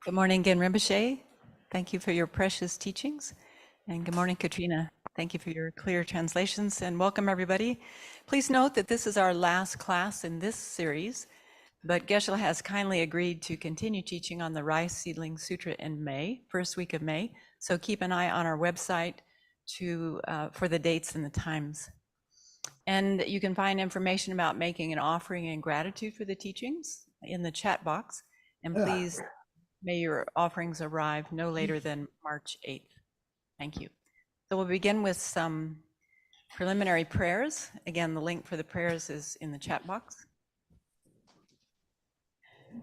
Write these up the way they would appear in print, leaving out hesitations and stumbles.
Good morning, Rinpoche. Thank you for your precious teachings. And good morning, Katrina. Thank you for your clear translations, and welcome everybody. Please note that this is our last class in this series, but Geshe has kindly agreed to continue teaching on the Rice Seedling Sutra in May, first week of May. So keep an eye on our website for the dates and the times. And you can find information about making an offering in gratitude for the teachings in the chat box. And please, may your offerings arrive no later than March 8th. Thank you. So we'll begin with some preliminary prayers. Again, the link for the prayers is in the chat box.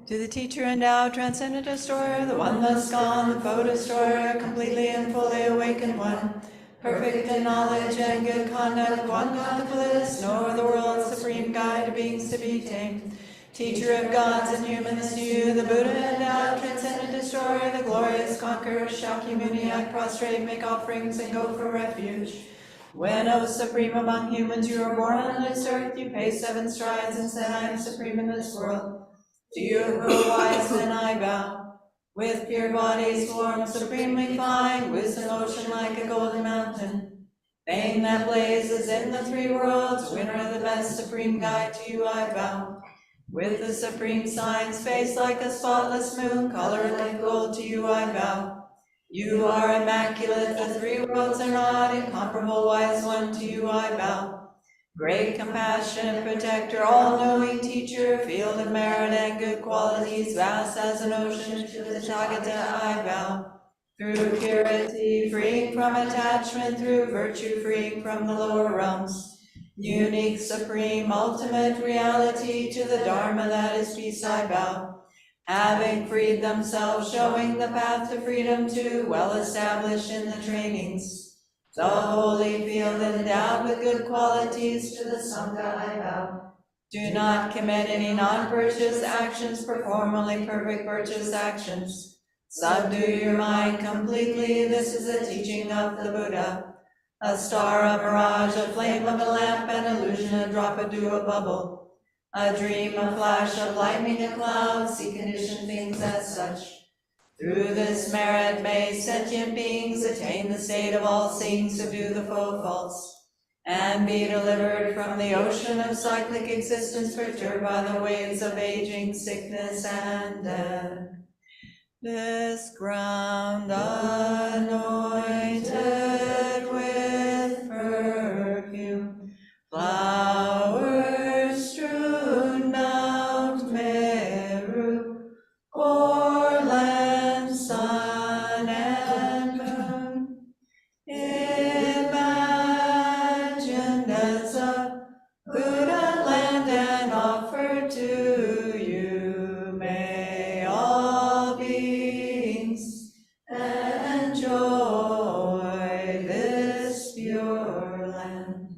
To the teacher endowed, transcendent destroyer, the one thus gone, the foe destroyer, completely and fully awakened one, perfect in knowledge and good conduct, one not the bliss, nor the world's supreme guide to beings to be tamed. Teacher of gods and humans to you, the Buddha endowed, transcendent destroyer, the glorious conqueror, Shakyamuni, I prostrate, make offerings, and go for refuge. When, O supreme among humans, you are born on this earth, you pay 7 strides and said, I am supreme in this world. To you who are wise, then I bow. With pure bodies formed supremely fine, wisdom ocean like a golden mountain. Fame that blazes in the 3 worlds, winner of the best supreme guide, to you I bow. With the supreme signs, face like a spotless moon, color like gold, to you I bow. You are immaculate, the 3 worlds are not, incomparable wise one, to you I bow. Great compassion, protector, all-knowing teacher, field of merit and good qualities, vast as an ocean, to the Tathagata I bow. Through purity, freeing from attachment, through virtue, freeing from the lower realms. Unique, supreme, ultimate reality, to the Dharma that is peace I bow. Having freed themselves, showing the path to freedom too, well established in the trainings. The holy field endowed with good qualities, to the Sangha I bow. Do not commit any non-virtuous actions, perform only perfect virtuous actions. Subdue your mind completely, this is the teaching of the Buddha. A star, a mirage, a flame of a lamp, an illusion, a drop, a dew, a bubble. A dream, a flash of lightning, a cloud, see conditioned things as such. Through this merit may sentient beings attain the state of all seeing, subdue the foe faults, and be delivered from the ocean of cyclic existence, perturbed by the waves of aging, sickness, and death. This ground anointed with perfume, flowers strewn Mount Meru, o'er land, sun, and moon, imagined as a Buddha land and offered to you, may all beings enjoy this pure land.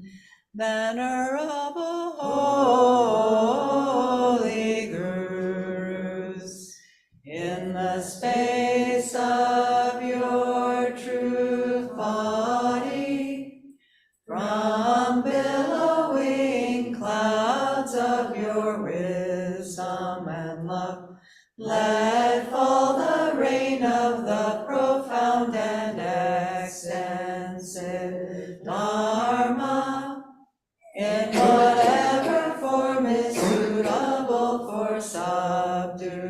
Venerable holy gurus, in the space of your truth body, from billowing clouds of your wisdom and love, let fall the rain of the profound and extensive Dharma, in whatever form is suitable for subduing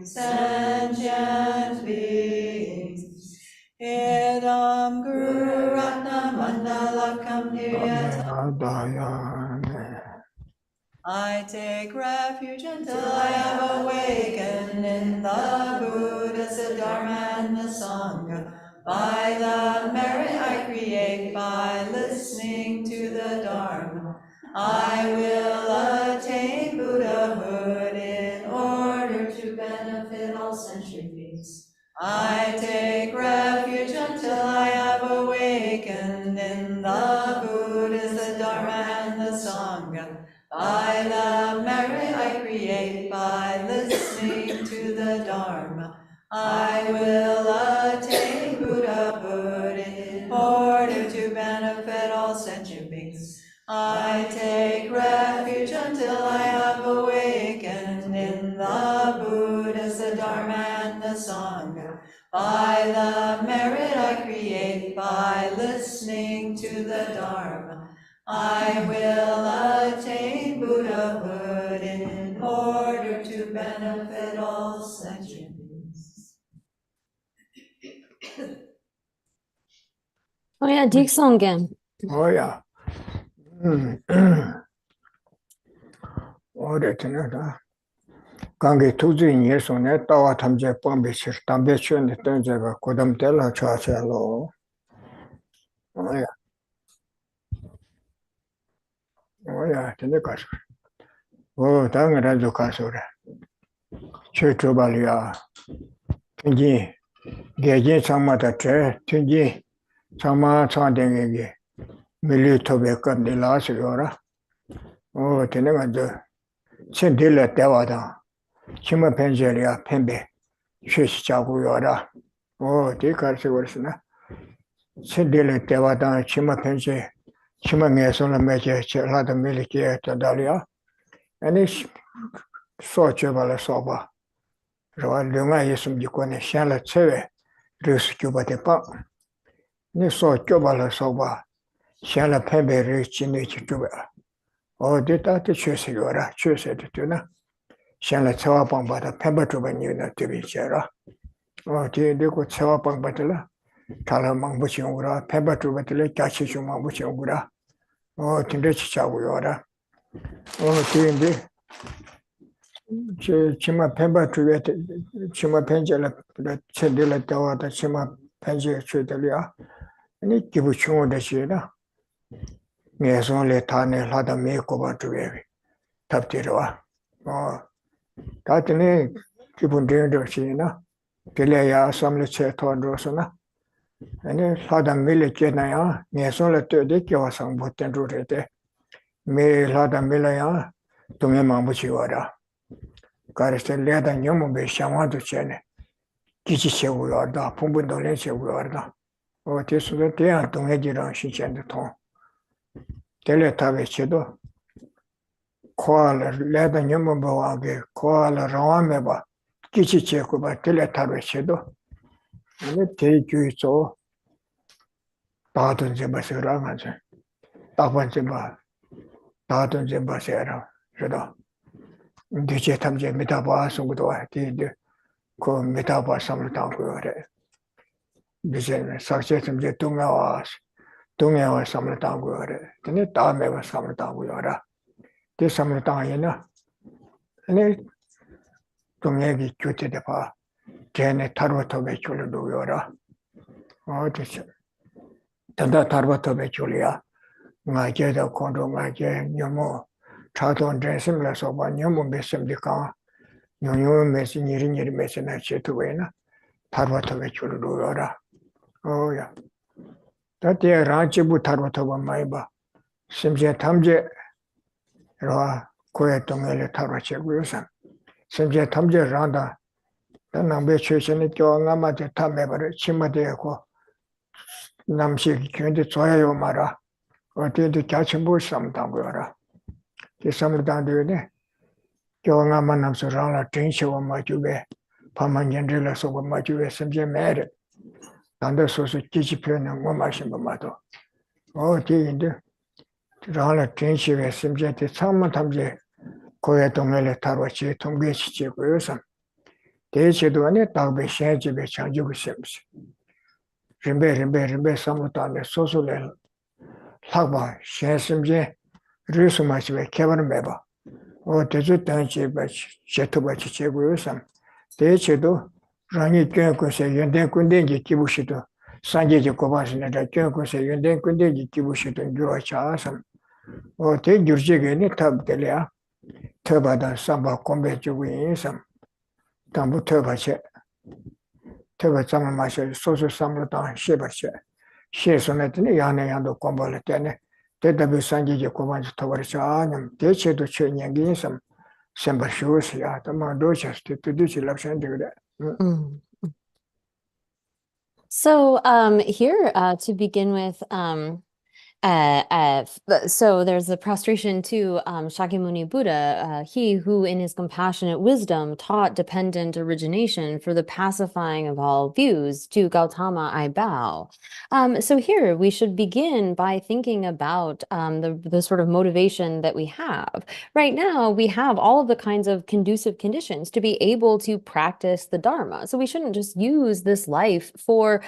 sentient beings. Idam Guru Ratna Mandalakam Niryata. I take refuge until I have awakened in the Buddha, the Dharma, and the Sangha. By the merit I create by listening to the Dharma, I will attain Buddhahood in order to benefit all sentient beings. I take refuge until I have awakened in the Buddha, the Dharma, and the Sangha. By the merit I create by listening to the Dharma, I will attain Buddhahood in order to benefit all sentient beings. I take refuge until I have awakened in the Buddha, the Dharma, and By the merit I create, by listening to the Dharma, I will attain Buddhahood in order to benefit all sentient beings. Oh yeah, Diksongen. Oh yeah. 어렸잖아. 관계 투주인 예손에 따와 탐제 뻔비실 담배 취한데 던제가 고담 때라 좌절로. 어야. 어야, 근데 가서. 당연하죠 가서래. 최초발이야. 튼지 개진 상마다 제 튼지 상마 상대에게 밀리토베 건데 라스요라. 되는 거죠. 신딜레 때와다. 치마 펜젤이야 펜베. 쉬시자고요라. 뒤가르쳐 버렸으나. 신딜레 때와다 치마 펜젤 치마 내선을 매제 제라도 밀리게 되다리야. 아니 소쳐발에 소바. 저 령아 예수님 지고네 샬라 체베 리스큐바데 빠. 네 소쳐발에 소바. 샬라 펜베 리치네 치투베. 데이터한테 최세요라 최세도 되나 샹라 차와방 받아 펜버트만 유나 되비셔라 뒤에고 차와방 받을라 달아망 붙이오라 펜버트를 같이 좀 붙이오라 근데 치자고요라 뒤인데 제 치마 펜버트에 치마 펜젤라 체들라 다와다 치마 펜젤 최들이야 아니 기부 충원되시나 내손에 타네 하다 메고바 두게 답디로와 다트네 기분 되는데시나 빌레야 삼르체 토로서나 아니 하다 밀레케나야 내손에 때데 겨와상 못된 조레데 메 하다 밀레야 동에 마무치와라 가르스테 레다 녀모베 샤마도 체네 기치체고요다 풍분도레 체고요다 대수도 대한 동해지랑 신체한테 통 텔레타베치도 코알라 레다 녀모보아게 코알라 라와메바 기치체고바 텔레타베치도 아니 대주의소 다든지 마세라가지 다번지마 다든지 마세라 그러다 디제 탐제 메타바 송도 디데 그 메타바 삼을다고 그래 디제 사체 탐제 동해와 삼을다고 그래 근데 다음에 삼을다고 요라 그 삼을다이나 아니 동해기 교체돼 봐 걔네 타로토베 줄도 요라 어디서 단다 타로토베 줄이야 나게다 콘도 나게 녀모 차돈 전심라서 봐 녀모 메심디까 녀녀 메시니리 메시나 체토베나 타로토베 줄도 요라 야 다때 라치부 타로토바 마이바 심제 탐제 라 고에 동에를 타로치고요선 심제 탐제 라다 남배 최신의 교황아마데 탐매버를 치마되고 남식 견데 좋아요 말아 어디도 같이 못 삼다고요라 이 삼다도네 교황아마 남서라라 ten시와 마주베 파만년들라서 마주베 심제 매를 단도 소소 기지표는 뭐 마신 것마도 뒤인데 라라 ten시에 심제때 참만 탐제 고에 동에를 타로치 통계시지고요선 대체도 안에 답에 셰집에 장주고 셈시 림베 삼로탄에 소소레 학바 셰심제 리스마시베 개발을 매봐 대주 단체바 셰토바치 제고요선 대체도 라니 교육에서 연대 군대기 기부시도 산계지 고바시네다 교육에서 연대 군대기 기부시도 주어차선 대규르제게네 탑들이야 터바다 삼바 공배주고 인삼 담부 터바체 터바 잠을 마셔 소소 삼로다 셰바체 셰소네드네 야네야도 공부를 때네 대답이 산계지 고바시 터버리자 대체도 최년기 인삼 셈바쇼시야 담아도샤스테 뜻이 랍산되거든 So here to begin with, So there's the prostration to Shakyamuni Buddha, he who in his compassionate wisdom taught dependent origination for the pacifying of all views. To Gautama I bow. So here we should begin by thinking about the sort of motivation that we have. Right now, we have all of the kinds of conducive conditions to be able to practice the Dharma. So we shouldn't just use this life for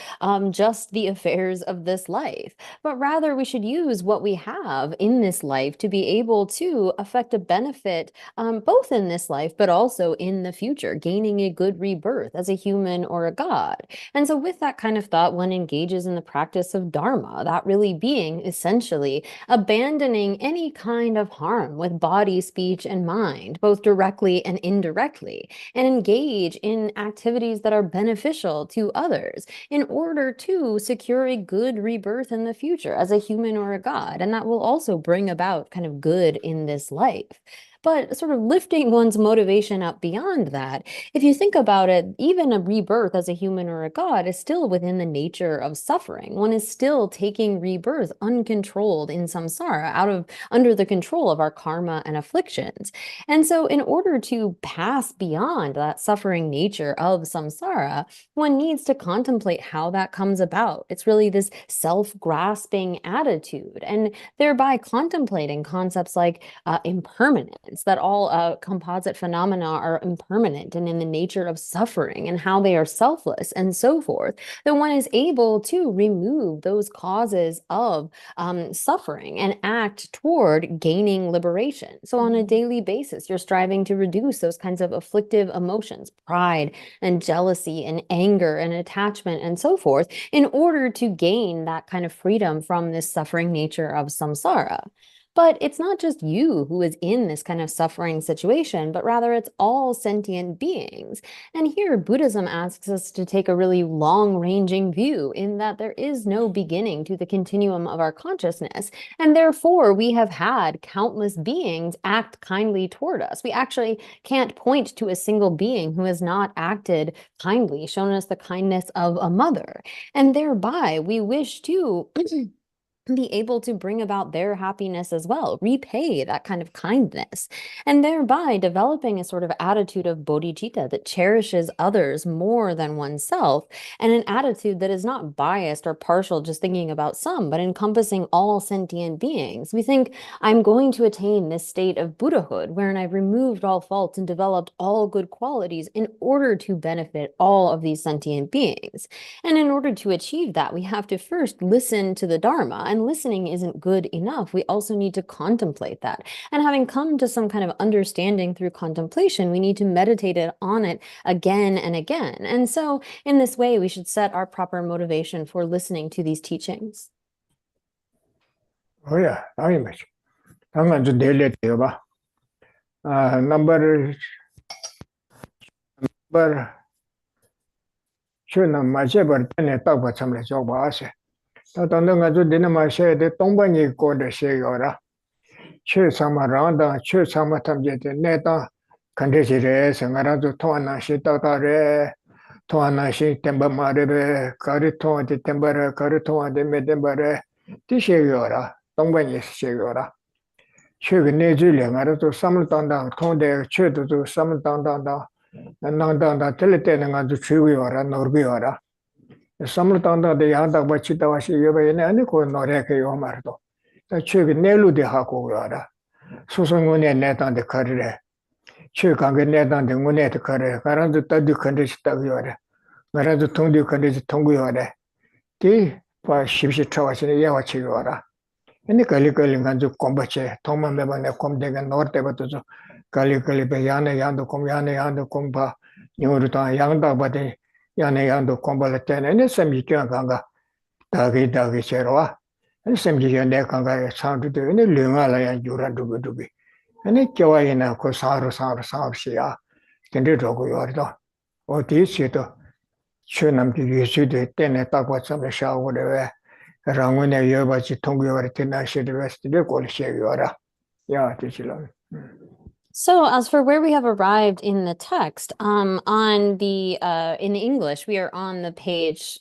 just the affairs of this life, but rather we should use what we have in this life to be able to affect a benefit both in this life, but also in the future, gaining a good rebirth as a human or a god. And so with that kind of thought, one engages in the practice of Dharma, that really being essentially abandoning any kind of harm with body, speech, and mind, both directly and indirectly, and engage in activities that are beneficial to others in order to secure a good rebirth in the future as a human or a god. And that will also bring about kind of good in this life. But sort of lifting one's motivation up beyond that, if you think about it, even a rebirth as a human or a god is still within the nature of suffering. One is still taking rebirth uncontrolled in samsara, under the control of our karma and afflictions. And so in order to pass beyond that suffering nature of samsara, one needs to contemplate how that comes about. It's really this self-grasping attitude, and thereby contemplating concepts like impermanence, that all composite phenomena are impermanent and in the nature of suffering, and how they are selfless, and so forth, that one is able to remove those causes of suffering and act toward gaining liberation. So on a daily basis, you're striving to reduce those kinds of afflictive emotions, pride and jealousy and anger and attachment and so forth, in order to gain that kind of freedom from this suffering nature of samsara. But it's not just you who is in this kind of suffering situation, but rather it's all sentient beings. And here Buddhism asks us to take a really long-ranging view, in that there is no beginning to the continuum of our consciousness, and therefore we have had countless beings act kindly toward us. We actually can't point to a single being who has not acted kindly, shown us the kindness of a mother, and thereby we wish to be able to bring about their happiness as well, repay that kind of kindness, and thereby developing a sort of attitude of bodhicitta that cherishes others more than oneself, and an attitude that is not biased or partial, just thinking about some, but encompassing all sentient beings. We think, I'm going to attain this state of Buddhahood, wherein I've removed all faults and developed all good qualities in order to benefit all of these sentient beings. And in order to achieve that, we have to first listen to the Dharma, and listening isn't good enough. We also need to contemplate that. And having come to some kind of understanding through contemplation, we need to meditate on it again and again. And so in this way, we should set our proper motivation for listening to these teachings. Oh yeah, very much. I'm going to daily number chuna majebar tene takba chamle jogba ase. Tatanda nga zu dina ma she de tongba ni ko de she yora. Che sama randa, che sama tamje de neta kande jire se ngara zu toana she tata re. Toana she temba mare be, kari toa de temba re, kari toa de me temba re. Ti she yora, tongba ni she yora. Che ge ne ju le ngara zu saml tanda, tong de che tu zu saml tanda. Nangdanda telete nga zu chiwi yora, norbi yora. Samlutanda de yanda bachita washi yobayene ani ko noreke yomardo. Ta chög nelu de hako yora. Susungune netan de karre. Chög kange netan de ngune de karre. Karandu tadu kandis tag yora. Karandu tongdu kandis tongu yora. Ti pa shibshi chawashine yawachi yora. Ani kali kali nganzu kombache. Tongma mebane komdega norte batuzo. Kali kali pe yane yando kom pa. Nyurutan yangda bate. Yane yando kombala tene, ne samjikyan kanga dagi cheroa. Ne samjikyan ne kanga sandu de, ne lunga la yan juran dubi. Ne kyawa yina ko saru shiya, kende rogo yordo. O di sito, chu namki yusu de tene takwa tsamle shawo dewe, rangu ne yoba chi tongu yore tina shi dewe stile kol she yora. Ya, di chilo. So as for where we have arrived in the text, on the in English, we are on the page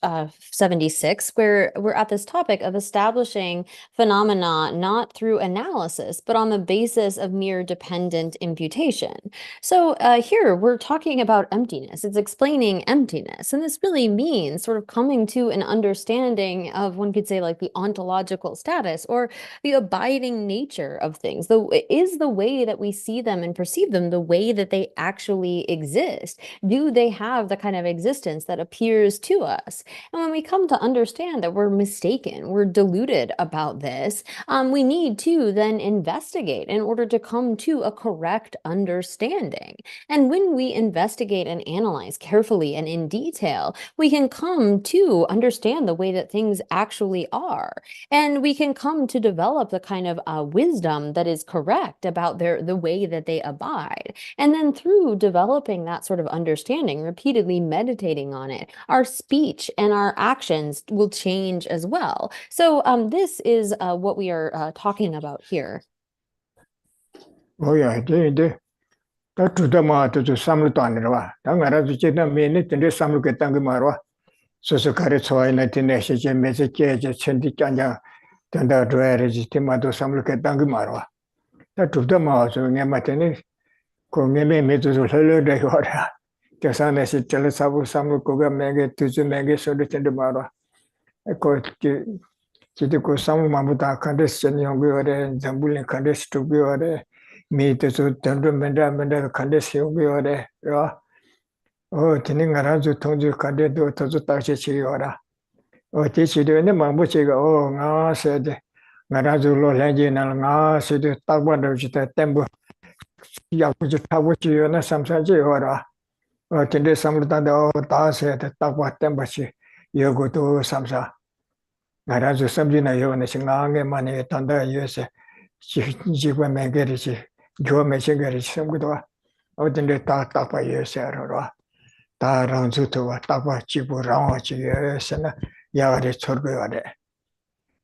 76, where we're at this topic of establishing phenomena not through analysis, but on the basis of mere dependent imputation. So here we're talking about emptiness. It's explaining emptiness, and this really means sort of coming to an understanding of, one could say, like the ontological status or the abiding nature of things. Is the way that we see them and perceive them the way that they actually exist? Do they have the kind of existence that appears to us? And when we come to understand that we're mistaken, we're deluded about this, we need to then investigate in order to come to a correct understanding. And when we investigate and analyze carefully and in detail, we can come to understand the way that things actually are. And we can come to develop the kind of wisdom that is correct about the way that they abide. And then through developing that sort of understanding, repeatedly meditating on it, our speech and our actions will change as well. So this is what we are talking about here. Oh yeah, the to the ma to samlu tanwa. Tangara to cheta minute and the samlu ketangamarwa. So kare soy na tine she message chendi chanja tanda dwere jistima to samlu ketangamarwa. That to the ma so nyamatene ko ngeme me to lolo de hora. Jasana si tele sabu samlu koga mege tuju mege so de marwa. Ko chiti ko samu mabuta kandes cheni yongi ore zambuli kandes tubi ore mi te so tando menda kandes yongi ore ya o tini ngarazu tongju kande do tozu takshe chiri ora o ti chiri ne mabu chiga o nga se de ngarazu lo lenji nal nga se de takwa do chita tembu ya kuju tabu chi yo na samsa chi ora o tinde samlutanda o ta se de takwa temba chi yogo to samsa ngarazu samjina yo ne singange mane tanda yese jigwa mengeri chi jo me chingeri samgudwa o tinde takwa yese ora 다 랑주토와 딱바 지부 랑와지에서나 야가리 철거하래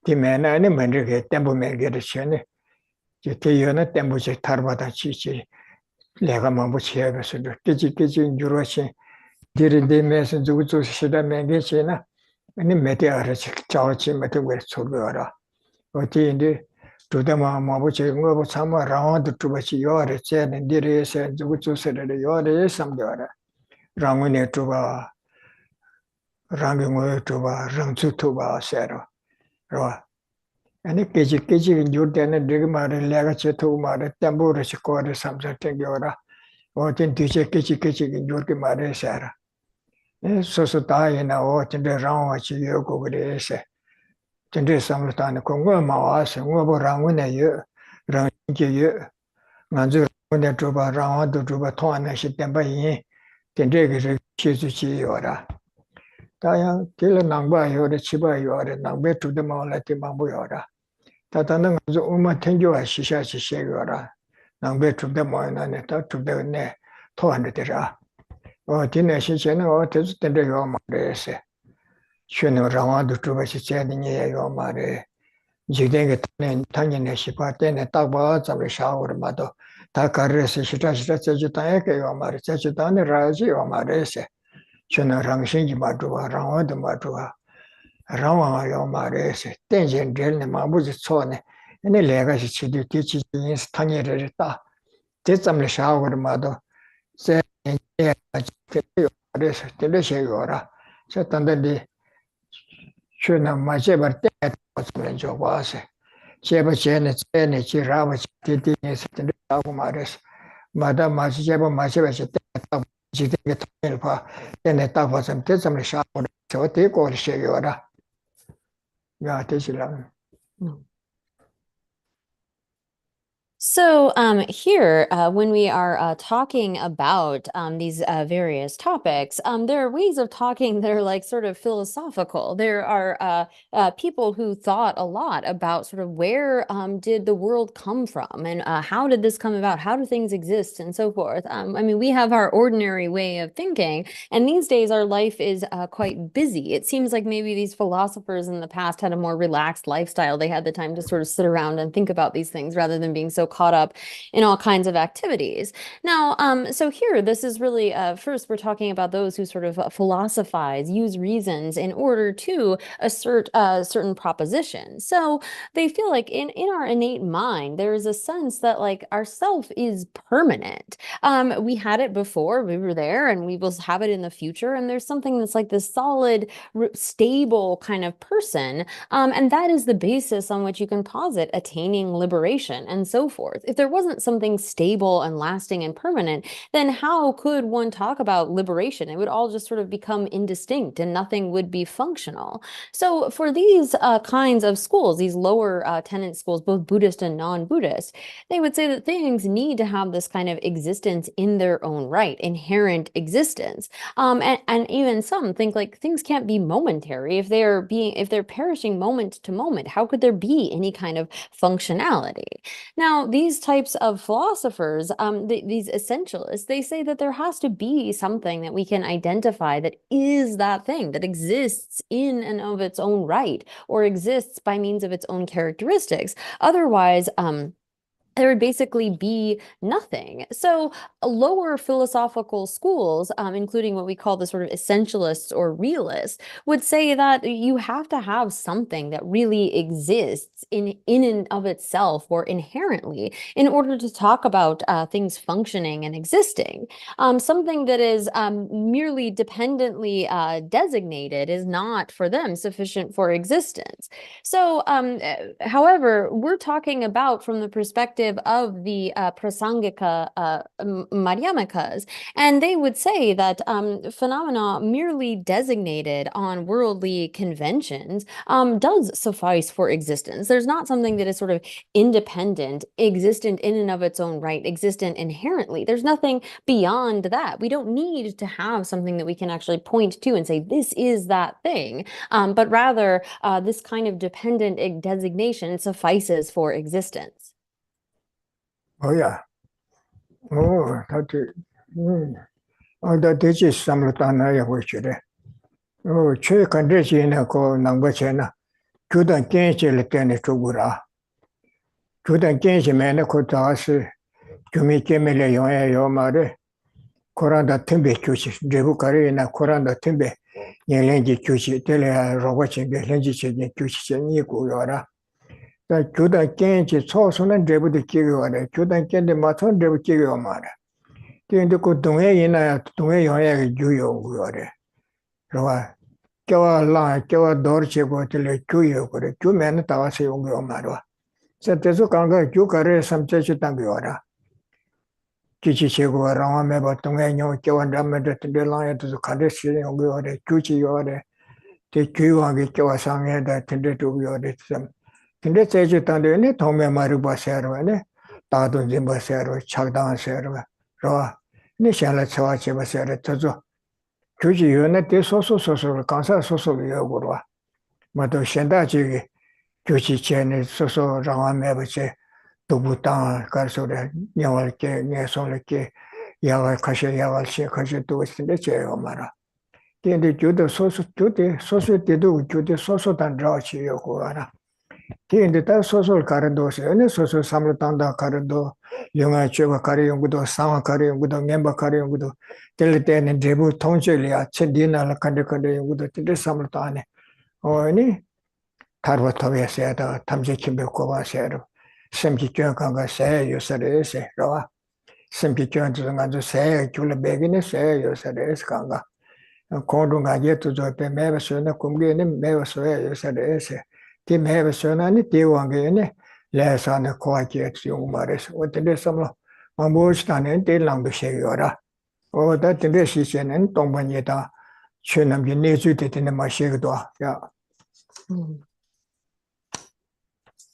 디메나네 먼저게 템보메게르 쳔네 제테요나 템보지 타르바다 치치 내가 뭐 치야베서도 끼지 주로시 디르데메서 주구주 시다 맹게치나 아니 메테아르 자오치 메테고 철거하라 어디인데 두다마 마보치 응어보 참아 랑와도 투바치 요아레 쳔네 디르에서 주구주세르 요아레 삼겨라 Rangune tuba, rangungo tuba, rangsu tuba sero, roa. Ani keji jurtene digmare lega chetu mare tambure sikore samsa tengiora. O tin tiche keji jurke mare sera. Soso tae na o tinde rangwa chi yoko grese. Tinde samlutane kongo maase, ngobo rangune ye, rangje ye. Nganzu rangune tuba, rangwa tuba toane shi temba yin. Tendege chizuchi yora. Taya kila nangba yore chiba yore nangbe to the malati mambu yora. Tatana uma tenjua shisha shisha yora. Nangbe to the moina neta to the ne 200 O tina shishena o tezu tende yomare se. Shunu rawadu to bashisheni yomare. Jidenge tanya shipa tene takba zamre shawar mado. 다카르스 시타시타 제주타에 개요마르 제주타네 라지 요마르세 쳔나 랑신지 마두와 랑와도 마두와 랑와 요마르세 땡젠델네 마부지 초네 네 레가시 치디 티치 인스타니레르 따 제점레 샤워르 마도 세 요마르세 텔레셰요라 쳔탄데디 쳔나 마제버 때 어스면 줘봐세 제바 제네 지라바 티티네스 하고 말했어. 마다 마시 제바 마시베시 딱 지대게 통일파 때네 딱 봐서 대점을 샤고 저 대고 시켜요라. 야 대실랑. So here, when we are talking about these various topics, there are ways of talking that are like sort of philosophical. There are people who thought a lot about sort of where did the world come from and how did this come about? How do things exist and so forth? I mean, we have our ordinary way of thinking, and these days our life is quite busy. It seems like maybe these philosophers in the past had a more relaxed lifestyle. They had the time to sort of sit around and think about these things rather than being so caught up in all kinds of activities. Now, so here, this is really, first, we're talking about those who sort of philosophize, use reasons in order to assert certain propositions. So they feel like in our innate mind, there is a sense that like our self is permanent. We had it before, we were there, and we will have it in the future. And there's something that's like this solid, stable kind of person. And that is the basis on which you can posit attaining liberation and so forth. If there wasn't something stable and lasting and permanent, then how could one talk about liberation? It would all just sort of become indistinct and nothing would be functional. So for these kinds of schools, these lower tenant schools, both Buddhist and non-Buddhist, they would say that things need to have this kind of existence in their own right, inherent existence. And even some think like things can't be momentary if they're perishing moment to moment. How could there be any kind of functionality? Now, these types of philosophers, these essentialists, they say that there has to be something that we can identify that is that thing that exists in and of its own right, or exists by means of its own characteristics. Otherwise, there would basically be nothing. So lower philosophical schools, including what we call the sort of essentialists or realists, would say that you have to have something that really exists in and of itself or inherently in order to talk about things functioning and existing. Something that is merely dependently designated is not for them sufficient for existence. So, however, we're talking about from the perspective of the Prasangika Madhyamikas, and they would say that phenomena merely designated on worldly conventions does suffice for existence. There's not something that is sort of independent, existent in and of its own right, existent inherently. There's nothing beyond that. We don't need to have something that we can actually point to and say, this is that thing, but rather this kind of dependent designation suffices for existence. Oh yeah. Oh, that that is samlutana ya hochire. Oh, che kandrechi na ko nangbache na. Judan kenche le tene chugura. Judan kenche mena ko taasi jumi kemele yoya yomare. Koranda timbe kyuchi. Jebu kare na koranda timbe nyelenji kyuchi. Tele robache lenji che kyuchi che niku yora. 다 교단 깨지 초소는 데부터 기교하래. 교단 깨는데 맞선 데부 기교 말해. 근데 그 동해 이나 동해 영향이 주요 그거래. 그러와 겨와라 겨와 도르치고 들에 주요 그래. 주면은 다와서 용거 말어. 세대서 간가 주가래 삼체치 당겨라. 기치치고 라마메 보통에 요 겨wan다메데 들라야도 가르치 용거래. 주지요래. 대 교왕이 겨와 상해다 텐데도 요래 좀 근데 제주 단대에 도매 말을 봐서라네. 다도 좀 봐서라. 착당하서라. 로. 니샬라 처와지 봐서라. 저저. 규지 요네 대소소소소 간사 소소를 요구로. 뭐도 현다지 규지 전에 소소 라마메 버체 도부당 가서래. 냐월게 녀솔게 야와 가셔 야와시 가셔 또 있는데 제요 말아. 근데 주도 소소 주대 소소 때도 주대 소소 단라치 요구하라. 근데 다 소설 가르도세요. 소설 삼르탄다 가르도 영화 최고 가르 연구도 상화 가르 연구도 멤버 가르 연구도 될 때는 대부 통제리아 천디나라 간데 연구도 될 삼르탄에 어니 타르바토비아세다 탐지 김백고 와세요. 심기견 강가 세 요서레세 로와 심기견 중간도 세 줄레베기네 세 요서레스 강가 공동가 예토조 때 매버서나 공개는 매버서에 요서레세 팀해버서나니 대왕게네 레사네 코아케트 용마레스 어때 섬로 마모스타네 대랑도셰요라 어다 텐데시세는 동반이다 최남기 내주되는 마시기도 야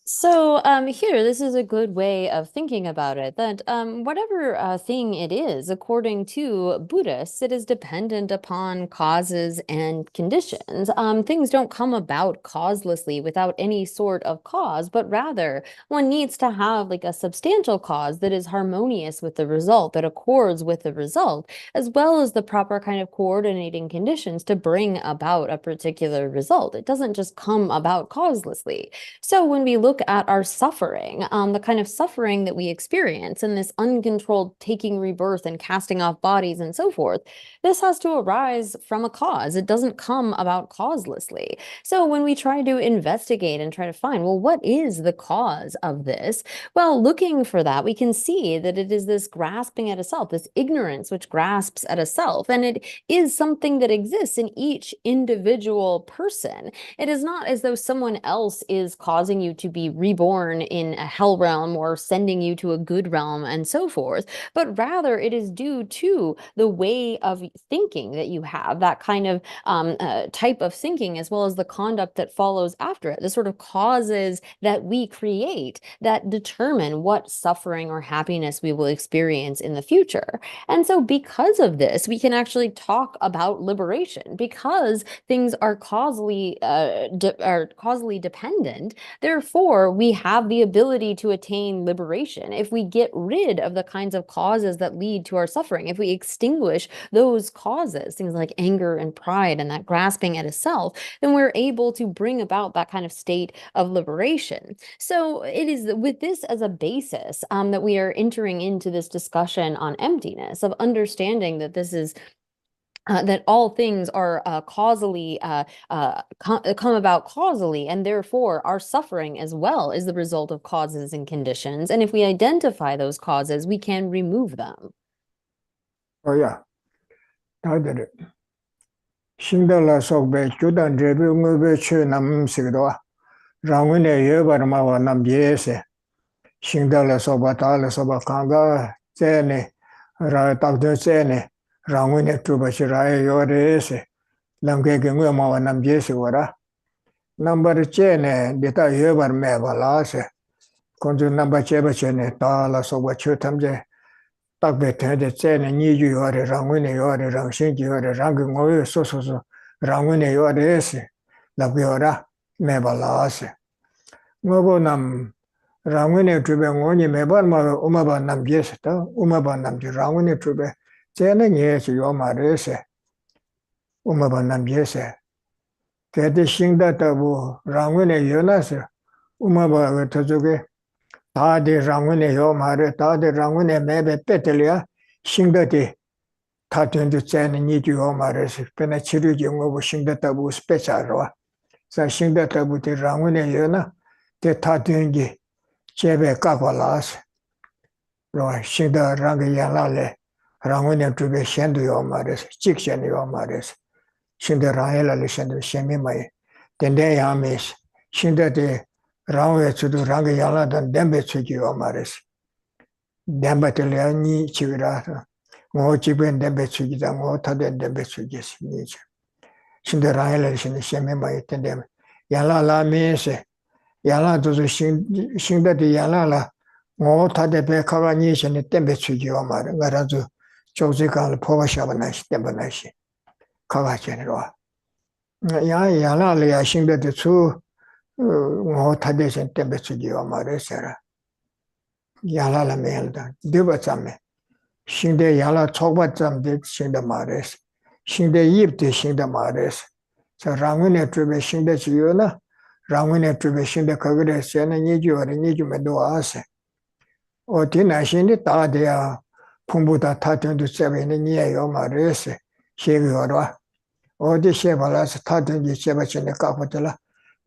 So here, this is a good way of thinking about it, that whatever thing it is, according to Buddhists, it is dependent upon causes and conditions. Things don't come about causelessly without any sort of cause, but rather one needs to have like a substantial cause that is harmonious with the result, that accords with the result, as well as the proper kind of coordinating conditions to bring about a particular result. It doesn't just come about causelessly. So when we look look at our suffering, the kind of suffering that we experience and this uncontrolled taking rebirth and casting off bodies and so forth. This has to arise from a cause. It doesn't come about causelessly. So when we try to investigate and try to find, well, what is the cause of this? Well, looking for that, we can see that it is this grasping at a self, this ignorance which grasps at a self, and it is something that exists in each individual person. It is not as though someone else is causing you to be reborn in a hell realm or sending you to a good realm and so forth, but rather it is due to the way of thinking that you have, that kind of type of thinking, as well as the conduct that follows after it, the sort of causes that we create that determine what suffering or happiness we will experience in the future. And so because of this, we can actually talk about liberation because things are causally dependent. Therefore, we have the ability to attain liberation. If we get rid of the kinds of causes that lead to our suffering, if we extinguish those causes, things like anger and pride and that grasping at a self, then we're able to bring about that kind of state of liberation. So it is with this as a basis that we are entering into this discussion on emptiness, of understanding that this is that all things are causally come about causally, and therefore our suffering as well is the result of causes and conditions. And if we identify those causes, we can remove them. Oh yeah, I did it. Shingdala Sokbe, Judan Rebu Mube Chu Nam Sigdoa, Rangune Yobarma Nam Yese, Shingdala Sobatala Sobakanga, Zene, Ratabdo Zene, Rangune Tubashiraya Yorese, Lamgegama Nam Yesura, number Chene, Dita Yobar Mevalase, Conju number Chebachene, Tala Sobachutamje. Thabkhe the Zene Niju Yore, Rangune Yore, Rangshin Yore, Rangu Soso, Rangune Yore, Labiora, Mebalase. Mobonam Rangune Trube, Moni Mebalma, Umaba Nam Yeseta, Umaba Nam Rangune Trube, Zene Yes, Yoma Rese, Umaba Nam Yese. Tete Shingda Tabu, Rangune Yonase, Umaba Tazuge. Tade Rangune Yomare, Tade Rangune Mebe Petelia, Shingdati, Tatun to Zen Niju Yomares, Penachiru Jungo Shingdatabu Special. So Shingdatabu de Rangune Yona, the Tatungi, Chebe Kapalas, Shinda Rangayanale, Rangune to be Shendu Yomares, Chikshen Yomares, Shinda Rangela Shendu Shemimai, then they amis, Shinda de Rangwe to do Rangayala than Dembe Tsuki Omaris. Dembatelani Chivira, Mo Chiben Dembe Tsuki, Mo Taden Dembe Tsukis, Niche. Shinderayla in the Shemima Tendem. Yala la means Yala to the Shinda de Yala, Mo Tadepe Kavanish and the Dembe Tsuki Omar, Garazu, Josical Povashavanash, Dembanashi, Kavachenua. Yala, I Shinda the two. Tadesh Tembesuji or Maresera Yala la Melda, Dubazame, Shinde Yala Tobazam did Shinda Mares, Shinde Yip de Shinda Mares, so Rangune Trube Shinda Chiona, Rangune Trube Shinda Kagre Sena Niju or Niju Medoase, or Tina Shinde Tadia, Pumbuta Tatun to 7 years or Mares, Sheviora, or the Chevalas Tatun de Chevach in the Capitala.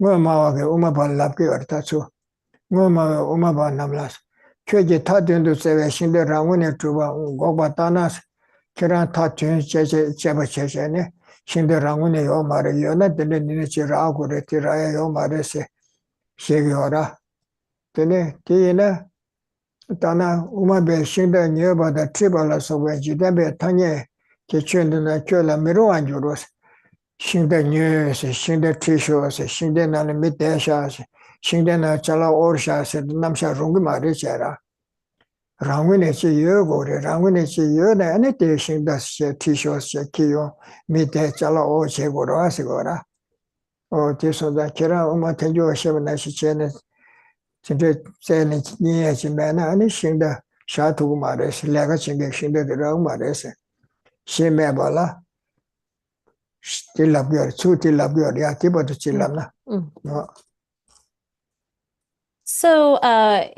Mama Umaba Labki or Tatsu, Mama Umaba Namlas, Keji Tatun to say Shinda Rangune Truba, Gobatanas, Kiran Tatun Chebachene, Shinda Rangune Yomare, Yona, the Ninichira, Tiraya Yomarese, Shegiora. Tene, Tina, Tana, Umabe Shinda knew about the tribalas of Jidebe Tanye, Kitchen and Kyola Miro and Juros. Shinda news, Shinda tishos, Shinda Nalimideshas, Shinda Chala Orshas, Namsha Rungma Richera. Rangunichi Yogo, Rangunichi Yoda, and it is Shinda tishos, Kio, Mite Chala Orche Gorosigora. Or Tiso da Kira, Umatanjo Shevanashi Chenet, Senate Niachimana, and Shinda Shatu Mares, Legaching Shinda the Raumares, Shemebala. Still love your two till love your Yatiba to Chilamna. So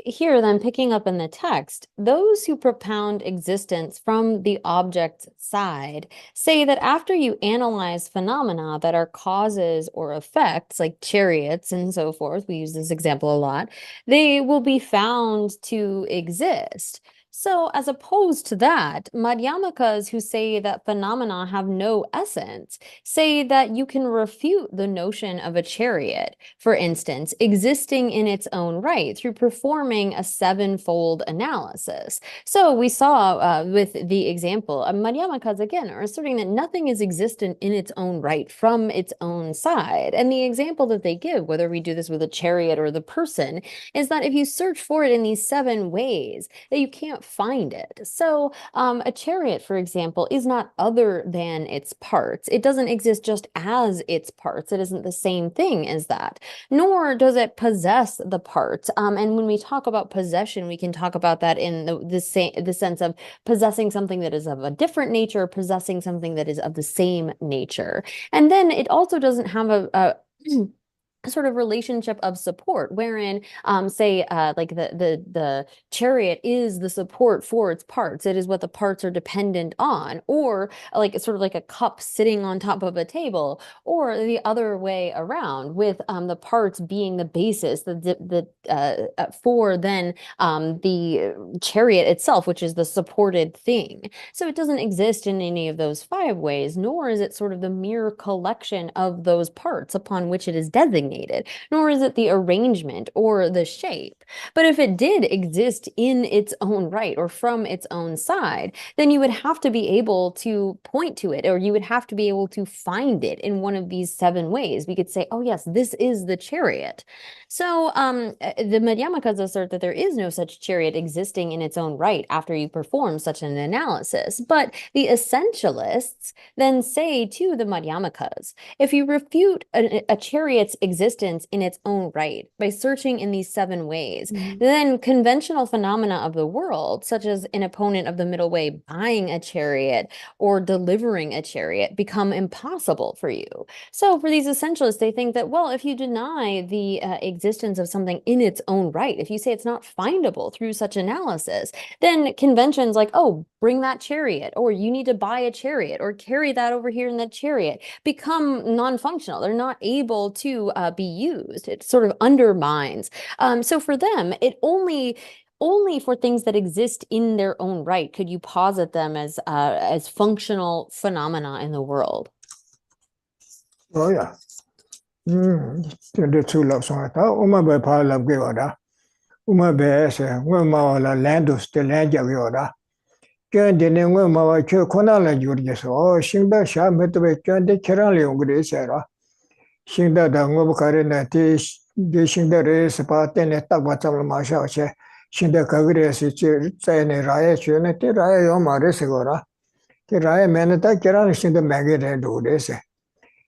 here then picking up in the text, those who propound existence from the object side say that after you analyze phenomena that are causes or effects, like chariots and so forth, we use this example a lot, they will be found to exist. So, as opposed to that, Madhyamakas who say that phenomena have no essence say that you can refute the notion of a chariot, for instance, existing in its own right through performing a sevenfold analysis. So, we saw with the example, Madhyamakas again are asserting that nothing is existent in its own right from its own side. And the example that they give, whether we do this with a chariot or the person, is that if you search for it in these 7 ways, that you can't find it. So a chariot, for example, is not other than its parts. It doesn't exist just as its parts. It isn't the same thing as that, nor does it possess the parts. And when we talk about possession, we can talk about that in the sense of possessing something that is of a different nature, possessing something that is of the same nature. And then it also doesn't have a sort of relationship of support, wherein say like the chariot is the support for its parts. It is what the parts are dependent on, or like sort of like a cup sitting on top of a table, or the other way around, with the parts being the basis, for then the chariot itself, which is the supported thing. So it doesn't exist in any of those 5 ways, nor is it sort of the mere collection of those parts upon which it is designated, nor is it the arrangement or the shape. But if it did exist in its own right or from its own side, then you would have to be able to point to it, or you would have to be able to find it in one of these 7 ways. We could say, oh yes, this is the chariot. So the Madhyamakas assert that there is no such chariot existing in its own right after you perform such an analysis. But the essentialists then say to the Madhyamakas, if you refute a chariot's existence in its own right by searching in these 7 ways, then conventional phenomena of the world, such as an opponent of the middle way buying a chariot or delivering a chariot, become impossible for you. So for these essentialists, they think that, well, if you deny the existence of something in its own right, if you say it's not findable through such analysis, then conventions like, oh, bring that chariot, or you need to buy a chariot, or carry that over here in that chariot, become non-functional. They're not able to be used. It sort of undermines. So for them, it only for things that exist in their own right could you posit them as functional phenomena in the world. Oh yeah. The two love song. Uma be pa love ge oda. Uma be se ngwe ma la land to the land ja ge oda. Kyan de ne ngwe ma wa che khona la jur ge so. Sing da sha me to be kyan de kheran le ong de se ra. Sing da ngwe bu kare na te de sing da re se pa te ne tak ba cham ma sha che. Sing da ka ge re se che sai ne ra ye che ne te ra ye yo ma re se go ra. Te ra ye me ne ta kheran sing da ma ge re do de se.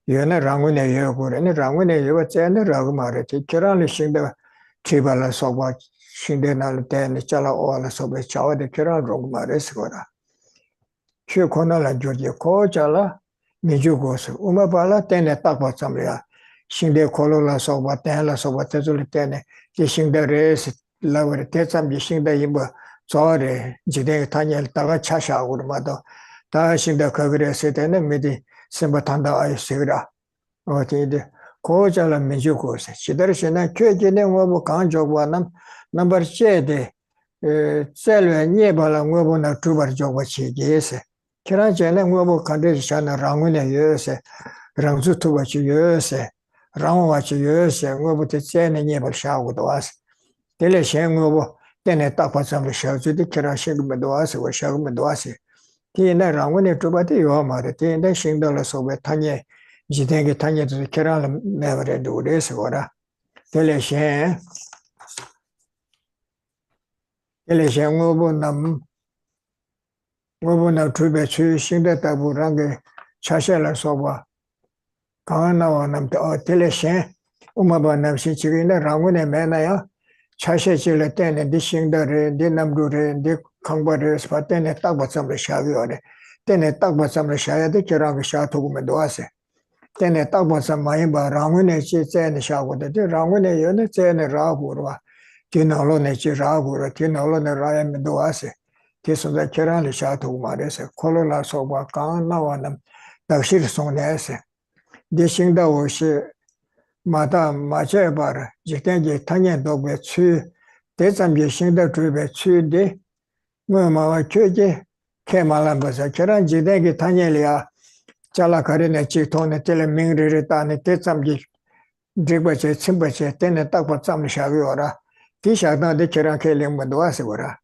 얘는 랑군에 여고래네 랑군에 여고 쟤네라고 말했지 결혼을 신데 제발라 소바 신데 날 때는 잘라 오라 소베 차와데 결혼을 말했어 거라 그 코나라 조지 코잘라 미주고스 우마발라 때네 딱 봤잖아요 신데 콜로라 소바 때라 소바 때줄 때네 이 신데레스 라버레 때참 신데 이뭐 저래 지대 다니엘 다가 차샤고 마도 다 신데 그거랬을 때는 미디 sembatanda ay sigra otide kojala menjukose sidarshena kyejene ngobo kanjogwa number 7 de selwe nyebala ngobo na tubar jogwa chigese kirajene ngobo kande shana rangune yese rangzu tuba chi yese rangwa chi yese ngobo te chene nyebal shago doas tele shen ngobo tene tapasam shazu de kirasheg medoas wa shag medoas tiene rangune tubate yo mare tiene shingdala sobe tanye jidenge tanye de kerala mevre dure segora tele shen ngobo na tube chu shingda tabu range chashela soba kana wa nam tele shen umaba nam shi chigina rangune mena ya chashe chile tene di shingdare di namdure di 강바를 스파테네 딱 봤으면 샤비오네 때네 딱 봤으면 샤야데 저랑 샤토고 메도아세 때네 딱 봤으면 많이 봐 랑원에 제네 샤고데 랑원에 연에 제네 라고로와 Tinalone Chiragura, Tinalone Raya Meduase, Tisunda Kirali Shatu Marese, Colola Soba Kan Nawanam, Dashir Sonese, Dishinda Oshi, Madame Majebar, Jitenji Tanya Dobe Tsu, Desam Yeshinda Tribe Tsu de, Mama Chuji, Kemalambasa, Kiran Jidengi Tanyelia, Chalakarina Chitone, Telemingri Ritani, Desam Drigbache, Simbache, Tene Takwa Sam Shaviora, Tisha de Kiran Keling Maduasura.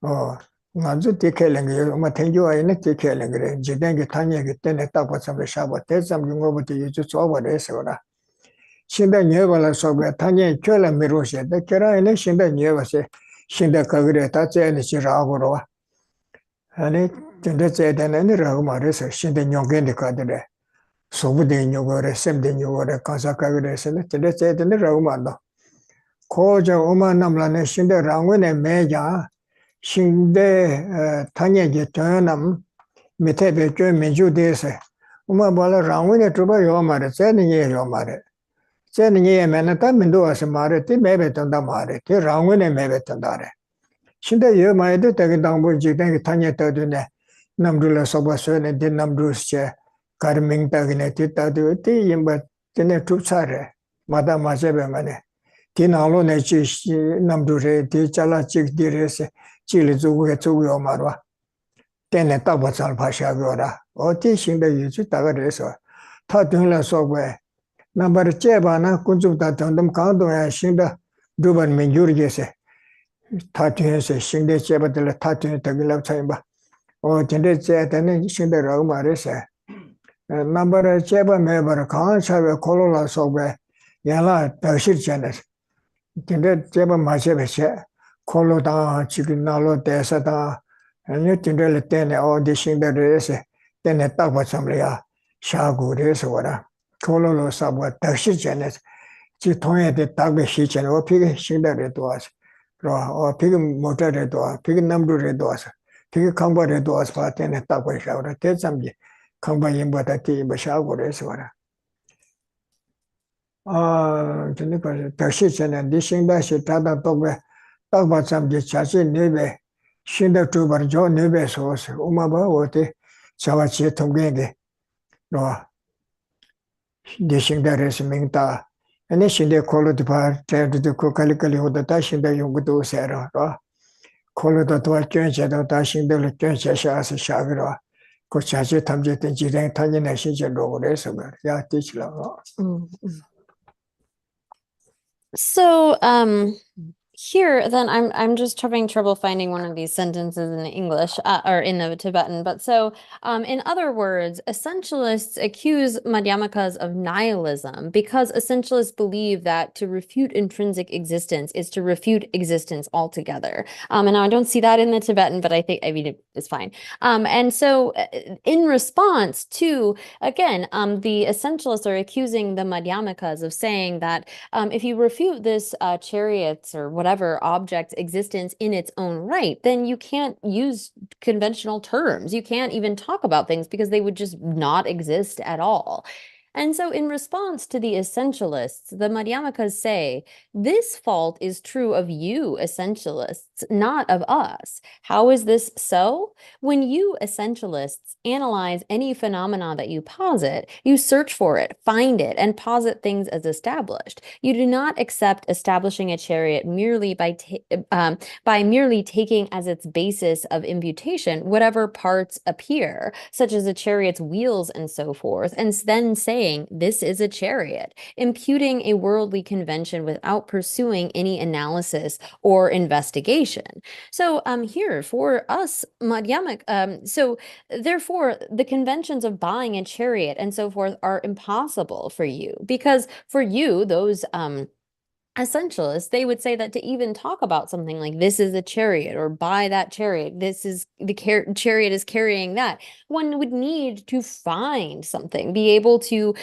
Oh, Nazu Tikeling, Matenjo, and Tikeling, Jidengi Tanya, Tene Takwa Sam Shaba, Tesam Yungo to use over Esora. Shinda Nevala Soga, Tanya, Chola Mirosha, the Kera, and Shinda Nevase, Shinda Kagre, Tatse, and Chiragoro. And it said, and any Rahumaris, Shinda Yongendi Cadre. Sobudi Yogore, Semdi Yogore, Kasakagres, and it said, and the Rahumano. Koja Oma Namlane, Shinda Rangwin and Meja, Shinde Tanya Jetanam, Metebe Meju Dese. Uma Bala Rangwin at Truba Yomare, sending ye Yomare. Sending ye Manata Mendoas Mare, Mebeton Damare, Rangwin and Mebetandare. Shinda Yoma, the Tagadambo Jitan Tanya Tadune, Namdula Sobason and then Namdrusche, Carming Tagineti Tadu, but Tene Tutsare, Madame Mazebe Mane. Tinalo Nechi Namdure, Tichala Chik Dires, Chili Zugu Marwa. Tene Tabasal Pasha Gora, or teaching the Yuzu Tagareso. Tatula Sobe. Number Chebana, Kunzuta Tondam Kando and Shinda Duban Minjurgese. Tatun says Shinde Cheba de la Tatun Tagila Chamber. Or Tende Chet and Shinda Roma Resa. Number Cheba Meber Khan Shave Colola Sobe. Yala Tashir Janet. Tende Cheba Machebe, Colo down, Chicken Nalo Desata, and you Tindel Tene or the Shinda Rese, then a Tapa Samlia, Shagu Resora, Cololo Sabwa Tashir Janet. Chitoya de Tabe Hitchen or Pig Shinda Redoas. Or pig motor redoa, pig number redoas, pig combo redoas, part and a top of shower, tell some combine but a tea bashago resora. Tashishan and dishing that she tada talk about some discharging nebe, Shinda tuber John nebe sauce, Umaba wote, Sawachi Tongenge, no dishing that is Mingta. And then she call it part to the Kokalikali with the Tashin that you would do, Sarah. Call it a 12 church at the Tashin the church as a Shavira. Kochachi Tamjet and Jidan Tanyan and Shinja Rogo. Yeah, teach love. So, here, then I'm just having trouble finding one of these sentences in English or in the Tibetan. But so, in other words, essentialists accuse Madhyamakas of nihilism because essentialists believe that to refute intrinsic existence is to refute existence altogether. And now I don't see that in the Tibetan, but I mean, it's fine. And so, in response to, again, the essentialists are accusing the Madhyamakas of saying that if you refute this chariots or whatever object's existence in its own right, then you can't use conventional terms. You can't even talk about things because they would just not exist at all. And so in response to the essentialists, the Madhyamakas say, this fault is true of you, essentialists, not of us. How is this so? When you, essentialists, analyze any phenomena that you posit, you search for it, find it, and posit things as established. You do not accept establishing a chariot merely by merely taking as its basis of imputation whatever parts appear, such as a chariot's wheels and so forth, and then saying, this is a chariot, imputing a worldly convention without pursuing any analysis or investigation. So here for us, Madhyamak, so therefore the conventions of buying a chariot and so forth are impossible for you, because for you, those essentialists, they would say that to even talk about something like this is a chariot or buy that chariot, this is the chariot is carrying that, one would need to find something, be able to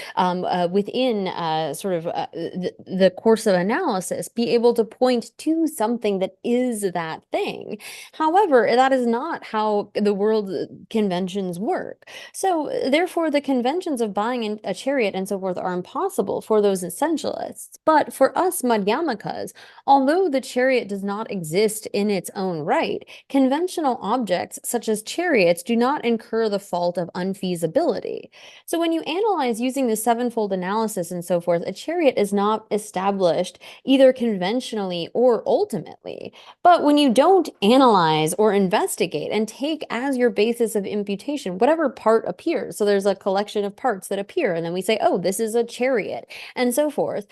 within sort of the course of analysis, be able to point to something that is that thing. However, that is not how the world conventions work. So therefore the conventions of buying a chariot and so forth are impossible for those essentialists. But for us, Madhyamakas, although the chariot does not exist in its own right, conventional objects such as chariots do not incur the fault of unfeasibility. So when you analyze using the sevenfold analysis and so forth, a chariot is not established either conventionally or ultimately. But when you don't analyze or investigate and take as your basis of imputation whatever part appears, so there's a collection of parts that appear, and then we say, oh, this is a chariot, and so forth.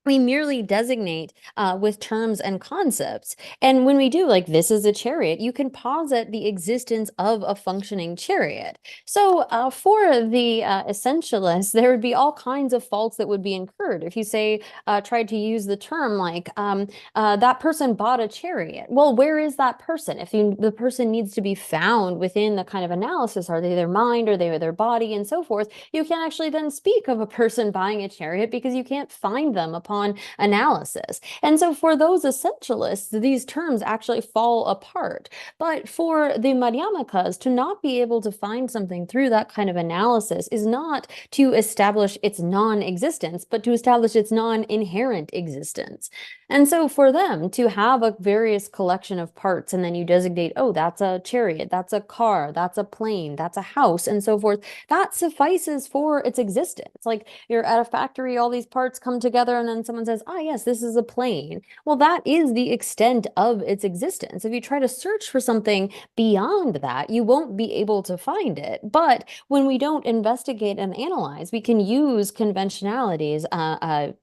We merely designate with terms and concepts. And when we do, like, this is a chariot, you can posit the existence of a functioning chariot. So for the essentialists, there would be all kinds of faults that would be incurred. If you say, tried to use the term like, that person bought a chariot. Well, where is that person? If the person needs to be found within the kind of analysis, are they their mind, are they their body, and so forth, you can't actually then speak of a person buying a chariot because you can't find them upon analysis. And so for those essentialists, these terms actually fall apart. But for the Madhyamakas, to not be able to find something through that kind of analysis is not to establish its non-existence, but to establish its non-inherent existence. And so for them to have a various collection of parts, and then you designate, oh, that's a chariot, that's a car, that's a plane, that's a house, and so forth, that suffices for its existence. Like, you're at a factory, all these parts come together, and then someone says, ah, yes, this is a plane. Well, that is the extent of its existence. If you try to search for something beyond that, you won't be able to find it. But when we don't investigate and analyze, we can use conventionalities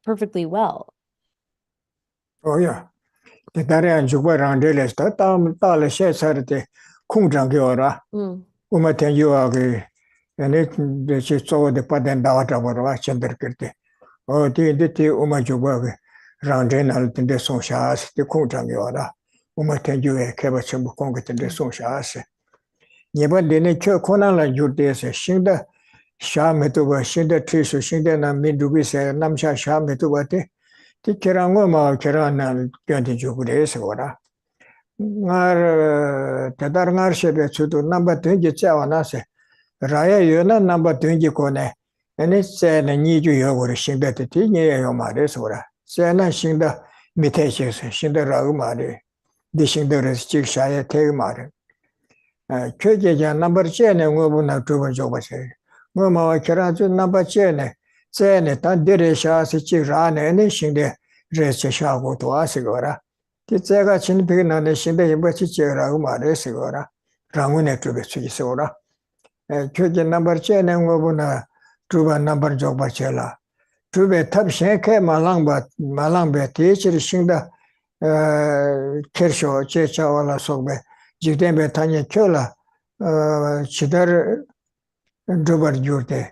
perfectly well. Oh yeah. The Darian Juba Randeles, Tala Shesarte, Kunjangiora, Umaten Yuagi, and it the saw the patent daughter of Chenderkirti. Oh, the Umajuba, Randenal in the Sonshas, the Kunjangiora, Umaten Yue, Kevacham Conget in the Sonshas. Never the nature Konala Judes, Shinda, Shametuba, Shinda Trisha, Shinda, and Midubis, Namsha Shametubate. The Kerangoma Kerana Ganti Jugudes ora. Tadarngar Shebe to number 20 Chavanase. Raya Yuna number 20 Kone. And it's a need you over Shinda Tini Yomares ora. Sena Shinda Mitations, Shinda Ragumari. The Shinda Restic Shire Tegmare. Church number 10 and Wobuna Tuba Jobase. Mama Keratu number 10. Zene tan dire sha si chi ra ne ne shin de re che sha go to a se go ra ti ze ga chin pe na ne shin de yin ba chi che ra ma re se go ra rang ne tu be chi se go ra kyo je number che ne ngo bu na tu ba number jog ba che la tu be tab shen ke ma lang be ti chi shin da ker sho che cha wala so be ji de be ta ne kyo la chi dar dubar jur de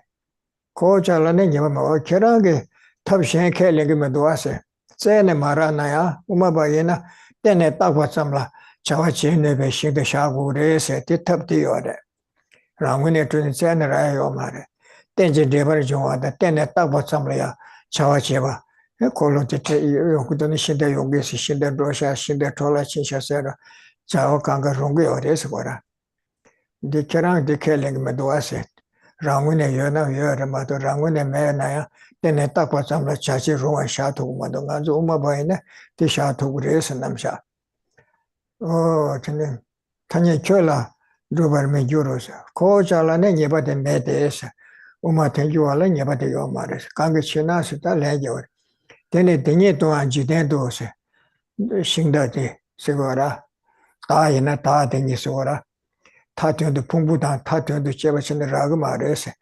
Kochalane Yama Kerage Tabshan Kelly Meduase. Sene Maranaya, Umabayena, then a Tawasamla, Chawachin, the Beshin, the Shagu race, the Tapti order. Ramune to the Senera Omare. Then the Devarjon, the ten at Tawasamla, Chawacheva, a colon to Yokudonishin, the Yogis, Shinda Drosha, Shinda Tola Chinchasera, Chao Kanga Rungi or Eswara. The Kerang de Kelly Meduase. Rangune Yona Yoramato Rangune Menaya, then a tapa some chachi room and shato Madonga Zuma Baina, the shato grace and Namsha. Oh, Tanya Chola, Duber Mejuros, Kochalane, but the Medes, Umatenjuala, but the Yomaris, Kangachinas, the Legor. Then a Deneto and Gidendos, Shingdati, Segora, Tayana Tatin Isora. Tatu the Pumbudan, Tatu the Chevachin Ragamares.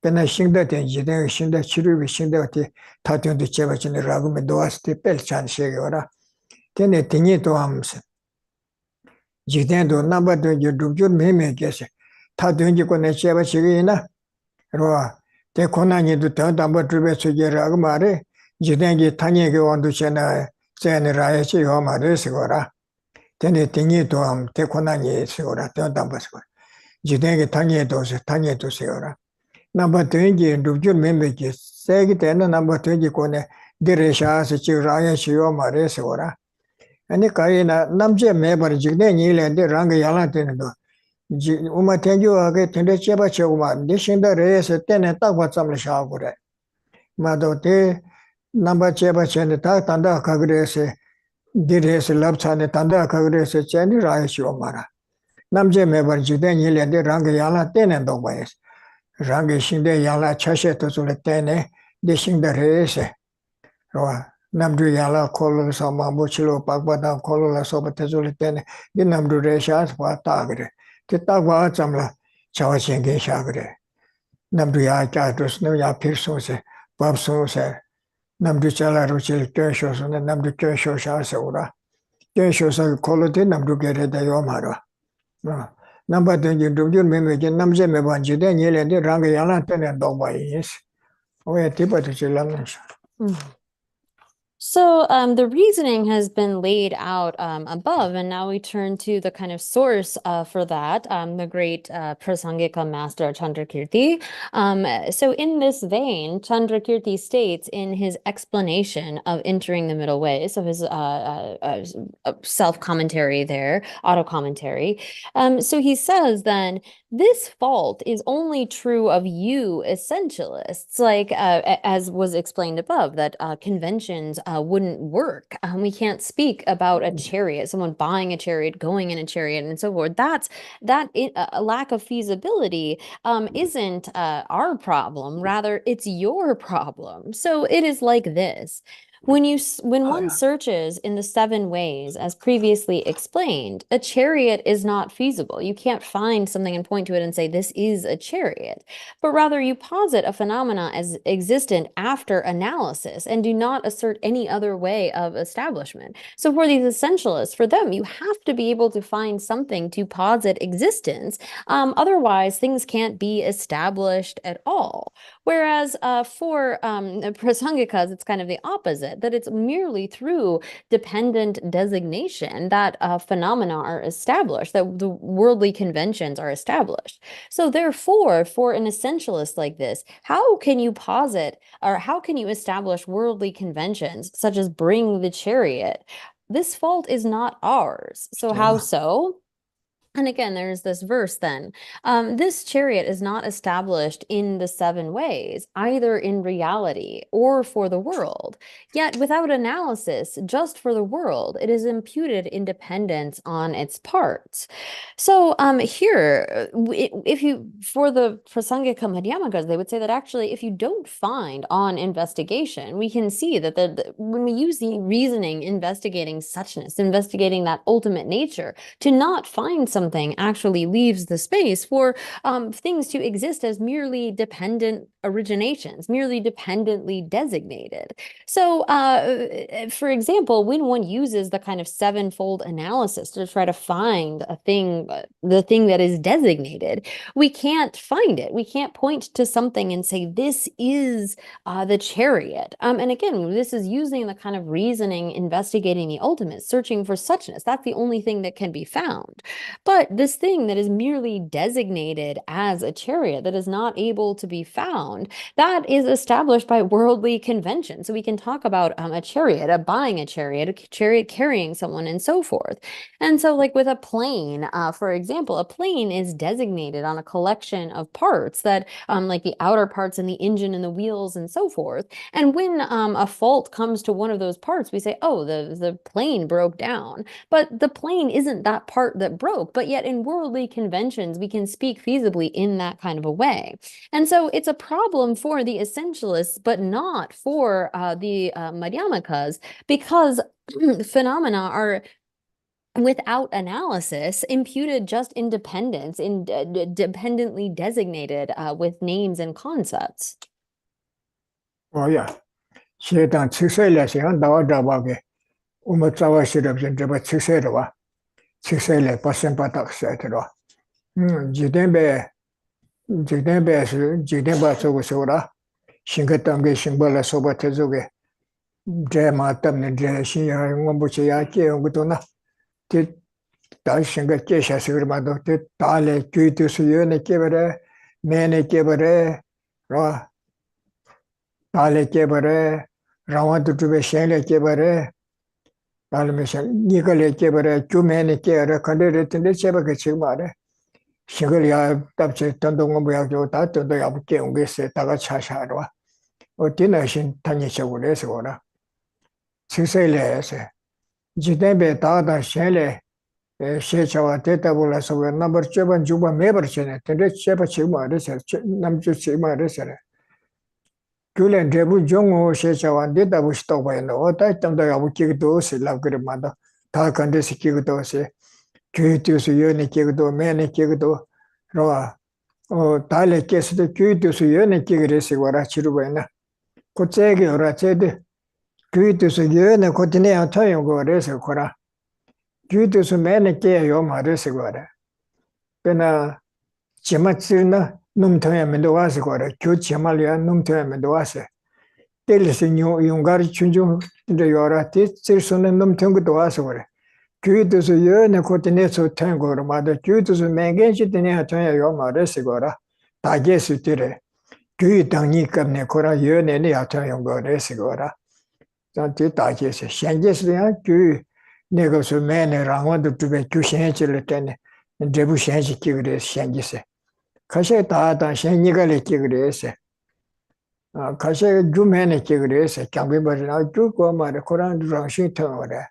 Then I sing that in Jiden, sing that Chiru, sing that Tatu the Chevachin Ragamedoas, the Pelchan Segora. Then a Tinito Ams. Jidendo number to you do your meme, guess. Tatu you can Chevachina. Roa. The Konani to turn number to Ragamare. Jidengi Tanya go on to Chena, Sen Rayachi Homare Segora. Then a tingy to take on a segura, don't dump us. Jideng Tanya to Segura. Number 20 and do your members, say it and number 20 cone, Diresha, Raya, Shioma, Resora. And the Karina, Namje, Meber, Jigden, and the Ranga Yalatendo. Uma tell you, I get in the Chebachoma, dishing the race at 10 and talk about some shagure. Madote, number cheba chene ta tanda kagrese direse labchane tanda kagrese chene raisho mara namje mebar jide nyile de rang yala tenen do bayes rang shinde yala chashe to sule tene de shinde rese ro namdu yala kolo sama buchilo pagbada kolo la soba te sule tene de namdu resha pa tagre te tagwa chamla chawa chenge shagre namdu ya cha dosno ya pirso se babso se namdu chala ruchil kesho so namdu kesho sha se ora kesho sa kolo te namdu gere da yo maro number then you do your memory namje me banji de nyele de rang yala tene do ba yes oya tipa to chilang. So the reasoning has been laid out above, and now we turn to the kind of source for that, the great Prasangika master Chandrakirti. So in this vein, Chandrakirti states in his explanation of entering the middle way, so his self-commentary there, auto-commentary. So he says then, this fault is only true of you essentialists, like as was explained above, that conventions wouldn't work. We can't speak about a chariot, someone buying a chariot, going in a chariot, and so forth. A lack of feasibility isn't our problem. Rather, it's your problem. So it is like this. When one searches in the 7 ways, as previously explained, a chariot is not feasible. You can't find something and point to it and say, this is a chariot. But rather, you posit a phenomena as existent after analysis and do not assert any other way of establishment. So for these essentialists, for them, you have to be able to find something to posit existence. Otherwise, things can't be established at all. Whereas for Prasangikas, it's kind of the opposite, that it's merely through dependent designation that phenomena are established, that the worldly conventions are established. So therefore, for an essentialist like this, how can you posit, or how can you establish worldly conventions, such as bring the chariot? This fault is not ours. So how so? And again, there's this verse then. This chariot is not established in the 7 ways, either in reality or for the world. Yet without analysis, just for the world, it is imputed independence on its parts. So here, for the Prasangika Madhyamakas, they would say that actually, if you don't find on investigation, we can see that when we use the reasoning, investigating suchness, investigating that ultimate nature, to not find something actually leaves the space for things to exist as merely dependent originations, merely dependently designated. So, for example, when one uses the kind of 7-fold analysis to try to find a thing, the thing that is designated, we can't find it. We can't point to something and say, this is the chariot. And again, this is using the kind of reasoning, investigating the ultimate, searching for suchness. That's the only thing that can be found. But this thing that is merely designated as a chariot, that is not able to be found, that is established by worldly convention. So we can talk about a chariot, buying a chariot carrying someone, and so forth. And so like with a plane, for example, a plane is designated on a collection of parts that like the outer parts and the engine and the wheels and so forth. And when a fault comes to one of those parts, we say, oh, the plane broke down. But the plane isn't that part that broke, but yet in worldly conventions, we can speak feasibly in that kind of a way. And so it's a problem for the essentialists, but not for the Madhyamakas, because phenomena are, without analysis, imputed just independence, dependently designated with names and concepts. Oh yeah, shetan chiksele siyan dawa dabage umatsawa shirabjin jaba chiksele chiksele pasen patak setro jidenbe jidenba sogo sora shingatamge shingbala soba tezoge je matamne je shinya ngombuche ya ke ngutona te da shinga kesha sigurmado te tale kyutu suyone kebere mene kebere ro tale kebere rawantu tube shenle kebere talmeshan nikale kebere chumene kebere kandere tende cheba ke chigmare shingal ya tapche tandong mo ya jo ta to ya ke ungese taga chasharo dinashin tanya shagure segora. Sisele se. Jitembe tada shenle she chawa teta bula soga number cheban juba meber chene. Tende cheba chigma rese. Namju chigma rese. Kulen debu jongo she chawa deta bush toba yendo. Ota tamda yabu kigdo se lavgiri manda. Ta kande se kigdo se. Kyutu su yone kigdo, mene kigdo. Roa. Tale kesde kyutu su yone kigre segora chirubayna. Kotsegi ora chede. Kyutu su yone kotine ya tayo go rese kora. Kyutu su mene kya yo ma rese gora. Pena chima tsirna num taya mendo wase gora. Kyu chima liya num taya mendo wase. Tele se yungari chunjung de yora te tsir suna num tengu do wase gora. Kyutu su yone kotine su tayo gora mada. Kyutu su mengenshi tine ya tayo yo ma rese gora. Tage su tire. Kyu tangi kabne kora yone ne ya tayo go rese gora. Tanti tage se. Shenge se ya kyu nega su mene rangwa du tube kyu shenche le tene. Debu shenche kigre shenge se. Kashe taa shen nigale kigre se. Kashe ju mene kigre se. Kyangbi bari na ju kwa mara koran rangshin tango re.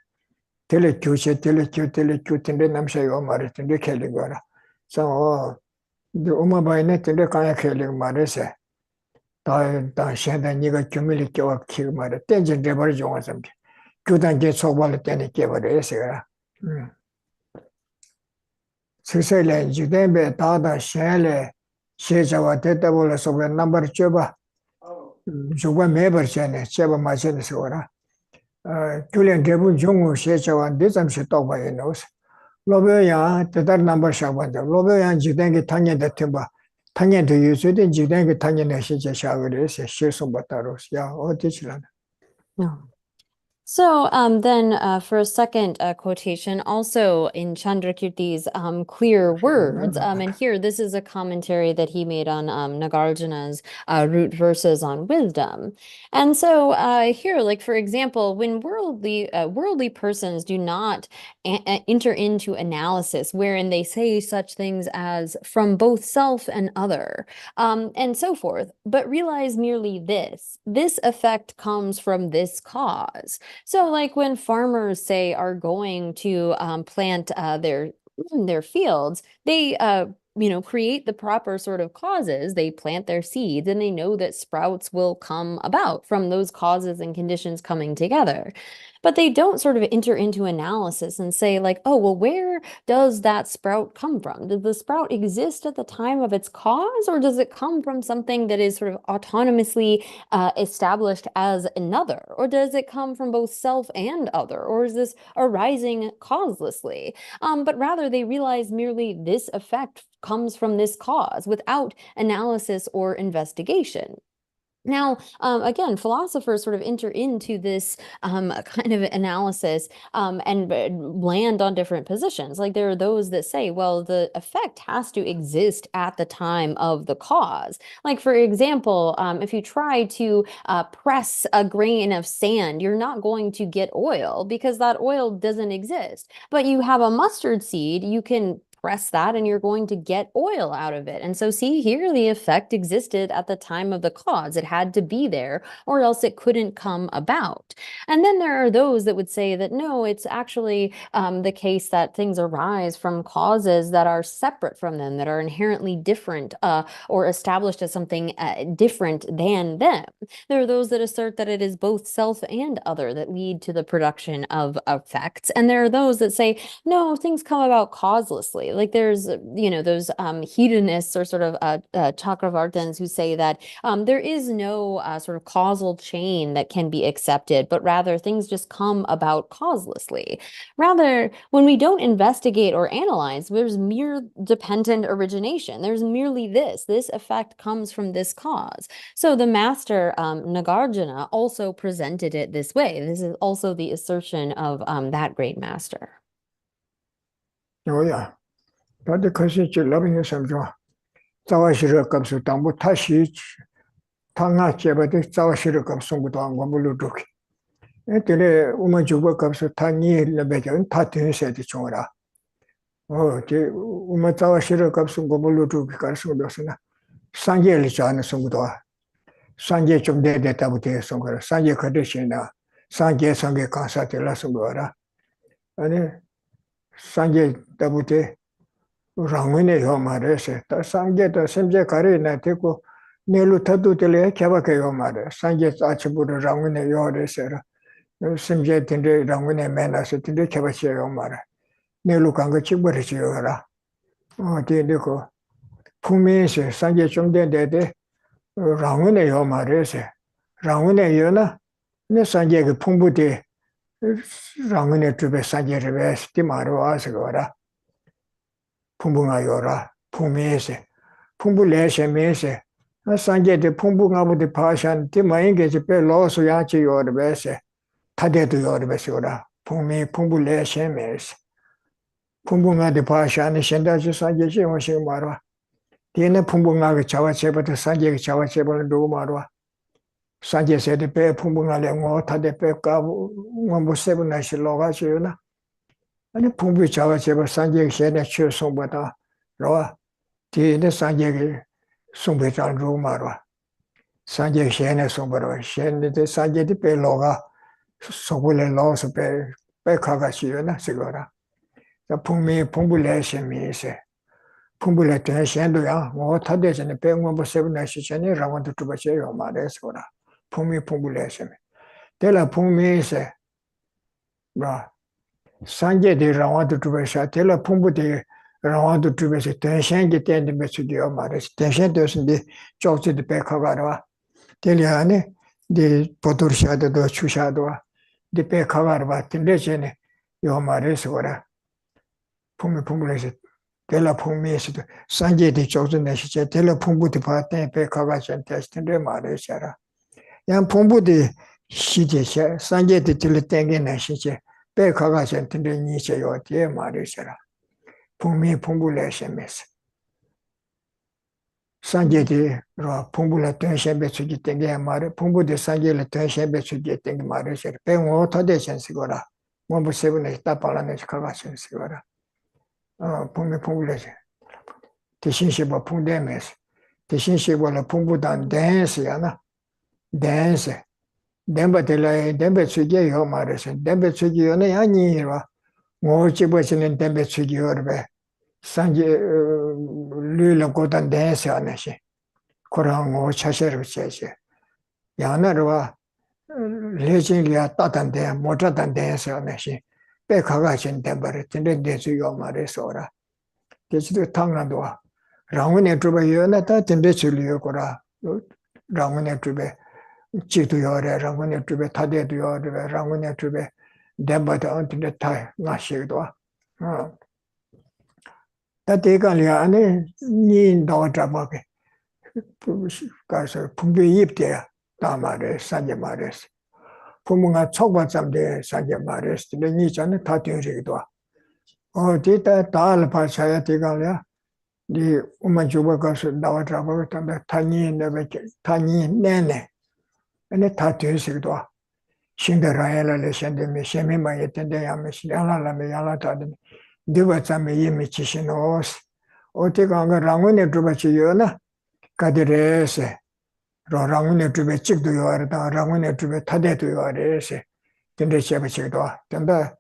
Tele kyu se, tele kyu tende namsha yo mara tende keli gora. San uma bayne tende kanya keli mara se. 다 현대 네가 규밀이 껴와 키고 말해 땡진 돼버리 좋은 sam게 교단계 소발을 때는 깨버려서라 세세래 주된베 다다 샤래 셰자와 대답을 소베 넘버 줘봐 주가 매버잖아 제가 마셔서 오라 교련 대부 종우 셰자와 대잠시 또 봐야 넣어서 로베야 대달 넘버 샤반다 로베야 주된게 당연히 됐봐 당연히 유수된 지대가 당연히 시제 샤그를 실수 못하러 야 어디지라나 No. So then for a second quotation, also in Chandrakirti's clear words, and here this is a commentary that he made on Nagarjuna's root verses on wisdom. And so here, like for example, when worldly persons do not enter into analysis wherein they say such things as from both self and other, and so forth, but realize merely this effect comes from this cause. So like when farmers say are going to plant their fields, they create the proper sort of causes. They plant their seeds and they know that sprouts will come about from those causes and conditions coming together. But they don't sort of enter into analysis and say like, oh, well, where does that sprout come from? Does the sprout exist at the time of its cause, or does it come from something that is sort of autonomously established as another? Or does it come from both self and other? Or is this arising causelessly? But rather they realize merely this effect comes from this cause without analysis or investigation. Now, again, philosophers sort of enter into this kind of analysis and land on different positions. Like there are those that say, well, the effect has to exist at the time of the cause. Like, for example, if you try to press a grain of sand, you're not going to get oil because that oil doesn't exist. But you have a mustard seed, you can press that and you're going to get oil out of it. And so see here, the effect existed at the time of the cause. It had to be there or else it couldn't come about. And then there are those that would say that no, it's actually the case that things arise from causes that are separate from them, that are inherently different or established as something different than them. There are those that assert that it is both self and other that lead to the production of effects. And there are those that say, no, things come about causelessly. Like there's, those hedonists or sort of chakravartins who say that there is no sort of causal chain that can be accepted, but rather things just come about causelessly. Rather, when we don't investigate or analyze, there's mere dependent origination. There's merely this effect comes from this cause. So the master Nagarjuna also presented it this way. This is also the assertion of that great master. Oh yeah. 다들 그것이 러빙의 섬죠. 자와시를 값을 당부 다시 당하 제바데 자와시를 값을 것도 안 거물로 두기. 에들에 우마 주고 값을 당이 레베견 다 되셔야지 좋으라. 제 우마 자와시를 값을 거물로 두기 가능성이 없으나 상계를 자는 성도 Sanje chumde de tabute songora, Sanje Kadeshina, Sanje Sange Kansate la Songora, and Sanje tabute Rangune Yomarese, Sanje to Semje Karina Teko, Nelu Tatutele Kavake Yomare, Sanje Achibuda Rangune Yoresera, Semje Tinde Rangune Menas, Tinde Kavache Yomare, Nelu Kanga Chiburichi Yora, O Tindiko, Pumise, Sanje chumde de Rangune Yomarese, Rangune Yona, Sanje Pumbuti, Rangune Tube Sanje Reves, Timaro Asagora, Pumbunga Yora, Pumise, Pumbulese Mese, Sanje de Pumbunga de Pashan, Timainge pe loss Yachi Yorbese, Tadetu Yorbesura, Pumi Pumbulese Mes, Pumbunga de Pashan, Shendaji Sanje Shimara, Tina Pumbunga Chawacheba, Sanje Chawacheba do Marwa. Sanje said the pay Pumbunga Lengo, de Peka, one was 7 national Logachuna. And the Pumbu Chawacheba Sanje said a church sombata, Roa, Tina Sanje Sumbetan Rumarwa. Sanje Shana Sombara, Shen the Sanje de Pay Loga, Sobule loss of Pekagachuna, Sigora. The Pumi Pumbulation means. Pumbula Shendo, or Tades and the Penguin was 7 national, I want to Tubache or Madesora. Pumi Pumbulation. Tela Pumi se bra Sanje de Rawatu Tubasha, Tela Pumbu de Rawatu Tubas, Tension get the Messudio Maris, Tension doesn't the George de Pecavara, Teliane, the Potursha do Chushadua, the Pecavara, Tendation, your Maresora, Pumi Pumbulation. Tela Pumi Sanje de chosen Nesha, Tela Pumbu de Pate, Pecavach and Test and Maresara. Yan Pumbu de Shije, Sanje de Tiletangan Shije, Pecavach and Nisha, your dear Maresara. Pumi Pumbulation miss. Sanje de Pumbula Tension Betsugi Tenga Mare, Pumbu de Sanje Tension Betsugi Tenga Maresara, Pen water de Sigora, 1.7 Tapalan Cavach Sigora. Pumi Pumbulation. Tishiba Pundemes, Tishiba la Pumbudan dance, Yana, dance. Dembatela, Dembetsugi, Homaris, and Dembetsugi, Yanira, more Chibus and Dembetsugi Orbe, Sanje Lula Godan dance, Anashi, Koran or Chasher Chase. Yanarva, Legilia Tatan Dam, Motor than dance, Anashi, Pekagach and Dembaret, and then Desu Yomarisora. This is the tongue. Rangune Truba Yonata, Tendesuli Kora, Rangune Trube, Chitu Yore, Rangune Trube, Tade Yore, Rangune Trube, Dembata until the tie, Nashidwa. Tatikaliane, Nin Dawtrabake, Pumbi Yipte, Tamares, Sanjamares, Pumunga Choba someday, Sanjamares, the Nishan, Tatin Rigdwa. Oh, Tita Tal Pachaya Tigalia. The woman Jubacas Dawatra and the Tani never Tani Nene and the Tatu Sigdwa. Shindarayala Leshan de Mishemi Mayetendea Mishana Lameyala Tadin. Dubatsami Yimichishinos. Otiganga Rangune Drubachiona, Kadirese, Rangune Drubachik to your Rangune Drubetade to your ese, Tende Chabachidwa, Tenda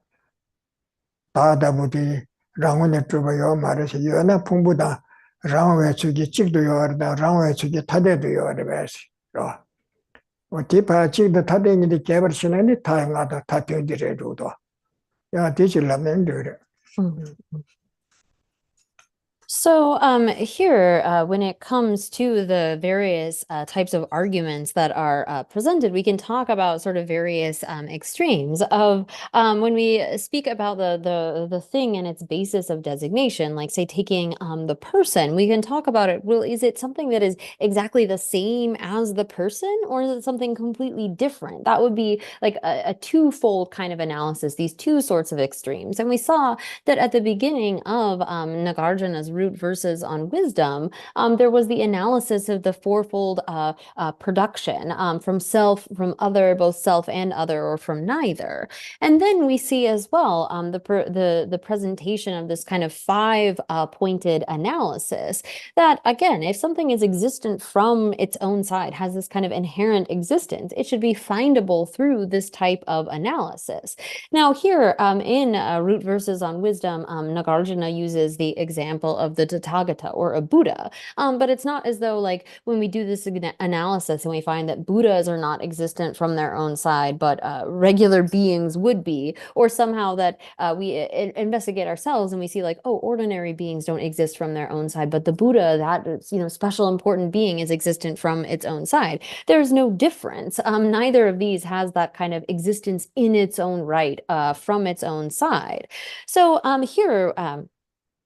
Tadabuti. Rangune Trubayo Maris, Yona Pumbuda, Rangway to get chick to your Rangway to get Tade to your best. Or Tipa chick the Tade in the Caversion any time at the Tatu de Redudo. Yeah, teacher Lamen do it. So here, when it comes to the various types of arguments that are presented, we can talk about sort of various extremes of when we speak about the thing and its basis of designation, like say taking the person, we can talk about it. Well, is it something that is exactly the same as the person, or is it something completely different? That would be like a twofold kind of analysis, these two sorts of extremes. And we saw that at the beginning of Nagarjuna's root verses on wisdom, there was the analysis of the fourfold production from self, from other, both self and other, or from neither. And then we see as well the presentation of this kind of five-pointed analysis that, again, if something is existent from its own side, has this kind of inherent existence, it should be findable through this type of analysis. Now here in Root Verses on Wisdom, Nagarjuna uses the example of the Tathagata or a Buddha, but it's not as though like when we do this analysis and we find that Buddhas are not existent from their own side, but regular beings would be, or somehow that we investigate ourselves and we see like, oh, ordinary beings don't exist from their own side, but the Buddha, that special important being, is existent from its own side. There's no difference. Neither of these has that kind of existence in its own right from its own side. So here,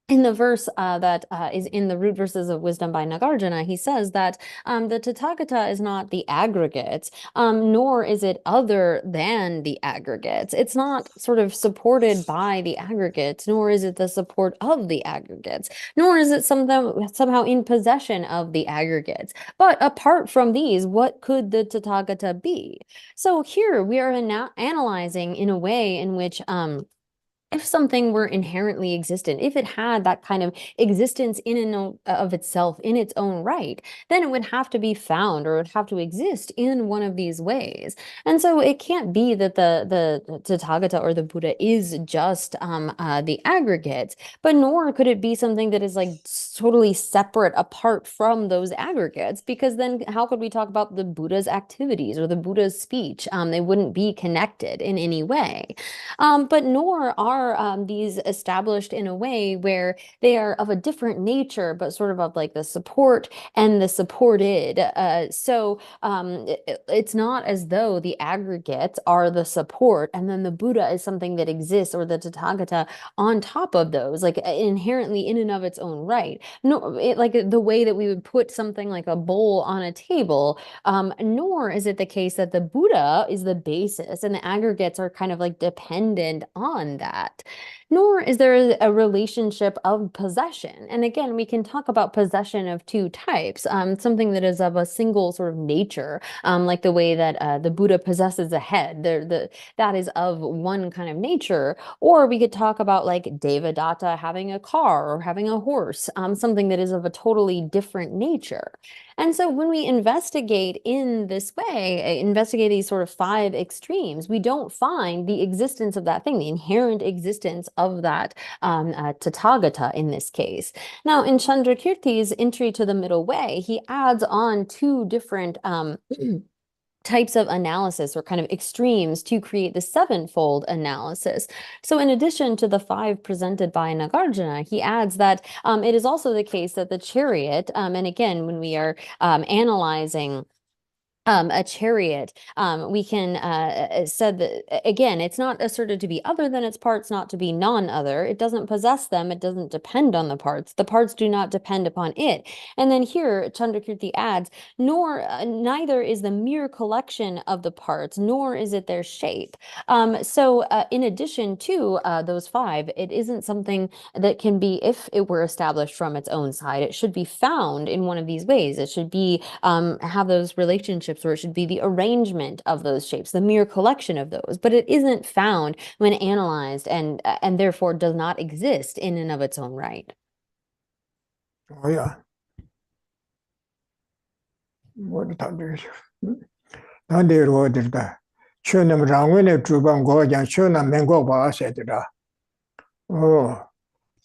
in the verse that is in the Root Verses of Wisdom by Nagarjuna, he says that the Tathagata is not the aggregates, nor is it other than the aggregates. It's not sort of supported by the aggregates, nor is it the support of the aggregates, nor is it somehow in possession of the aggregates. But apart from these, what could the Tathagata be? So here we are analyzing in a way in which if something were inherently existent, if it had that kind of existence in and of itself, in its own right, then it would have to be found, or it would have to exist in one of these ways. And so it can't be that the Tathagata or the Buddha is just the aggregates, but nor could it be something that is like totally separate apart from those aggregates, because then how could we talk about the Buddha's activities or the Buddha's speech? They wouldn't be connected in any way. But nor are these established in a way where they are of a different nature, but sort of like the support and the supported. So it's not as though the aggregates are the support and then the Buddha is something that exists, or the Tathagata on top of those, like inherently in and of its own right. No, like the way that we would put something like a bowl on a table, nor is it the case that the Buddha is the basis and the aggregates are kind of like dependent on that. Nor is there a relationship of possession. And again, we can talk about possession of two types, something that is of a single sort of nature, like the way that the Buddha possesses a head, that is of one kind of nature. Or we could talk about like Devadatta having a car or having a horse, something that is of a totally different nature. And so when we investigate in this way, investigate these sort of five extremes, we don't find the existence of that thing, the inherent existence of that Tathagata in this case. Now, in Chandrakirti's Entry to the Middle Way, he adds on two different types of analysis, or kind of extremes, to create the sevenfold analysis. So in addition to the five presented by Nagarjuna, he adds that it is also the case that the chariot, and again, when we are analyzing a chariot, we can said that again, it's not asserted to be other than its parts, not to be non-other. It doesn't possess them. It doesn't depend on the parts. The parts do not depend upon it. And then here, Chandrakirti adds, neither is the mere collection of the parts, nor is it their shape. So in addition to those five, it isn't something that can be, if it were established from its own side, it should be found in one of these ways. It should be have those relationships, or it should be the arrangement of those shapes, the mere collection of those, but it isn't found when analyzed, and therefore does not exist in and of its own right. Oh yeah. What the Nande Rodirda. Chunam Rangwene Truban Gojan, Chunam Mengo Bas etida. Oh,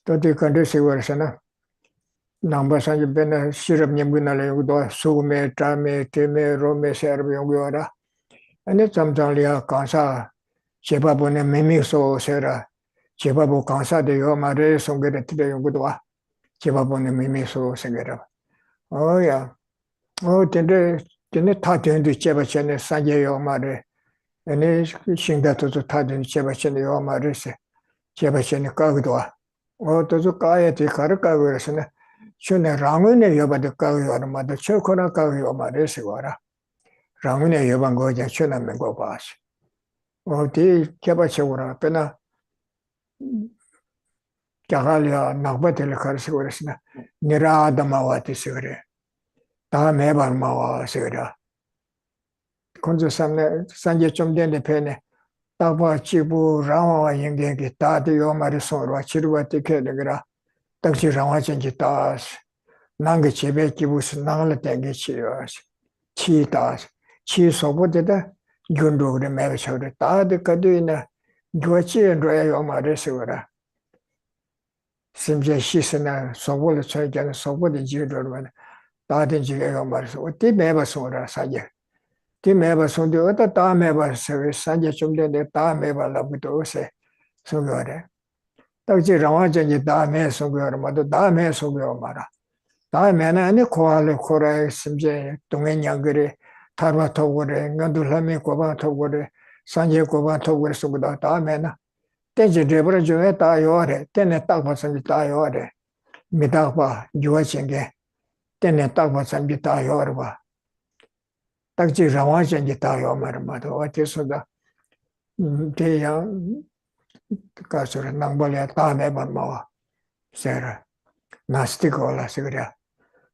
Toti Kandisi Versana. Nambasan Bena Sirap Nimbunale Udo, Sume, Tame, Time, Rome, Serbian Guara. And it's Samtalia Kansa, Chebabone Mimiso Sera, Chebabu Kansa de Yomare, Songere to the Yugudwa, Chebabone Mimiso Segera. Oh, yeah. Oh, didn't touch into Chebachan, Sanje Yomare, and it's Shinga to touch in Chebachan Yomaris, Chebachan Kagdwa. Oh, to the Kayati Karaka version. Shuna Rangune Yoba the Kawi or Mother Chokora Kawi or Maresivara. Rangune Yobango Jachuna Mengo Bash. Oh, the Kabachura Pena 자갈이야 나버들 가르치고 그랬으나 니라다마와티 그래. 다 매번 마와 그래. 건조 삼내 산제 좀 된데 배네. 따바 지부 라와 연계기 다디요 말이 소로 치르와 티케르그라. 딱지 라와 전지 다 난게 집에 기부스 나를 땡게 치요스. 치다스. 치 소보데다 균도 그래 매셔를 다드까도이나 교치엔로야 말이 그래. 심지어 시스나 소보를 쳐야는 소보의 지도로만 다른 지가 말해서 어디 매버서라 사제 디 매버서인데 어디 다 매버서 사제 좀 되는데 다 매발라부터 오세 소거래 딱지 라와전이 다 매소거라 마도 다 매소거 말아 다 매나 아니 코알레 코라에 심지어 동행양거래 타르바 토고래 응둘함이 고바 토고래 산제 고바 토고래 소보다 다 매나 때지 레버를 줘야 다 요래 때네 딱 봐서 다 요래 미다봐 요아친게 때네 딱 봐서 다 요르바 딱지 라와전이 다 요마르마도 어째서다 대야 가서라 낭발이야 다 매번 마와 세라 나스티고라 그래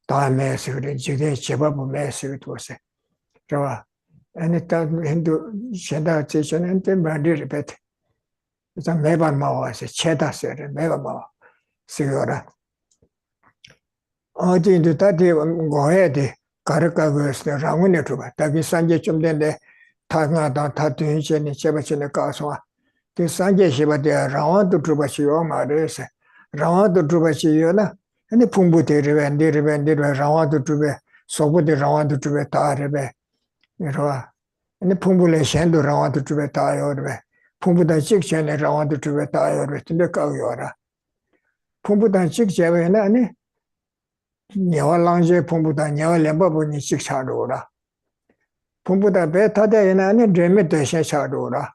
다 매서 그래 지대 제바부 매서 도세 저와 아니타 힌두 셴다 제션한테 마디르베트 자 매번 마와서 체다세를 매번 마와 시거라 어디인데 다디 고해야 돼 가르카고스 라군에 두바 다기 산제 좀 된데 타가다 타드인체니 제바체네 가서 그 산제 시바데 라완도 두바시요 말에서 라완도 두바시요나 아니 풍부데르베 데르베 라완도 두베 소부데 라완도 두베 타르베 이러와 아니 풍부레 셴도 라완도 두베 타요르베 풍부다 직전에 라완도 두베 타요르베 근데 가요라 풍부다 직전에는 아니 녀랑제 풍부다 녀렘바보니 직차로라 풍부다 베타데나 아니 드메데 샤차로라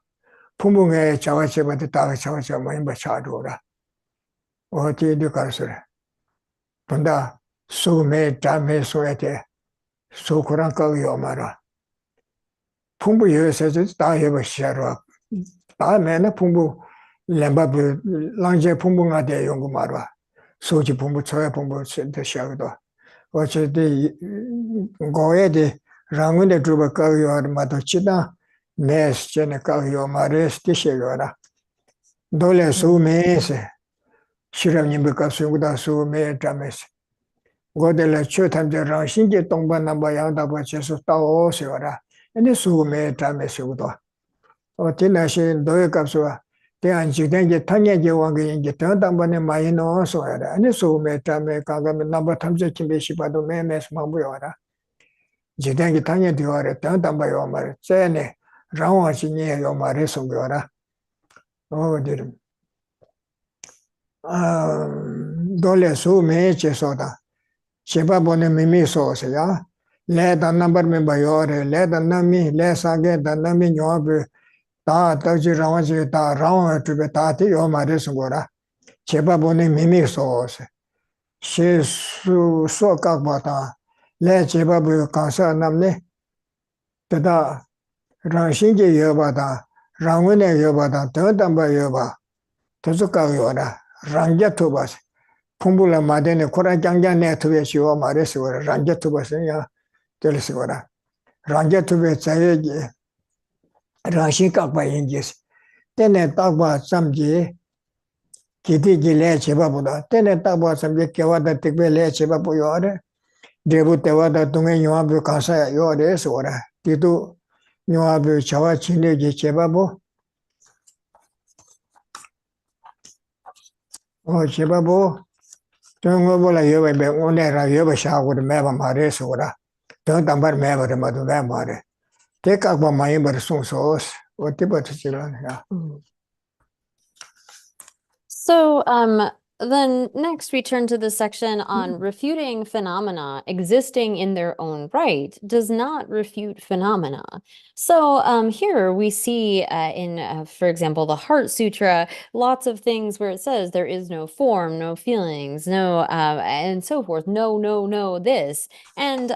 풍부게 자와체바데 다가 자와체 많이 바차로라 어디에 가서라 본다 소메 담메 소에테 소코랑 까요 말아 풍부 여세서 다 해보시라로 다음에는 풍부 렘바부 랑제 풍부가 돼 연구 말아 소지 풍부 초야 풍부 센터 시작도 어쨌든 고에데 랑은데 두바 까요 말도 치다 메스제네 까요 말에스 티시거라 돌레 소메세 실험님 백합수보다 소메 담메스 고델레 초탐제랑 신계 동반 넘버 양다바 제수 따오세요라 근데 소메 담메스고도 어디나시 너의 값수와 대한 지den게 tanyeje wange inge tantamban에 많이 넣어서야 아니 소메 담메 가가면 넘버 탐제 kimbe시 봐도 매매스 마무요라 지den게 tanye 되어라 tantam바요 말 쟤네 라와시니에 요 말에 송거라 어디름 돌레 소메 제소다 제바보네 미미소세야 레다 넘버 멤버요레 레다 나미 레사게 다나미 뇨브 다 딱지 라와지 다 라와 주베 다티 요 말에 송거라 제바보네 미미소세 시수 소각바다 레 제바부 가사 남네 대다 랑신게 여바다 랑원에 여바다 더담바 여바 더속가요라 랑게토바스 풍불라 마데네 코란장장 네트웨시오 마레시오라 랑게토바스야 텔시오라 랑게토베 자예기 랑신각바 인지스 때네 딱바 삼지 기디기레 제바보다 때네 딱바 삼지 개와다 특별레 제바보요레 데부테와다 동에 요아부 가사야 요레스오라 디도 요아부 자와 진내기 제바보 제바보 정어보라 여베 오네라 여베샤고르 매바 마레스오라 정담바 매바르 마도 매마레 대각바 많이 버송소스 어디버티지라냐 So, then next we turn to the section on refuting phenomena existing in their own right does not refute phenomena. So, here we see in, for example, the Heart Sutra, lots of things where it says there is no form, no feelings, no, and so forth. No, this. And,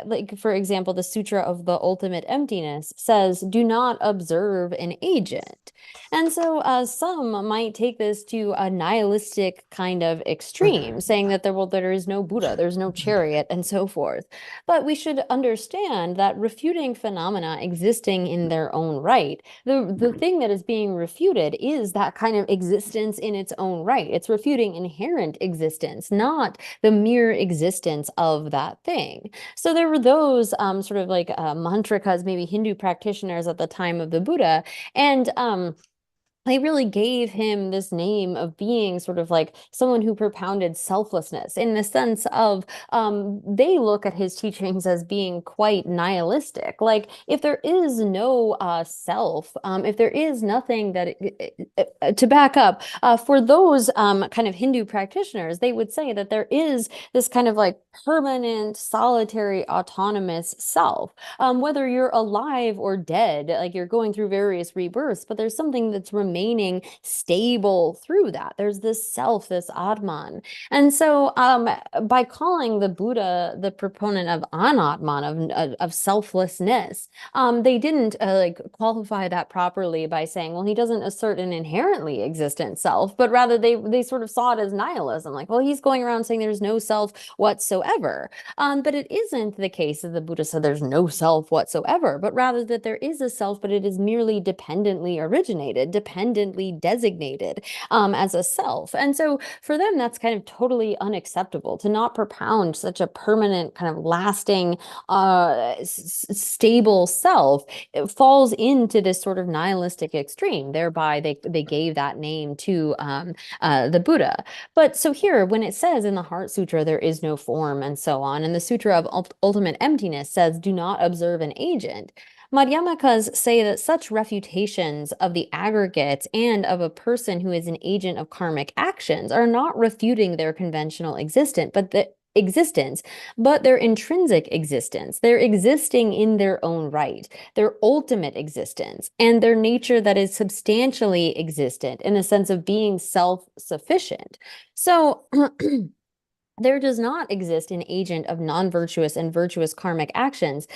like, for example, the Sutra of the Ultimate Emptiness says, do not observe an agent. And so some might take this to a nihilistic kind of extreme, saying that there is no Buddha, there's no chariot, and so forth. But we should understand that refuting phenomena existing in their own right, the thing that is being refuted is that kind of existence in its own right. It's refuting inherent existence, not the mere existence of that thing. So there were those sort of like mantrikas, maybe Hindu practitioners at the time of the Buddha, and they really gave him this name of being sort of like someone who propounded selflessness in the sense of they look at his teachings as being quite nihilistic. Like if there is no self, if there is nothing that to back up for those kind of Hindu practitioners, they would say that there is this kind of like permanent, solitary, autonomous self. Whether you're alive or dead, like you're going through various rebirths, but there's something that's remaining stable through that. There's this self, this Atman. And so by calling the Buddha the proponent of anatman, of selflessness, they didn't like qualify that properly by saying, well, he doesn't assert an inherently existent self, but rather they sort of saw it as nihilism, like, well, he's going around saying there's no self whatsoever. But it isn't the case that the Buddha said there's no self whatsoever, but rather that there is a self, but it is merely dependently originated, dependently designated as a self. And so for them, that's kind of totally unacceptable to not propound such a permanent, kind of lasting, stable self. It falls into this sort of nihilistic extreme. Thereby, they gave that name to the Buddha. But so here, when it says in the Heart Sutra, there is no form and so on, and the Sutra of Ultimate Emptiness says, do not observe an agent. Madhyamakas say that such refutations of the aggregates and of a person who is an agent of karmic actions are not refuting their conventional existence, but their intrinsic existence, their existing in their own right, their ultimate existence, and their nature that is substantially existent in the sense of being self-sufficient. So there does not exist an agent of non-virtuous and virtuous karmic actions.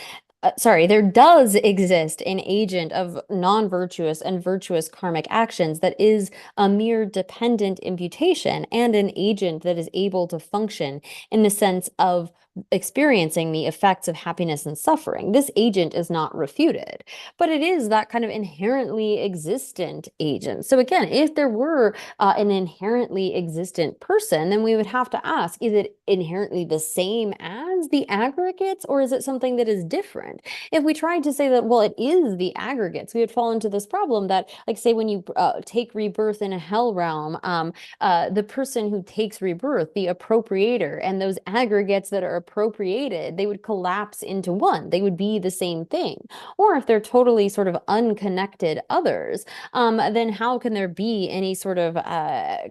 There does exist an agent of non-virtuous and virtuous karmic actions that is a mere dependent imputation and an agent that is able to function in the sense of experiencing the effects of happiness and suffering. This agent is not refuted, but it is that kind of inherently existent agent. So again, if there were an inherently existent person, then we would have to ask, is it inherently the same as the aggregates, or is it something that is different? If we tried to say that, well, it is the aggregates, we would fall into this problem that, like, say, when you take rebirth in a hell realm, the person who takes rebirth, the appropriator, and those aggregates that are appropriated, they would collapse into one. They would be the same thing. Or if they're totally sort of unconnected others, then how can there be any sort of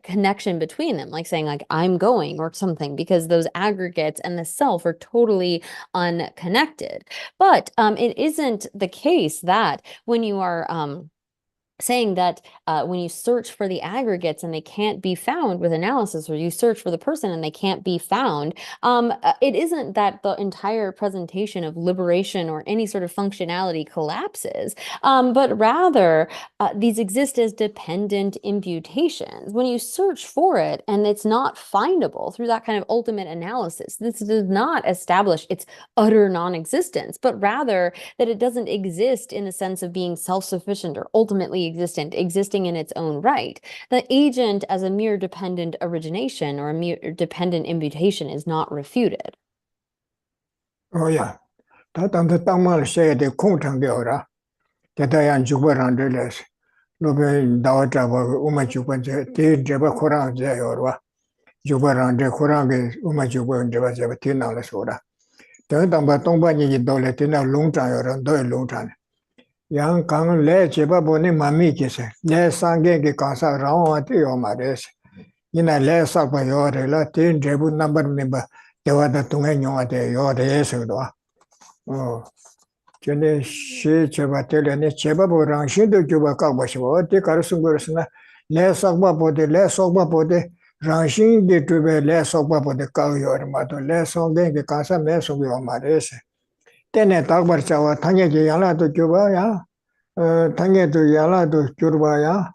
connection between them? Like saying, like, I'm going or something, because those aggregates and the self are totally unconnected. But it isn't the case that when you are saying that when you search for the aggregates and they can't be found with analysis, or you search for the person and they can't be found, it isn't that the entire presentation of liberation or any sort of functionality collapses, but rather these exist as dependent imputations. When you search for it and it's not findable through that kind of ultimate analysis, this does not establish its utter non-existence, but rather that it doesn't exist in the sense of being self-sufficient or ultimately existing in its own right. The agent as a mere dependent origination or a mere dependent imputation is not refuted. Oh yeah. Tatanda tamal say the kungtang deora. Tatayan jubaran deles. Lobe dawata umajuban de jeba korang jayorwa. Jubaran de korang umajuban jeba jeba tinala soda. Tamba tongba ni dole tina longtan yoran do longtan. Yang kang le cheba boni mami kese le sange ke kasa raw ati yo mares ina le sa ba yo re la tin jebu number member dewa da tunga nyo ate yo re so do oh chene she cheba tele ne cheba bo rang shin do juba ka ba shwa te kar sung go sna le sa ba bo de rang shin de tu be le sa ba bo de ka yo re ma to le sange ke kasa me so yo mares tene takbar chawa thanye je yala to juba ya thanye to yala to churba ya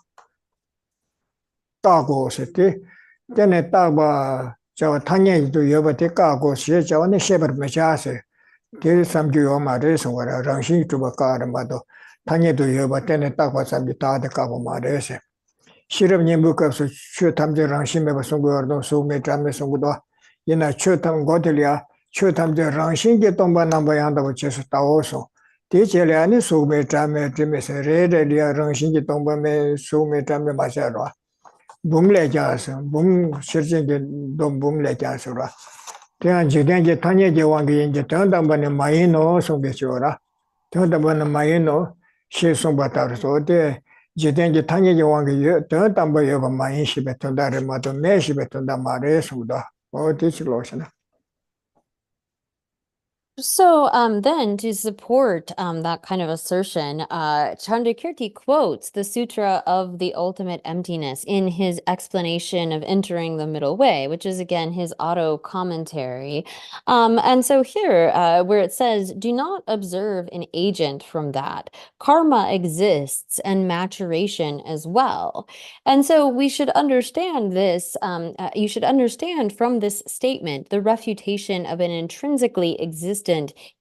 tago sete tene takba jawa tanya to yoba te kako siya jawa ne shebar mechase te samgyu yoma re sungwara rangshin tuba kaara mato tanya to yoba tene takba samgyu taade kako ma re se shirab nyembu kapsu chu tamze rangshin meba sungwara don sume trame sungwara yina chu tam godiliya chu tamze rangshin ke tomba namba yandaba chesu tao sung te chele ane sume trame trime se re re liya rangshin ke tomba me sume trame ma charwa bumle jasa bum shirjenge dom bumle jasa ra tian jiden je tanye je wangi yin tan dam ban mai no song ge chora tan dam ban mai no she song ba tar so de jiden je tanye je wangi ye tan dam ba ye ba mai shi be tan da re ma to me shi be tan da ma re su da o ti chi lo shana. So then to support that kind of assertion, Chandrakirti quotes the Sutra of the Ultimate Emptiness in his explanation of entering the middle way, which is again his auto commentary. And so here, where it says, do not observe an agent from that. Karma exists and maturation as well. And so we should understand this, you should understand from this statement the refutation of an intrinsically existent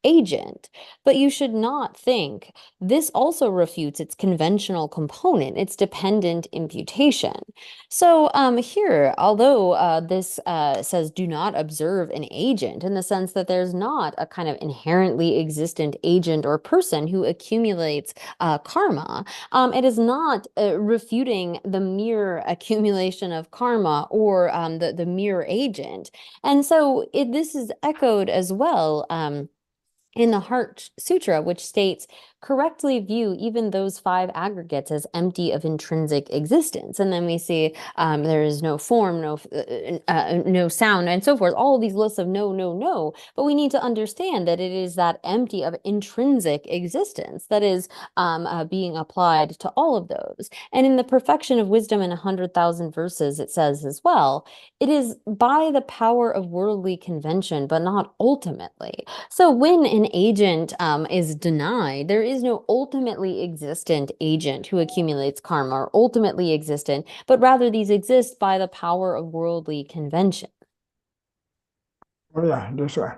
agent, but you should not think this also refutes its conventional component, its dependent imputation. So here, although this says do not observe an agent in the sense that there's not a kind of inherently existent agent or person who accumulates karma, it is not refuting the mere accumulation of karma or the mere agent. And so this is echoed as well in the Heart Sutra, which states, correctly view even those 5 aggregates as empty of intrinsic existence. And then we see there is no form, no sound, and so forth, all of these lists of no. But we need to understand that it is that empty of intrinsic existence that is being applied to all of those. And in the Perfection of Wisdom in 100,000 verses, it says as well, it is by the power of worldly convention, but not ultimately. So when an agent is denied, there is no ultimately existent agent who accumulates karma or ultimately existent, but rather these exist by the power of worldly convention. Oh yeah, this one.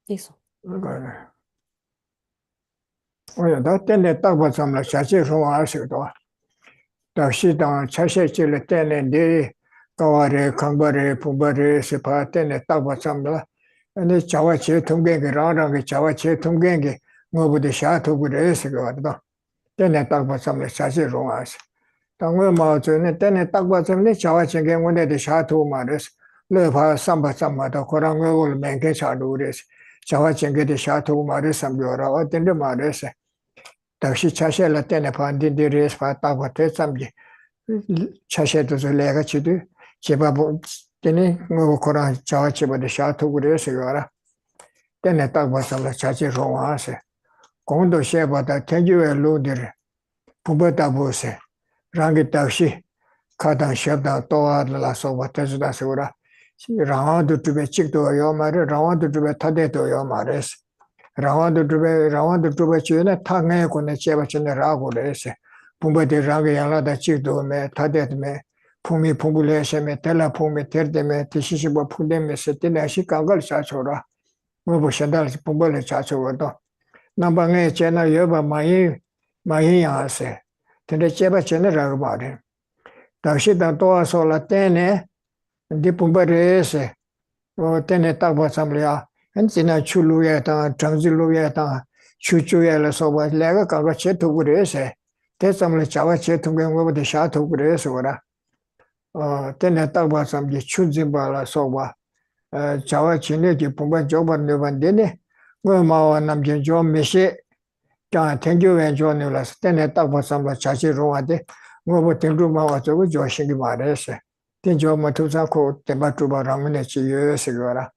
Eso. Oh yeah, that tene takba samla shachi rongwa asik to da shi dang chashe chile tene de kaware kangbare pumbare sepa tene takba samla ane chawa che tungenge rang chawa che tungenge ngobu sha togu re se ga da tene takba samla shachi rongwa asik 당고 마저네 때네 딱 봐서네 자와 챙게 원데 샤토 마르스 레파 삼바 삼마다 고랑고를 맹게 차루레스 자와 챙게데 샤토 마르스 삼벼라 어떤데 마르스 다시 차셔라 때네 반디디레스 파타 바테 삼지 차셔도 레가 치도 제바보 때네 뭐 고랑 자와 제바데 샤토 그레스 요라 때네 딱 봐서라 차지 로와세 공도 셰바다 텐주에 로데르 부버다 보세 rangi takshi kadang shabdang towa la soba tazda sura rawa du tube chik do yo mare rawa du tube tade do yo mares rawa du tube chune ta nge ko ne cheba chune ra go res pumba de rangi yala da chik do me tade me pumi pumbule se me tela pumi terde me tishishi bo punde me se tene shi kangal sa chora mo bo shandal pumbale cha chora do namba nge chena yoba mai ya se tende cheba chene raga bade dashi da toa sola tene di pumba rese o tene takba samliya en zina chulu ya ta changzilu ya ta chuchu ya la soba lega kaga che tugu rese te samli chawa che tugu ngoba de sha tugu rese wara tene takba samli chunzimba la soba chawa chine ki pumba joba nuban dene ngo mawa namjen jo meshe 자, tengyuwen jo ne la tene takpa samla chachi rungwa de ngobo tengru mawa zogo jo shingi ma re se tenjo ma tuza ko tenpa tuba rangmane chi yoyo se gwara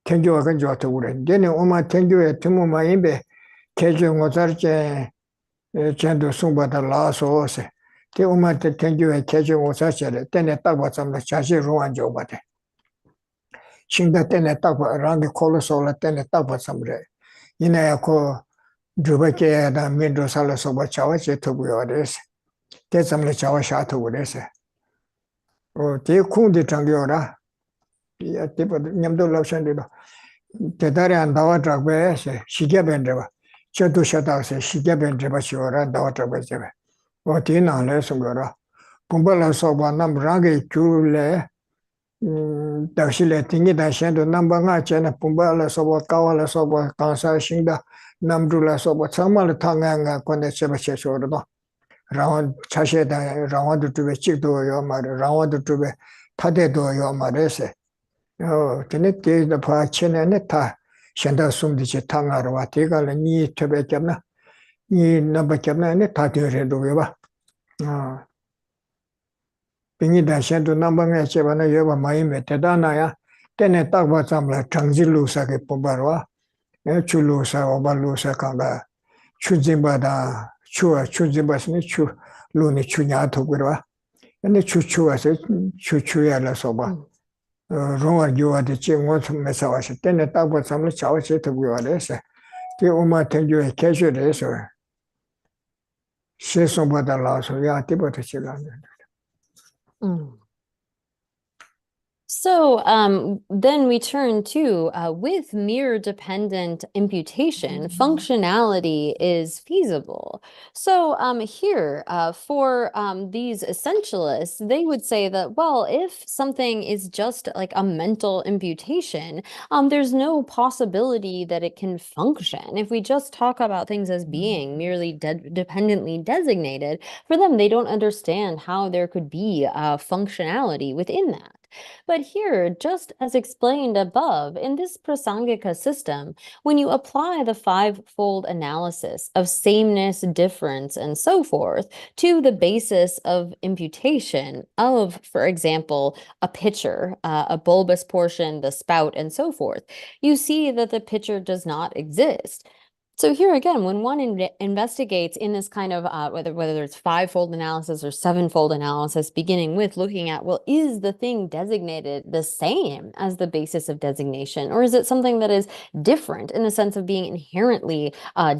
tengyuwa kan jo to ure dene oma tengyuwe tumu ma inbe kejo ngozar chen chendo sungpa da la so se te oma tengyuwe kejo ngozar che tene takpa samla chachi rungwa jo ba de shingda tene takpa rangi kolo sola tene takpa samre inaya ko drupa ke da mindro sala soba chawa che tobu yo res te samle chawa sha tobu res 제 콩디 장교라 야 tipo nyamdo lawshan de tedare andawa dragbe se shigya bendeba chodu shata se shigya bendeba shiora dawa dragbe jebe o ti na le sungora pumbala soba nam range chule dakshile tingi da shendo namba nga chena pumbala soba kawala soba kansa shinda namdula soba chamala thanga nga konde cheba cheshora do rawan chashe da rawan du tube chikdo yo mare rawan du tube thade do yo mare se tene te da pa chene ne ta shenda sumdi che tangaro wa te ga ni tebe kyamna ni namba kyamna ne ta de re do ba pingi da shendo namba nga che ba na yo ba mai me te da na ya tene tak ba chamla changji lu sa ke pobarwa chu lu sa oba lu sa ka ba chu jimba da chu jimba ni chu lu ni chu nya to gwa ne chu se chu ya la so ba rongwa gyuwa de che ngon tsum me sawa se tenne takpa tsamla chawa che tabuwa re se te uma tenjo e kesho re se she sompa da la so ya tiba ta che la So then we turn to with mere dependent imputation, functionality is feasible. So here for these essentialists, they would say that, well, if something is just like a mental imputation, there's no possibility that it can function. If we just talk about things as being merely dependently designated, for them, they don't understand how there could be functionality within that. But here, just as explained above, in this Prasangika system, when you apply the five-fold analysis of sameness, difference, and so forth to the basis of imputation of, for example, a pitcher, a bulbous portion, the spout, and so forth, you see that the pitcher does not exist. So here again, when one investigates in this kind of whether it's five-fold analysis or seven-fold analysis, beginning with looking at, well, is the thing designated the same as the basis of designation, or is it something that is different in the sense of being inherently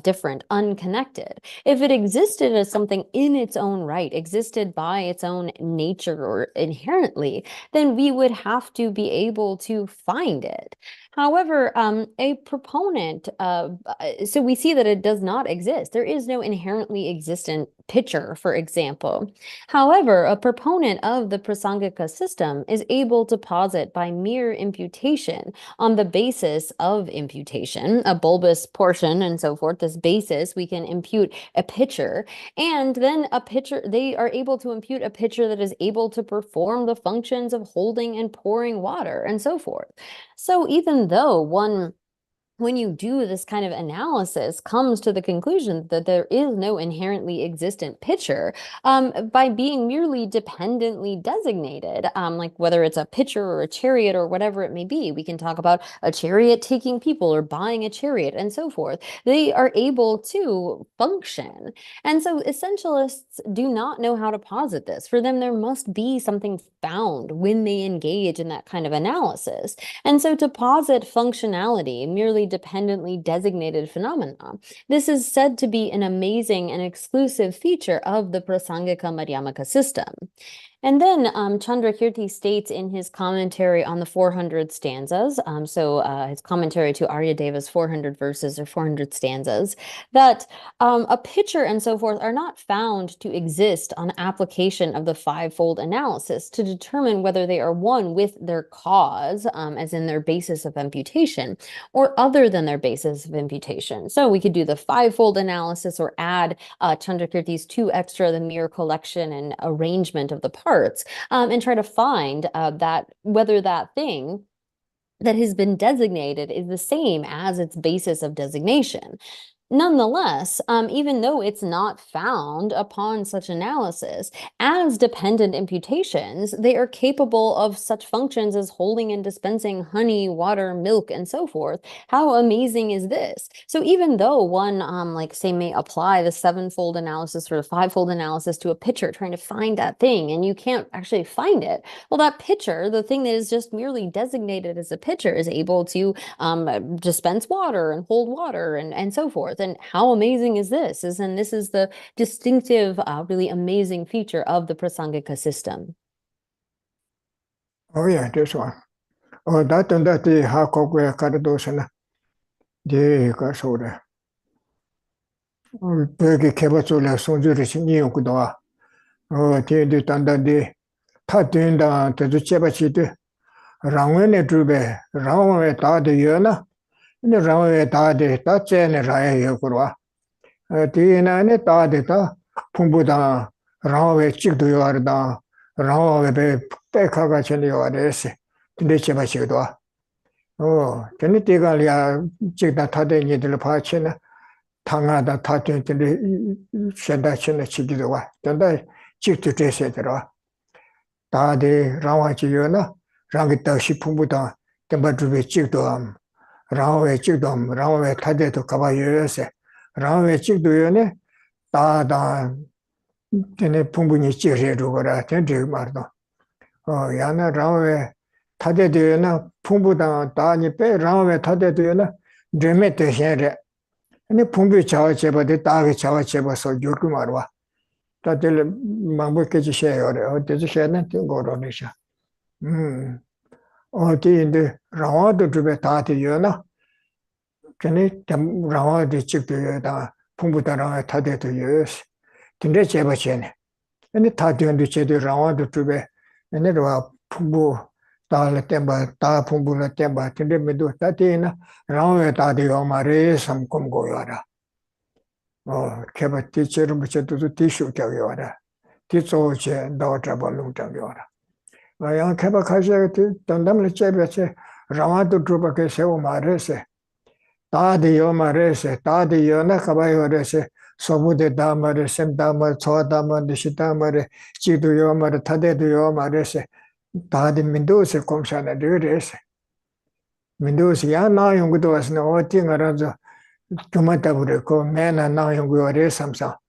different, unconnected? If it existed as something in its own right, existed by its own nature or inherently, then we would have to be able to find it. However, a proponent, so we see that it does not exist. There is no inherently existent pitcher, for example. However, a proponent of the Prasangika system is able to posit by mere imputation on the basis of imputation, a bulbous portion and so forth, this basis, we can impute a pitcher, and then a pitcher, they are able to impute a pitcher that is able to perform the functions of holding and pouring water and so forth. So even though one, when you do this kind of analysis, comes to the conclusion that there is no inherently existent pitcher, by being merely dependently designated, like whether it's a pitcher or a chariot or whatever it may be, we can talk about a chariot taking people or buying a chariot and so forth. They are able to function. And so essentialists do not know how to posit this. For them, there must be something found when they engage in that kind of analysis. And so to posit functionality, merely dependently designated phenomena, this is said to be an amazing and exclusive feature of the Prasangika Madhyamaka system. And then Chandrakirti states in his commentary on the 400 stanzas, his commentary to Aryadeva's 400 verses or 400 stanzas, that a pitcher and so forth are not found to exist on application of the five-fold analysis to determine whether they are one with their cause, as in their basis of imputation, or other than their basis of imputation. So we could do the five-fold analysis or add Chandrakirti's two extra, the mere collection and arrangement of the parts, and try to find that whether that thing that has been designated is the same as its basis of designation. Nonetheless, even though it's not found upon such analysis, as dependent imputations, they are capable of such functions as holding and dispensing honey, water, milk, and so forth. How amazing is this? So even though one, like say, may apply the seven-fold analysis or the five-fold analysis to a pitcher, trying to find that thing, and you can't actually find it, well, that pitcher, the thing that is just merely designated as a pitcher, is able to dispense water and hold water and so forth. And how amazing is this? And this is the distinctive, really amazing feature of the Prasangika system. Oh yeah, this one. Oh, that and that the Hakokwe Karadosana. The Kasura. Bergi Kebatula Sonjurish Niyokudwa. Oh, the Tanda de Tatinda to the Chebachit. Rangwene Drube, Rangwe Tadi Yona. And the Rangwe Tadi, that's an Raya Yokurwa. Tina and Tadita, Pumbuda, Rangwe Chikdu Yorda, Rangwe Pekagachan Yores, the Chebachidwa. Oh, Tenitigalia Chigda Tade Nidil Pachina, Tangada Tatin to the Shedachin Chigidwa, Tanda Chik to Tesetera. Tade Rawachiona, Rangitashi Pumbuda, Tembadrubi Chigdom, Rawe Chigdom, Rawe Tade to Cabayose, Rawe Chigduyone, Tada Tene Pumbuni Chirugora, Tendri Mardo. Oh, Yana Rawe. 타데드나 풍부다 다니페 라오메 타데드나 드메테 헨레 아니 풍부 자와체바데 다게 자와체바서 요구마르와 다들 망보케지 셰요레 어디지 셰는 띵고로니샤 어디인데 라와도 드베 다데요나 근데 라와도 찍도요다 풍부다라 타데드요스 근데 제바체네 근데 타데온도 제도 라와도 드베 근데 라 풍부 Tala temba, ta pumbula temba, tende medu tatina, rawe tadi omare samkum goyara. Oh, keba teacher muchetu tishu kagyora. Titso che daughter balung kagyora. Yang keba kasha tandam le chebeche, rawatu trupa ke se omarese. Tadi omarese, tadi yona kabayorese, sobude damare, sem damare, tso damare, dishidamare, chidu yomare, tadedu yomarese. 다들 민도스 공사나 되레스 민도스 야 나용도 왔으나 어팅 알아서 그만다 그랬고 매나 나용고 어레 삼사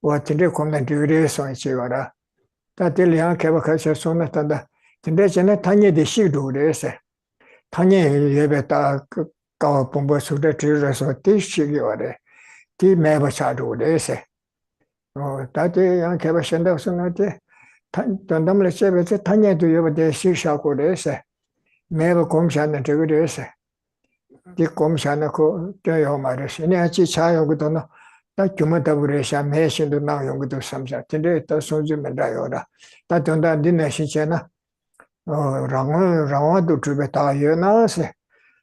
어tin데 공나 되레스 이치거라 다들 야 개박하셔 손났다 근데 전에 단예대 시도레스 단예 예배다 가 본부 수대 들어서 티시기 어레 티 매버샤도레스 다들 야 개박신다 손한테 Tandamla Chebet, Tanya to you, the Shisha Kodese, Meva Comshana to Gudese, the Comshanako, Joyomaris, in a Chichayo Gudono, that Jumataburesha, Mason to now you do something. Today, that's Sonjum and Diora. That on that dinner Shichana, Ramadu to Beta, you know, say,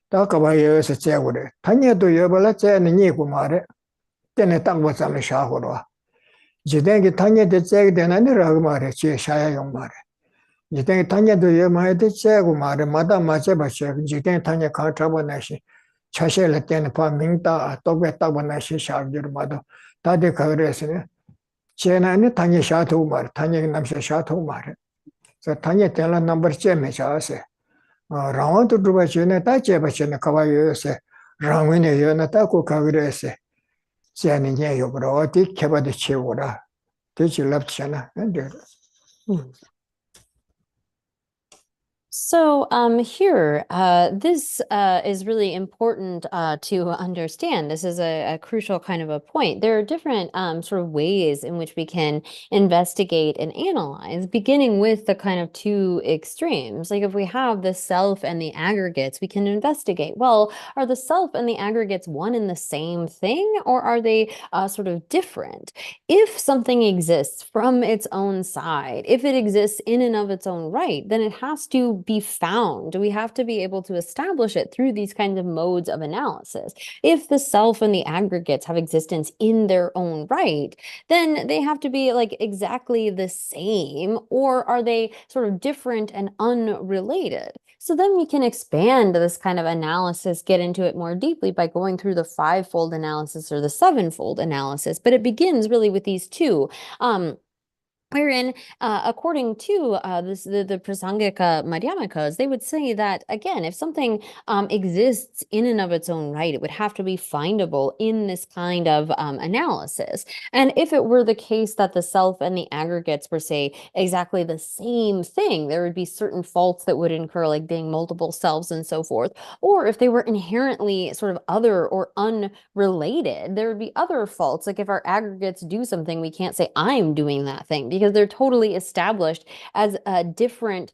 talk about you as a chair. Tanya to you, but let's say, and Nikumare, then a tongue was on the Shahura. Jidengi tanya de cheg de nani ragmare che shaya yongmare. Jidengi tanya de yemare de chegumare mada mache bache jiden tanya khatraba nashi chashe le ten pa mingta tobe taba nashi shabjur mado tade khagresne che nani tanya shathu mare tanya namshe shathu mare. So tanya tela number che me chase. Rawan to duba chene ta che bache ne kawayo se rawine yona ta ko khagrese. Yobro, Keba de Chevora, teach you left China and So here, this is really important to understand. This is a crucial kind of a point. There are different sort of ways in which we can investigate and analyze, beginning with the kind of two extremes. Like if we have the self and the aggregates, we can investigate, well, are the self and the aggregates one and the same thing, or are they sort of different? If something exists from its own side, if it exists in and of its own right, then it has to be found. We have to be able to establish it through these kinds of modes of analysis. If the self and the aggregates have existence in their own right, then they have to be like exactly the same, or are they sort of different and unrelated? So then we can expand this kind of analysis, get into it more deeply by going through the five-fold analysis or the seven-fold analysis. But it begins really with these two. Wherein, according to the Prasangika Madhyamikas, they would say that, again, if something exists in and of its own right, it would have to be findable in this kind of analysis. And if it were the case that the self and the aggregates were, say, exactly the same thing, there would be certain faults that would incur, like being multiple selves and so forth. Or if they were inherently sort of other or unrelated, there would be other faults. Like if our aggregates do something, we can't say, I'm doing that thing, because they're totally established as different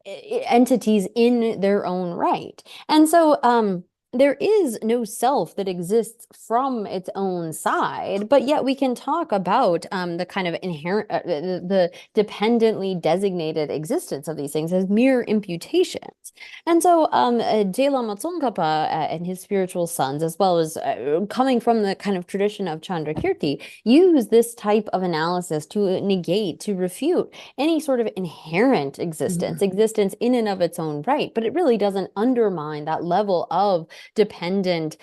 entities in their own right. And so there is no self that exists from its own side, but yet we can talk about the kind of inherent, the dependently designated existence of these things as mere imputations. And so Je Lama Tsongkhapa and his spiritual sons, as well as coming from the kind of tradition of Chandrakirti, use this type of analysis to negate, to refute any sort of inherent existence in and of its own right, but it really doesn't undermine that level of dependent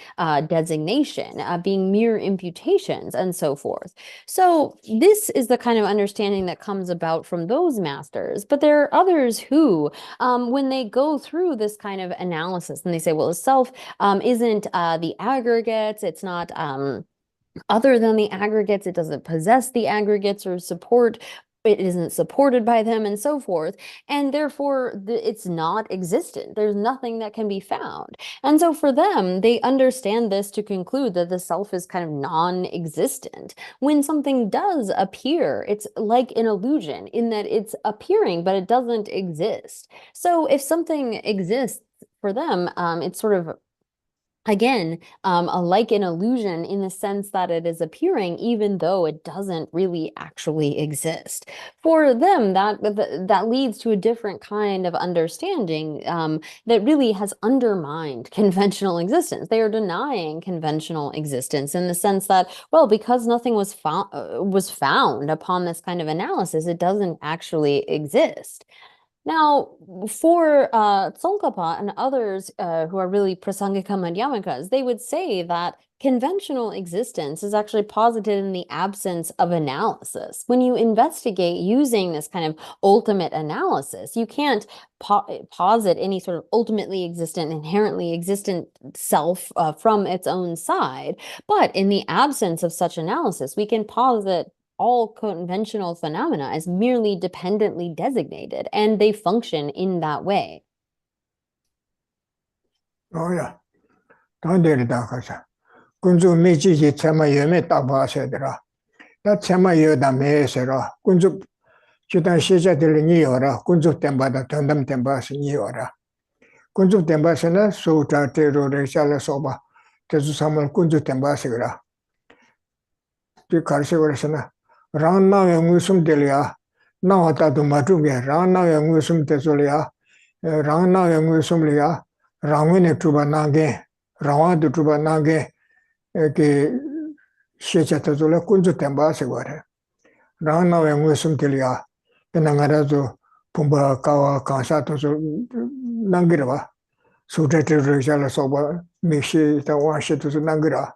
designation, being mere imputations and so forth. So this is the kind of understanding that comes about from those masters. But there are others who, when they go through this kind of analysis and they say, well, the self isn't the aggregates, it's not other than the aggregates, it doesn't possess the aggregates or support, it isn't supported by them and so forth, and therefore it's not existent. There's nothing that can be found. And so for them, they understand this to conclude that the self is kind of non-existent. When something does appear, it's like an illusion in that it's appearing, but it doesn't exist. So if something exists for them, it's sort of again, like an illusion in the sense that it is appearing, even though it doesn't really actually exist. For them, that leads to a different kind of understanding that really has undermined conventional existence. They are denying conventional existence in the sense that, well, because nothing was found upon this kind of analysis, it doesn't actually exist. Now, for Tsongkhapa and others who are really Prasangika Madhyamikas, they would say that conventional existence is actually posited in the absence of analysis. When you investigate using this kind of ultimate analysis, you can't posit any sort of ultimately existent, inherently existent self from its own side. But in the absence of such analysis, we can posit all conventional phenomena as merely dependently designated, and they function in that way. Oh yeah. Don't do that. Kunzu meji ji chama yeme taba sedra. That chama yoda me sera. Kunzu chutan sheja de ni ora. Kunzu temba da tandam temba ni ora. Kunzu temba sena so ta te ro re shala soba. Tezu samal kunzu temba segra. Ti karse ora sena. Ran na ngusum delia. Na wata du matu ge ran na ngusum tezolia. Ran na ngusum lia. Rangwene tuba nage. Rawa du tuba nage. Che shecha tezola kunzu temba segore. Ran na ngusum delia. Penangarazo pumba kawa kansa tozo nangirwa. Suta te ro shala soba. Mishi ta washi tozo nangira.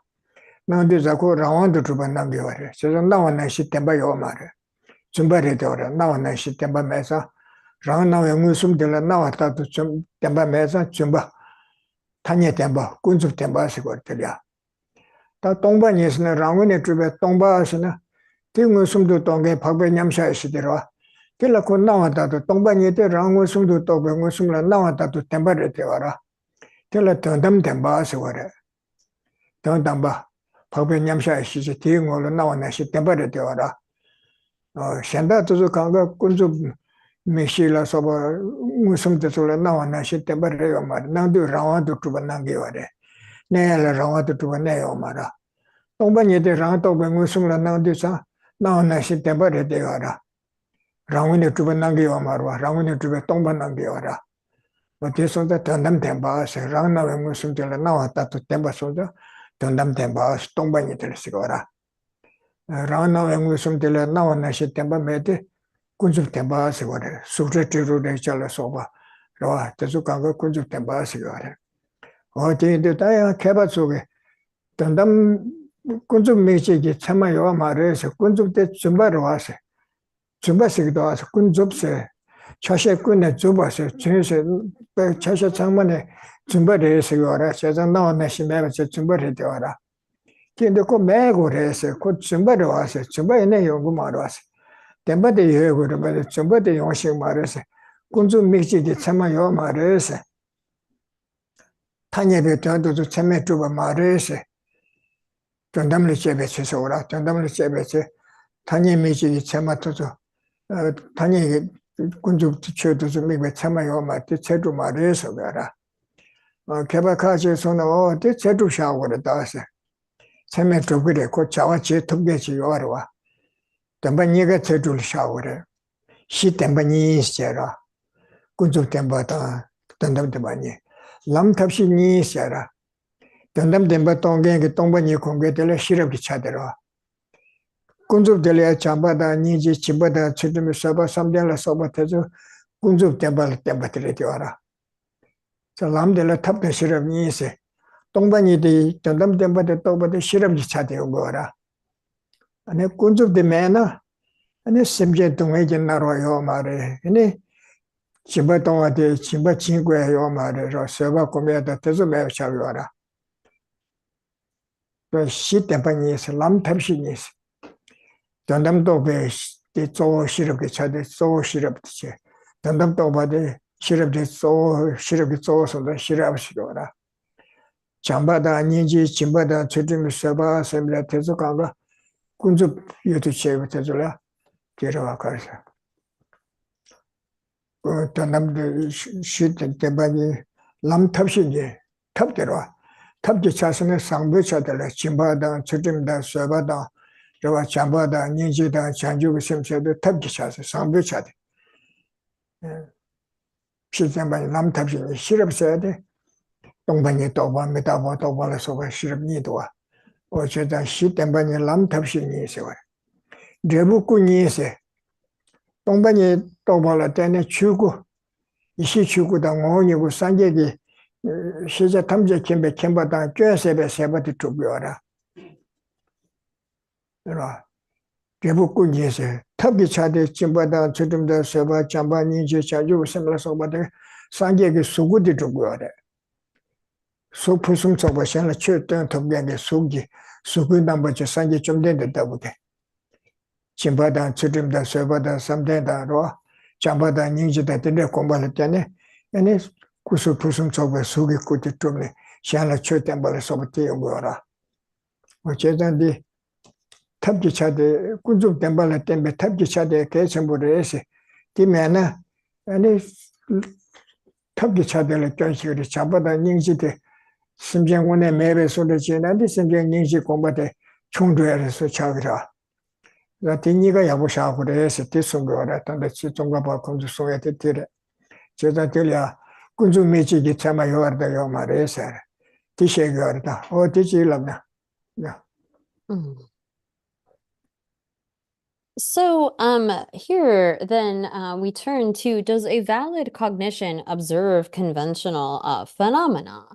Nandi zako rawan du tuba nangi ware. Sezo nawa nashi temba yo mare. Zumba re deora. Nawa nashi temba mesa. Rawan nawa ngusum de la nawa tatu temba mesa. Zumba. Tanya temba. Kunzu temba sigor telia. Ta tongba nyesina rangwene tuba tongba asina. Ti ngusum du tongge pakbe nyamsha isidirwa. Tila ko nawa tatu tongba nyete rangusum du tongbe ngusum la nawa tatu temba re deora. Tila tondam temba sigore. Tondamba. Pakbe nyamsha isisi ti ngolo nawa nashi temba re deora. Shenda tuzu kanga kunzu mishi la soba ngusum tezu la nawa nashi temba re yo mara. Nangdu rawa du tuba nangi ware. Naya la rawa du tuba nayo mara. Tongba nyete rawa togbe ngusum la nangdu sa nawa nashi temba re deora. Rangwene tuba nangi yo marwa. Rangwene tuba tongba nangi wara. Wate sonda tondam temba ase. Rang nawa ngusum te la nawa tatu temba sonda tondam temba ase. Tongba nyete la sigora. Rang nawa ngusum te la nawa nashi temba mete kunzu temba sigore. Sutra tiru de chala soba. Rawa tezu kanga kunzu temba sigore. Wate de taya keba soge. Tondam kunzu meche ki chama yo mare se. Kunzu te chumba rawa se. Chumba sigdo ase. Kunzu se. Chashe kunne zuba se. Chunse chashe changmane chumba re sigora. Chazan nawa nashi meba se chumba re deora. Kinde ko mego re se. Ko chumba rawa se. Chumba ine yongu marwa se. Temba de yogo re. Chumba de yonshik mare se. Kunzu meche ki chama yo mare se. Tanya be tanto to chame tuba mare se. Tondam le chebe che sora. Tondam le chebe che. Tanya meche ki chama to. Tanya 군주 쳐도 좀 미국 참아요 맞대 제주 말해서 그라 개발카지에서는 대 제주 샤워를 다서 참에 좀 그래 그 자와지 통계지 요아와 담반이가 제주 샤워를 시 담반이 있어라 군주 담바다 담담담반이 람탑시 니 있어라 담담담바 동경에 동반이 공개될 시럽이 차더라 군주들의 잠바다 니지 집바다 치드미 서바 삼델라 서바테서 군주 담발 담바들이 되어라 저 람델라 탑게 시럽이 있어 동반이디 담담담바데 또바데 시럽이 차대요 거라 아니 군주들 매나 아니 심제 동에게 나로요 말에 아니 집바 동아데 집바 친구예요 말에서 서바 고메다 때서 매우 차요라 그 시tempan이스 람탑시니 담담도 배 조 시럽게 차대 조 시럽지 담담도 바데 시럽지 조 시럽게 조서도 시럽시도라 잠바다 니지 짐바다 저dim이 서바 셈라 때서 가가 군주 유튜브 제부터라 데려와 가서 그 담담도 시tempan이 람탑시니 탑대로 탑지 차선의 상부차들 짐바다 저dim다 서바다 저와 잠바다 니지다 잔주고 심세도 탑지 차서 상부차들 시tempan이 람탑시니 시럽셔야 돼 동반이 또바 메타바 또바라서가 시럽니도와 어쩌다 시tempan이 람탑시니 있어요 레부꾼이 있어 동반이 또바라 때문에 주고 이시 주고다 오니고 산계기 시자 탐제 캠베 캠바다 쬐세베 세바디 두고라 그러나 레부꾼이 있어 탑기 차대 짐바다 저dim다 세바 잠바니 이제 자주 sem라서 바데 산계기 수구디 두고라 소푸숨 저버션을 최던 동경의 속기 수구 남버지 산계 좀 된다 보게 짐바다 저dim다 세바다 삼대다로 잠바다 닝지다 되네 공부할 때네 아니 구수푸숨 저버 속이 꾸디 좀네 샤나 최던 벌서 버티요 거라 어제단디 탑기 차대 군중 템발을 때문에 탑기 차대 개선부를 해서 뒤면은 아니 탑기 차대를 견식을 잡아다 닝지대 심정원의 매배 소리 지나는데 심정 닝지 공부대 총조해서 차기라 나 뒤니가 야부샤고 그래서 뒤송거라 단다 지종가 봐 군주 소에 뒤래 제가 들려 군주 매지기 참아 요르다요 말해서 뒤셔거다 뒤지랍나 야 So, here then we turn to, does a valid cognition observe conventional phenomena?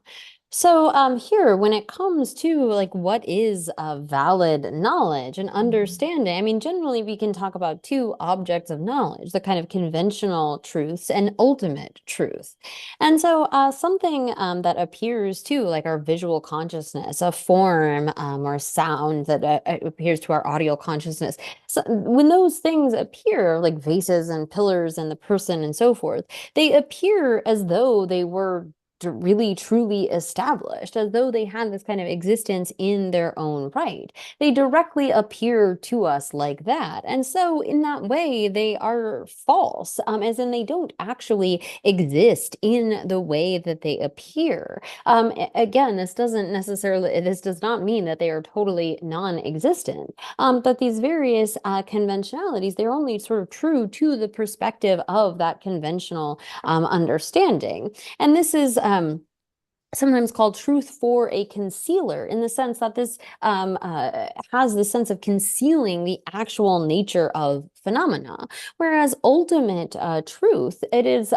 So, here, when it comes to like what is valid knowledge and understanding, I mean, generally we can talk about two objects of knowledge, the kind of conventional truths and ultimate truth. And so, something that appears to like our visual consciousness, a form or sound that appears to our audio consciousness. So when those things appear, like vases and pillars and the person and so forth, they appear as though they were really truly established, as though they had this kind of existence in their own right. They directly appear to us like that. And so in that way, they are false, as in they don't actually exist in the way that they appear. Again, this does not mean that they are totally non-existent, but these various conventionalities, they're only sort of true to the perspective of that conventional understanding. And this is sometimes called truth for a concealer, in the sense that this has the sense of concealing the actual nature of phenomena, whereas ultimate truth, it is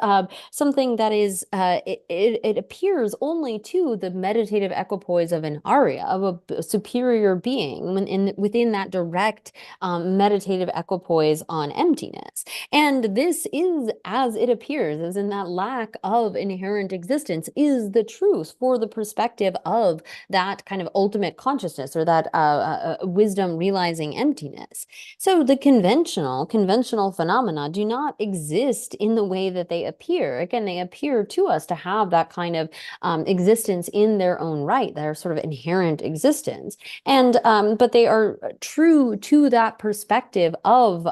something that is it appears only to the meditative equipoise of an Arya, of a superior being, within that direct meditative equipoise on emptiness. And this is as it appears, as in that lack of inherent existence is the truth for the perspective of that kind of ultimate consciousness, or that wisdom realizing emptiness. So the conventional phenomena do not exist in the way that they appear. Again, they appear to us to have that kind of existence in their own right, their sort of inherent existence. And but they are true to that perspective of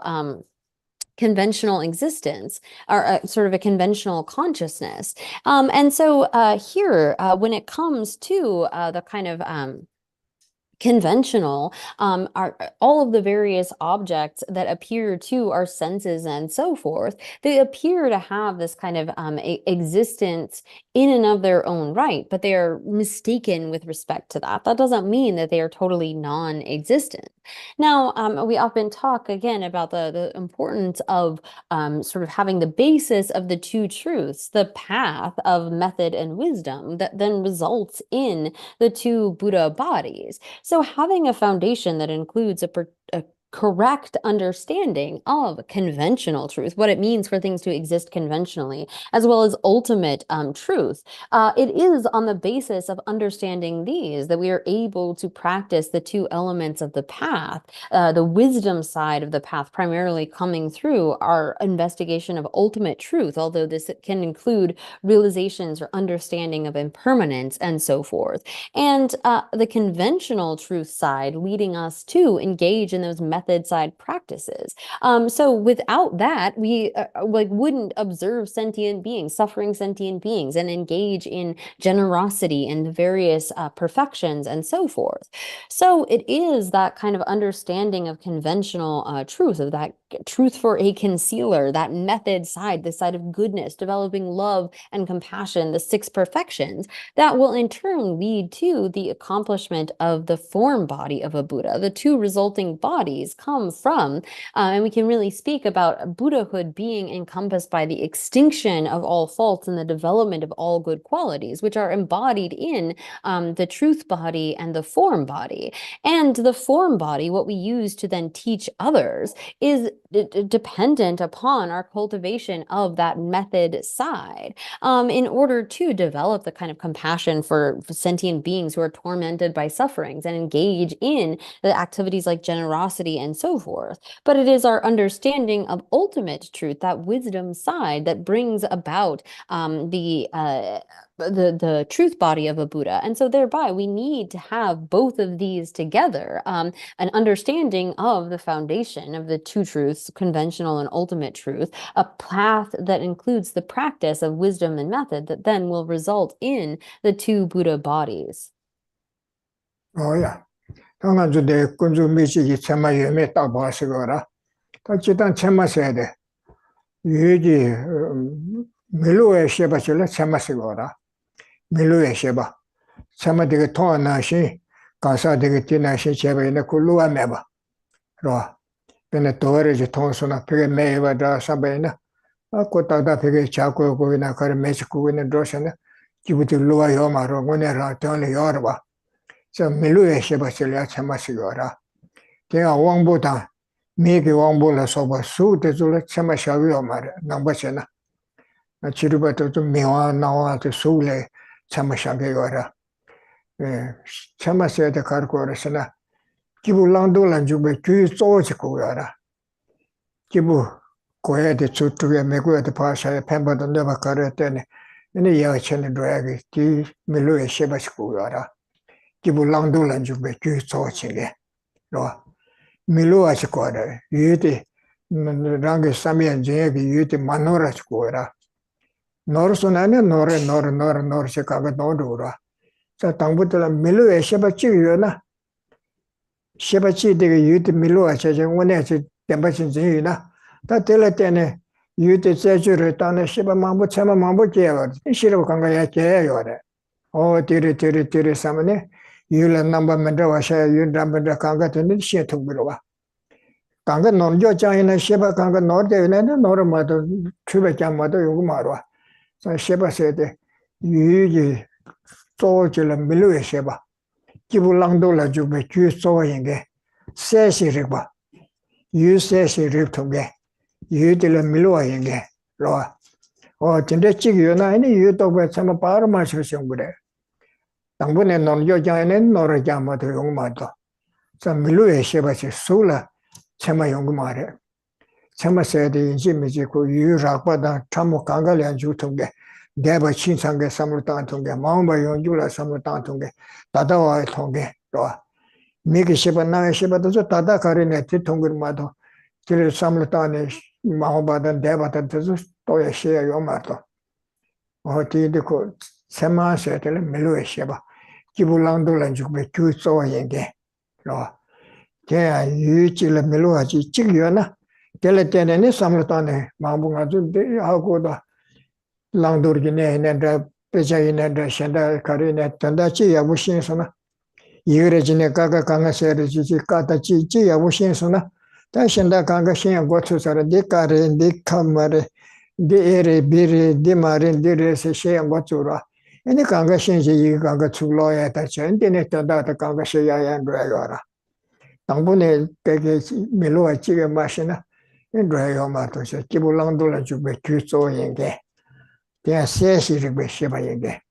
conventional existence or sort of a conventional consciousness. And so here, when it comes to the kind of conventional are all of the various objects that appear to our senses and so forth, they appear to have this kind of existence in and of their own right, but they are mistaken with respect to that. That doesn't mean that they are totally non-existent. Now, we often talk again about the importance of sort of having the basis of the two truths, the path of method and wisdom that then results in the two Buddha bodies. So having a foundation that includes a correct understanding of conventional truth, what it means for things to exist conventionally, as well as ultimate truth. It is on the basis of understanding these that we are able to practice the two elements of the path, the wisdom side of the path primarily coming through our investigation of ultimate truth, although this can include realizations or understanding of impermanence and so forth. And the conventional truth side leading us to engage in those method side practices. So without that, we wouldn't observe sentient beings, suffering sentient beings, and engage in generosity and various perfections and so forth. So it is that kind of understanding of conventional truth, of that truth for a concealer, that method side, the side of goodness, developing love and compassion, the six perfections, that will in turn lead to the accomplishment of the form body of a Buddha. The two resulting bodies come from, and we can really speak about Buddhahood being encompassed by the extinction of all faults and the development of all good qualities, which are embodied in the truth body and the form body. And the form body, what we use to then teach others, is dependent upon our cultivation of that method side in order to develop the kind of compassion for sentient beings who are tormented by sufferings and engage in the activities like generosity and so forth. But it is our understanding of ultimate truth, that wisdom side, that brings about the truth body of a Buddha. And so thereby we need to have both of these together, an understanding of the foundation of the two truths, conventional and ultimate truth, a path that includes the practice of wisdom and method that then will result in the two Buddha bodies. Oh yeah. 당한 주대 군주 미치기 참마 예매 딱 봐서거라. 다 지단 참마 써야 돼. 유지 밀로에 셔바실라 참마 쓰거라. 밀로에 셔바. 참마 되게 통하나시 가사 되게 지나시 제베네 kullu와 매바. 로. 근데 도어르지 통수나 되게 매바다 사베나. 아고다다 되게 자고 고이나 가르 매치고 있는 도셔네. 기부들 루와 요마로 오네라 돈이 요르바. 저 밀루에 셔바실야 참마시거라. 제가 왕보다 미기 왕보라 소바 수대줄 참마샤위요 말 남바셔나. 지르바도 좀 미와 나와도 수레 참마샤게거라. 예, 참마셔야 가르고르시나. 기불랑도란 주베 주의 쪼지고요라. 기부 고야데 주투에 메고야데 파샤에 펜바도 내가 가르했더니 이 야천에 도야기 디 밀루에 셔바시고요라. 기불랑도란 주베 주의 쪼지게. 로 밀루아시고라. 유데 랑게 사미안 제기 유데 마노라시고라. 노르소나네 노르시카가 노르라. 자 당부들 밀루에 셔바치요나. 셔바치 되게 유데 밀루아셔제 원에서 템바신 제이나. 다 텔 때네 유데 제주를 따네 셔바 마부 참마 마부 제어. 싫어 간가야 제요래. 데레 사면에 유라 넘버 맨더 와셔 유람버 강가더니 시에통으로와 강가 논조 자이나 셰바 강가 노르데네 노르마도 추베장마도 요구 말와 자 셰바세데 유지 쪼질 밀루에 셰바 기불랑도라 주베 주소인게 세시르바 유세시르 통게 유들 밀루아인게 로아 진짜 지기요나 아니 유도가 참 바로 마셔서 그래 당분에 논조장에는 노르자마도 용마도 자 밀루에 셰바시 술라 참마 용구 말해 참마세데 인지미지고 유락바다 참모 강가련 주통게 내바 신상게 삼물당 통게 마음바 용주라 삼물당 통게 다다와 통게 로 미기 셰바 나에 셰바도 다다 가리네 뒤통글마도 길 삼물당에 Mahobadan Devatan Toya Shea Yomato. Or Tidico Sema Settle Melu Sheba. Kibulandula Jube Kuso Yenge. No. Kaya Yuchila Meluachi Chigiana. Teletene Samlatane, Mambunga Hagoda Landurgine and Pejaina Shanda Karina Tandachi Yabushinsona. Yurejine Kaka Kanga Seriji Kata Chichi Yabushinsona. Tashanda Kanga Shin Gotsara Dikare Dikamare Dere Biri Dimarin Dire She and Gotsura. Any Kanga Shinji Ganga Tsuloya Tacha and Dineta Data Kanga Shaya and Dragora. Tambune Keke Milua Chiga Machina. In Drayomato, Kibulandula Jube Kuso Yenge. They are sassy to Shiba Yenge.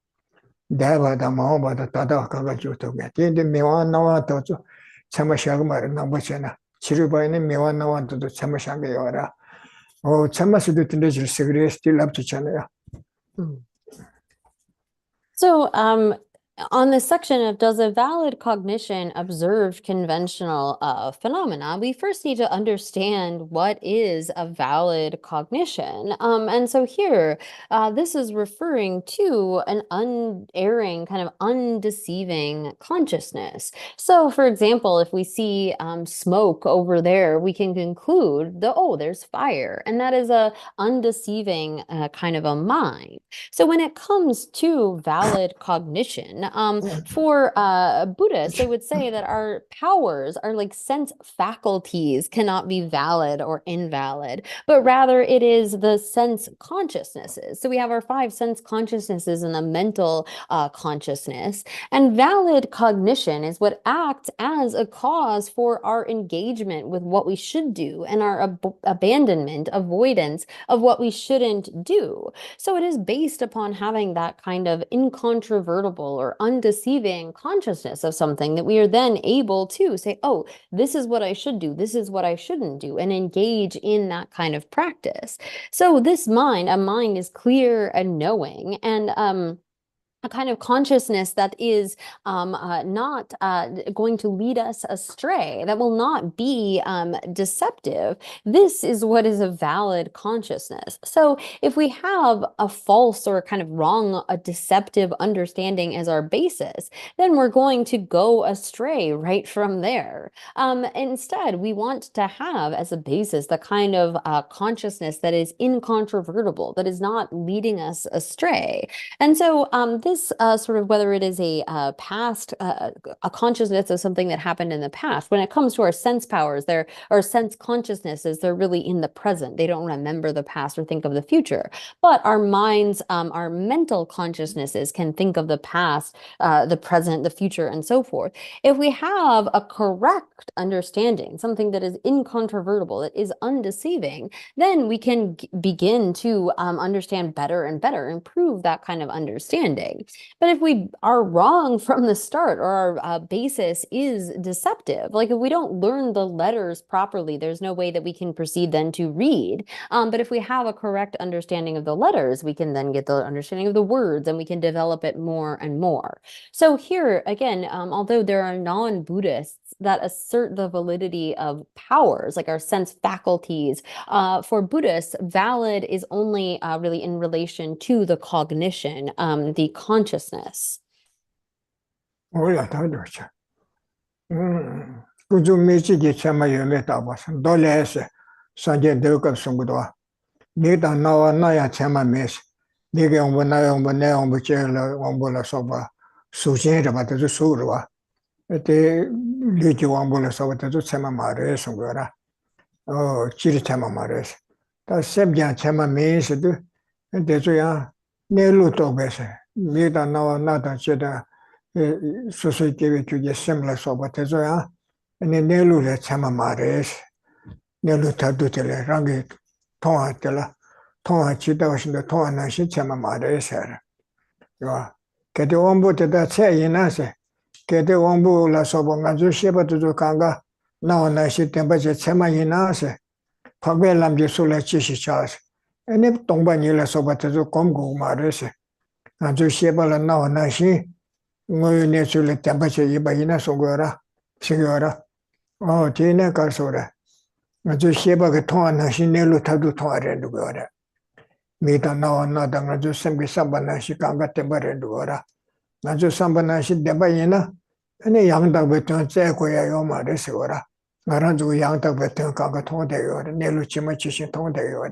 Dava the Mahoma, the Tada Kagajuto. In the Miwana to Samashagmar, Nambachana. Chiruba in Miwana to the Samashangayora. Oh, Samasudu Tindage cigarettes still up to China. So, on this section of does a valid cognition observe conventional phenomena, we first need to understand what is a valid cognition. And so here, this is referring to an unerring, kind of undeceiving consciousness. So, for example, if we see smoke over there, we can conclude that, oh, there's fire, and that is a undeceiving kind of a mind. So when it comes to valid cognition, for Buddhists, they would say that our powers, our like sense faculties cannot be valid or invalid, but rather it is the sense consciousnesses. So we have our 5 sense consciousnesses and the mental consciousness, and valid cognition is what acts as a cause for our engagement with what we should do and our abandonment, avoidance of what we shouldn't do. So it is based upon having that kind of incontrovertible or undeceiving consciousness of something that we are then able to say, oh, this is what I should do, this is what I shouldn't do, and engage in that kind of practice. So this mind, a mind is clear and knowing, and a kind of consciousness that is not going to lead us astray, that will not be deceptive. This is what is a valid consciousness. So if we have a false or kind of wrong, a deceptive understanding as our basis, then we're going to go astray right from there. Instead, we want to have as a basis the kind of consciousness that is incontrovertible, that is not leading us astray. And so this sort of, whether it is a past, a consciousness of something that happened in the past, when it comes to our sense powers, our sense consciousnesses, they're really in the present. They don't remember the past or think of the future. But our minds, our mental consciousnesses can think of the past, the present, the future, and so forth. If we have a correct understanding, something that is incontrovertible, that is undeceiving, then we can begin to understand better and better, improve that kind of understanding. But if we are wrong from the start, or our basis is deceptive, like if we don't learn the letters properly, there's no way that we can proceed then to read. But if we have a correct understanding of the letters, we can then get the understanding of the words, and we can develop it more and more. So here, again, although there are non-Buddhists that assert the validity of powers, like our sense faculties, for Buddhists, valid is only really in relation to the cognition, the consciousness. Oh, yeah, that's right. Could you make it some of your metabas? Dollars, Sanjay Dukan Sungudwa. Nita Nawa Naya Chama Miss. Nigga on Banana on Bachela, Wambola Soba, Sujin about the Surwa. At the Liki Wambola Soba to Chama Mares, oh, Chiritama Mares. That's Sebjan Chama means to do, and there's a Neluto Bessa. Nita Nawa Nata Cheda Society to the similar Soba Tezoya, and then Nelu Chama Mares, Neluta Dutele, Rangi, Tonga Tela. Tonga Chita was in the Tonga Chama Mares. Get the Wambo to that say in answer. Get the Wambo La Soba Mazusheba to do Kanga. Now I sit temperature Chama in answer. Pagbelam Jesula Chishi Charles. And if Tonganila Soba to do Congo Mares. And to Sheba now and I see. No naturally temperature Ibaina Sogora. Sigora. Oh, Tina Carsora. 아주 시바가 통하는 신내로 타도 통하려는 거라. 미다 나왔나다 아주 생기 삼반나시 강가때 버려는 거라. 아주 삼반나시 대바이나 아니 양다 버튼 째고야 말에서 거라. 나라주 양다 버튼 강가 통되요. 내로 치마 치신 통되요.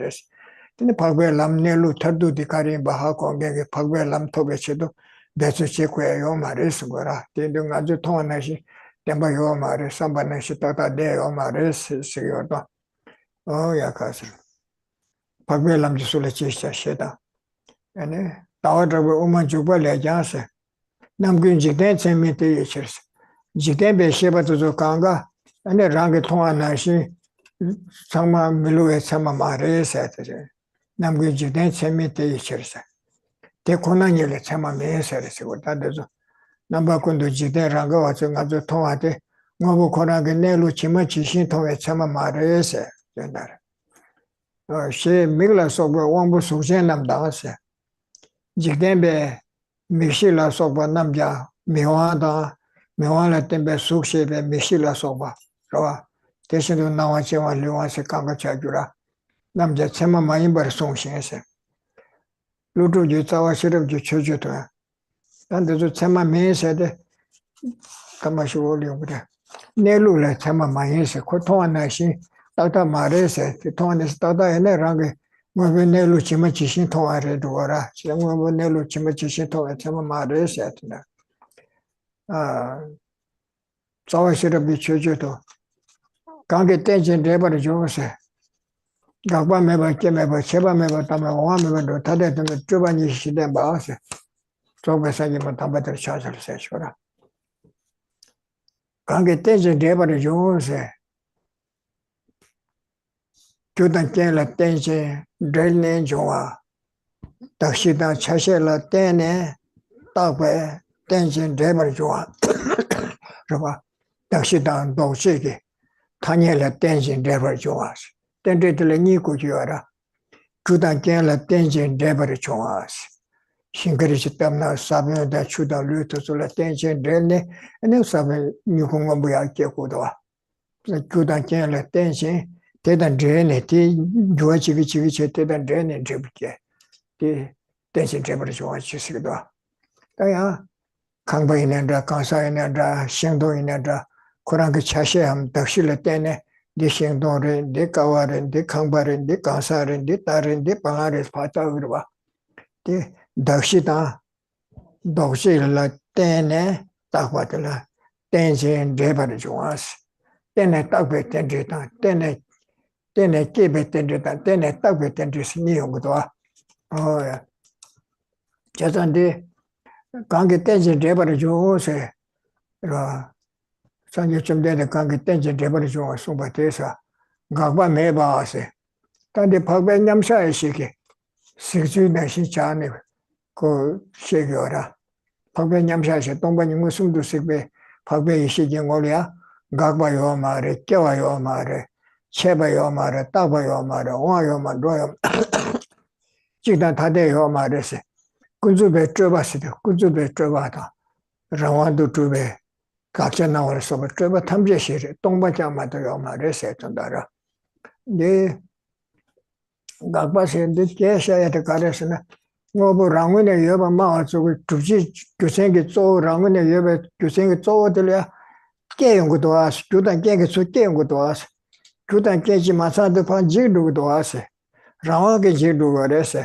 근데 박배 남내로 타도 디카리 바하 공개게 박배 남토베치도 배수 치고야 말에서 거라. 대등 아주 통하나시 대바요 말에 삼반나시 따다 대요 말에서 쓰여도 약가서 박배 남지술에 지시하시다. 아니 나와도 오만 주발에 장세 남군 직대 재미때 예치스 직대 배시바도 강가 아니 랑게 통하나시 정말 밀로에 참아 말해서 남군 직대 재미때 예치스 대코난일에 참아 매서서 다들 남바군도 직대 랑가 와서 아주 통하되 뭐고 코나게 내로 치마 지신 통해 참아 말해서 된다. 시 미글라 속과 왕부 속세 남다세 직대배 미실라 속과 남자 명화다 명화라 때문에 속세배 미실라 속과 그와 대신에 나와지와 류와세 강가 자주라 남자 체마 많이 버 송신에서 루루지 자와 시럽지 쳐주도 단데도 체마 매세데 가마시 올리오그래 내루라 체마 많이 해서 고통하나시 따다 말해서 통한에서 따다 에네 랑게 뭐 내로 치마 지신 통하래 두어라 지금 뭐 내로 치마 지신 통해 참 말해서 했나 자와시를 비춰줘도 관계 떼진 레버를 줘서 각바 매버 깨매버 제바 매버 담에 오와 매버도 다들 좀 주반이 시대 봐서 조배사기만 담배들 찾아서 세셔라 관계 떼진 레버를 줘서 교단 깨라 떼지 델네 좋아 dakshita chashela tene takwe tension debar juwa raba dakshita doshiki tanyela tension debar juwa tendetele ni ku juara judan kela tension debar juwa shinkari chitamna sabyo da chuda luto sula tension delne ene sabe ni kongo buya ke kodwa judan kela tension tedan drene ti juwa chigi che tedan drene dribke tension temperature 좋아 지시기도. 다야 강바이네다 강사이네다 행동이네다 그런 그 자세함 덕실을 때네 네 행동을 네 가와를 네 강바를 네 강사를 네 다른 네 방아를 봤다 그러봐. 네 덕시다 덕실을 때네 딱 봤더라. tension temperature 좋아서 때네 딱 뱉던지다 때네 깨베 던지다 때네 딱 뱉던지 니용도 야. 자산데 관계 떼지 대버려 줘서 상계 좀 되는 관계 떼지 대버려 줘 송바돼서 각바 매봐서 근데 박배 냠사의 시기 식주나 시자네 그 시기어라 박배 냠사의 동반이 무슨도 식배 박배 시기 올이야 각바요 말에 깨와요 말에 채바요 말에 따바요 말에 와요 말로요 지단 다대요 말에서 군주배 쪄봤어요. 군주배 쪄봐다. 라완도 주배 각자 나와서 쪄봐 탐제시를 동반자마도요 말에서 전달아. 네 각바세인데 계셔야 가려서는 뭐 랑원에 여바 마와서 주지 교생이 쪼 랑원에 여바 교생이 쪼들이야 깨는 것도 와서 주단 깨게 깨는 것도 와서 주단 깨지 마사도 반지도 와서 라와게 지도 그래서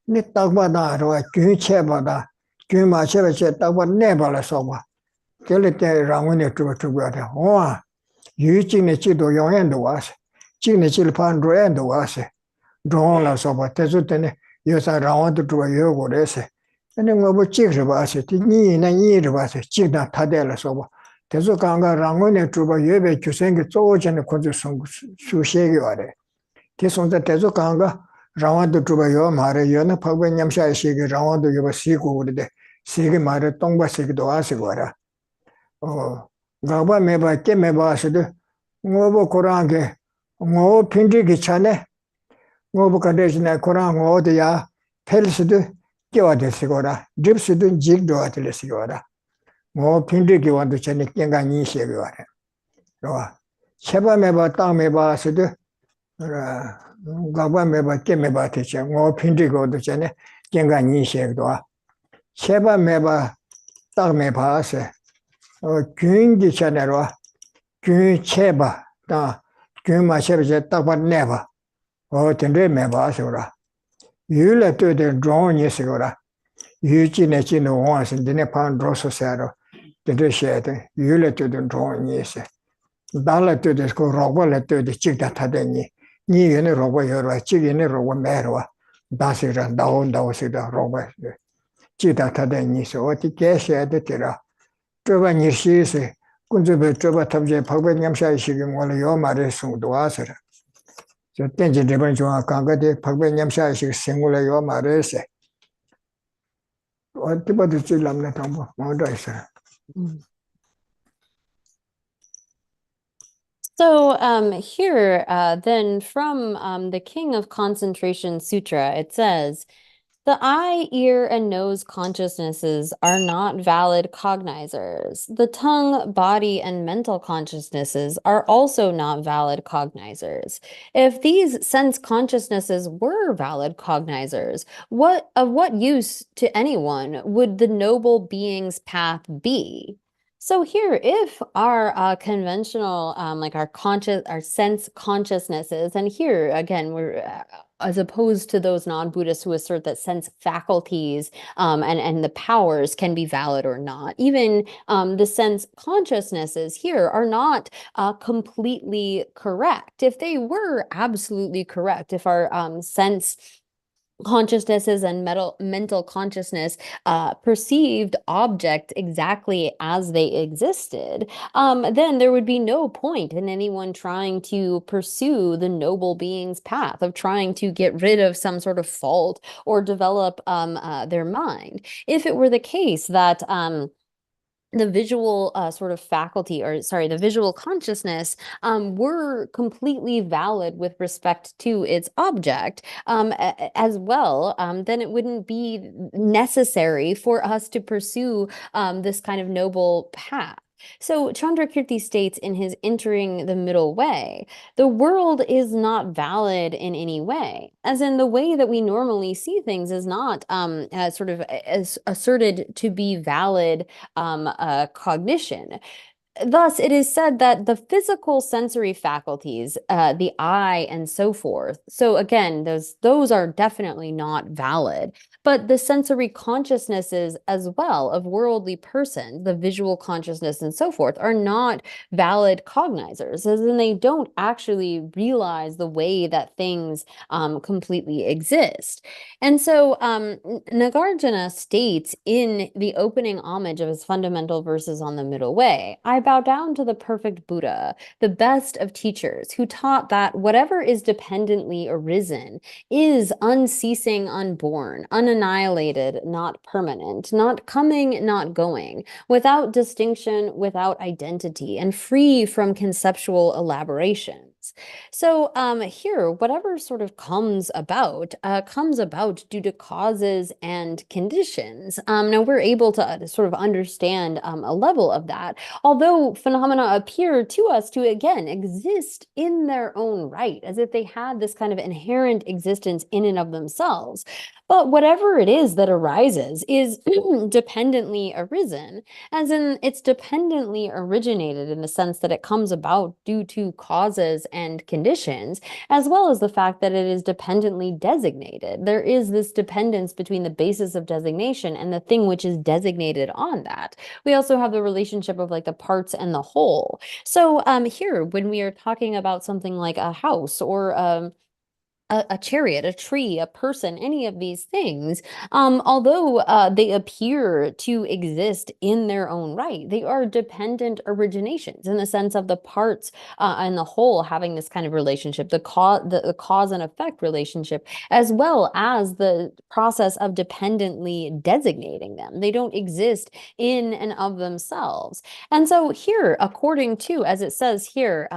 네 딱바다 로 규체바다 규마체베체 딱바 내발아서 봐 결때 랑원에 주고야 와 유진의 지도 영향도 와서 진의 질판 로엔도 와서 로라서 봐 대주때네 여사 랑원도 주고 요고래서 근데 뭐 찍어 봐서 니나 이를 봐서 찍다 다대라서 봐 대주 강가 랑원에 주고 예배 주생게 쪼전에 고주 수시게 와래 계속자 대주 강가 라완도 주바요 말에 연어 파고 냠샤시게 라완도 여바 시고 그러데 시게 말에 똥바시기도 하시고라 가바 메바 깨메바시도 뭐보 고랑게 뭐 핀디기 차네 뭐보 가데시나 고랑 어디야 펠스도 깨와데시고라 립스도 직도 아들시고라 뭐 핀디기 완도 전에 깽가니 시고라 와 Sheba meba tang meba sido gaba meba ke meba teche ngo pindi go do chene jenga ni shek do sheba meba tang meba se gyun gi chene ro gyun cheba ta gyun ma sheba je tak ba neba o tende meba se ora yu le to de drone ni se ora yu chi ne chi no wa se de ne pan dro so se ro de she de yu le to de drone ni se dāla tūdhīs kō rōgwa lā tūdhī chīkdā tādā nī yīni rōgwa yorwa, chīk yīni rōgwa mērwa, dā sīkdā, dāo sīkdā rōgwa chīkdā tādā nī sī, wā tī kēshī ādā tīrā, chūpa nirshī sī, kunzu bē chūpa tabjē phakbē nyamshā yishī kī ngō lā yō mā rī sūng duwā sī rā. Chū tēnchī rīpañ chūngā kāngā tī phakbē nyamshā yishī kī sīng ngō lā yō mā rī sī. Wā tī pā tī chī lām nā tāmbō, mā rā yī sī rā. So here, then from the King of Concentration Sutra, it says, the eye, ear, and nose consciousnesses are not valid cognizers. The tongue, body, and mental consciousnesses are also not valid cognizers. If these sense consciousnesses were valid cognizers, of what use to anyone would the noble being's path be? So here, if our conventional, like our sense consciousnesses, and here again, we're as opposed to those non-Buddhists who assert that sense faculties and the powers can be valid or not, even the sense consciousnesses here are not completely correct. If they were absolutely correct, if our sense consciousnesses and mental consciousness perceived objects exactly as they existed, then there would be no point in anyone trying to pursue the noble being's path of trying to get rid of some sort of fault or develop their mind. If it were the case that the visual sort of faculty, or sorry, the visual consciousness were completely valid with respect to its object as well, then it wouldn't be necessary for us to pursue this kind of noble path. So Chandrakirti states in his Entering the Middle Way, the world is not valid in any way, as in the way that we normally see things is not sort of as asserted to be valid cognition. Thus, it is said that the physical sensory faculties, the eye and so forth, so again, those are definitely not valid. But the sensory consciousnesses as well of worldly persons, the visual consciousness and so forth, are not valid cognizers, as in they don't actually realize the way that things completely exist. And so Nagarjuna states in the opening homage of his fundamental verses on the Middle Way, I bow down to the perfect Buddha, the best of teachers, who taught that whatever is dependently arisen is unceasing, unborn, unannihilated, not permanent, not coming, not going, without distinction, without identity, and free from conceptual elaborations. So here, whatever sort of comes about due to causes and conditions. Now we're able to sort of understand a level of that, although phenomena appear to us to, again, exist in their own right, as if they had this kind of inherent existence in and of themselves. But whatever it is that arises is dependently arisen, as in it's dependently originated in the sense that it comes about due to causes and conditions, as well as the fact that it is dependently designated. There is this dependence between the basis of designation and the thing which is designated on that. We also have the relationship of like the parts and the whole. So here, when we are talking about something like a house or a chariot, a tree, a person, any of these things, although they appear to exist in their own right, they are dependent originations in the sense of the parts and the whole having this kind of relationship, the cause and effect relationship, as well as the process of dependently designating them. They don't exist in and of themselves. And so here, according to, as it says here,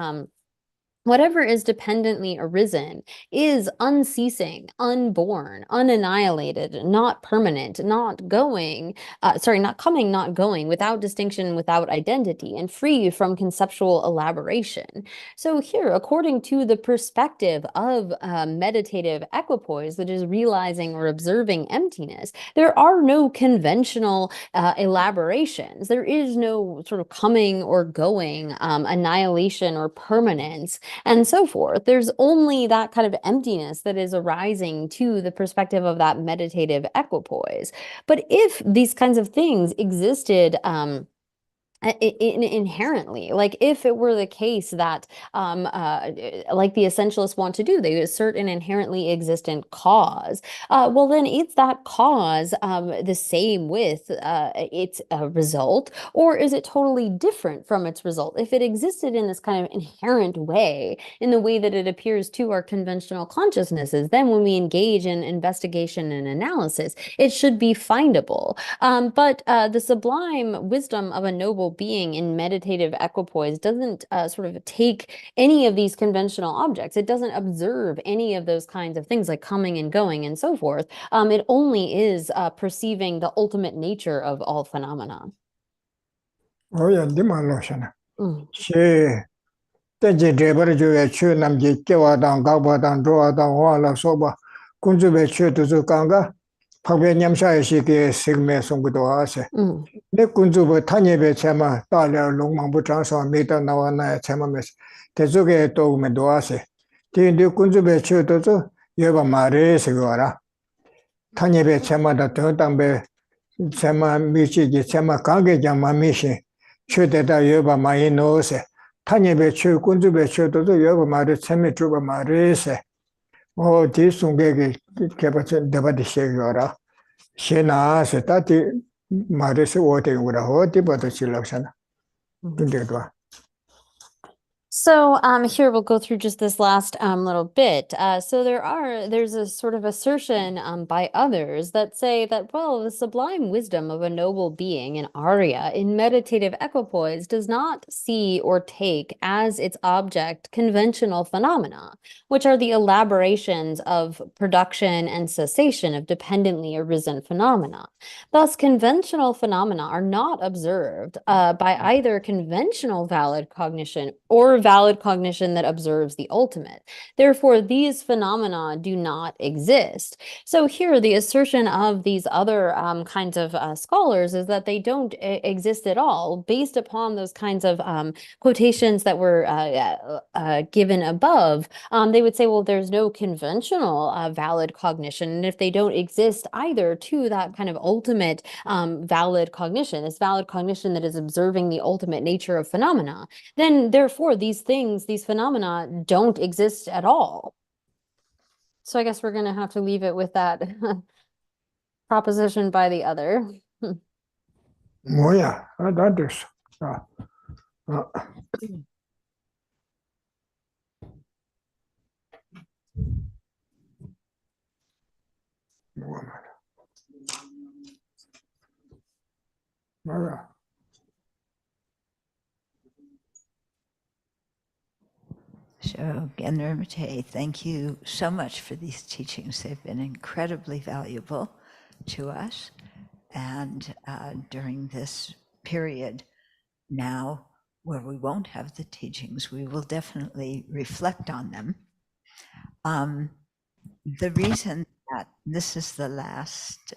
whatever is dependently arisen is unceasing, unborn, unannihilated, not permanent, not going, not coming, not going, without distinction, without identity, and free from conceptual elaboration. So here, according to the perspective of meditative equipoise that is realizing or observing emptiness, there are no conventional elaborations. There is no sort of coming or going, annihilation or permanence, and so forth. There's only that kind of emptiness that is arising to the perspective of that meditative equipoise. But if these kinds of things existed, inherently, like if it were the case that like the essentialists want to do, they assert an inherently existent cause, well then is that cause the same with its result, or is it totally different from its result? If it existed in this kind of inherent way, in the way that it appears to our conventional consciousnesses, then when we engage in investigation and analysis, it should be findable. But the sublime wisdom of a noble being in meditative equipoise doesn't sort of take any of these conventional objects. It doesn't observe any of those kinds of things like coming and going and so forth. It only is perceiving the ultimate nature of all phenomena. Oh yeah, dimaloshana. Mm. She tenje debar jo chu namje kewa dang gaba dang roa dang wala soba kunju be chu tu kanga phagbe nyamsha shi ke sigme songdo ase. Mm. 내 군주부 타녀배 체마 딸려 롱망부 장서 메다 나와나 체마메스 대족에 또 오면 도와세 뒤에 군주배 쳐도서 여바 말에 세거라 타녀배 체마다 더 담배 체마 미치기 체마 강게 장마 미시 쳐대다 여바 많이 넣으세 타녀배 쳐 군주배 쳐도서 여바 말에 체메 주바 말에세 뒤송게게 개발전 대바디 세거라 세나세 따티 말에서 오대고라 어디 봐도 질럭잖아. 근데도 So here we'll go through just this last little bit. So there's a sort of assertion by others that say that, well, the sublime wisdom of a noble being, an Arya, in meditative equipoise does not see or take as its object conventional phenomena, which are the elaborations of production and cessation of dependently arisen phenomena. Thus, conventional phenomena are not observed by either conventional valid cognition or valid cognition that observes the ultimate. Therefore, these phenomena do not exist. So here, the assertion of these other kinds of scholars is that they don't exist at all, based upon those kinds of quotations that were given above. They would say, well, there's no conventional valid cognition, and if they don't exist either to that kind of ultimate valid cognition, this valid cognition that is observing the ultimate nature of phenomena, then therefore these things, these phenomena don't exist at all. So I guess we're going to have to leave it with that proposition by the other. 뭐야? 다 됐어. 뭐야? So, Genrumte, thank you so much for these teachings. They've been incredibly valuable to us. And during this period now, where we won't have the teachings, we will definitely reflect on them. The reason that this is the last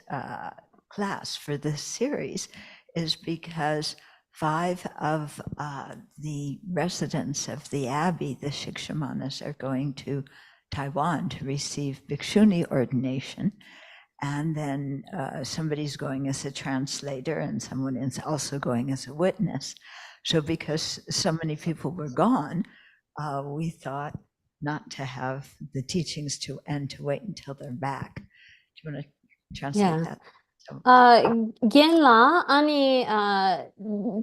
class for this series is because 5 of the residents of the Abbey, the Shikshamanas, are going to Taiwan to receive Bhikshuni ordination. And then somebody's going as a translator and someone is also going as a witness. So because so many people were gone, we thought not to have the teachings to end, to wait until they're back. Do you want to translate that? Genla ani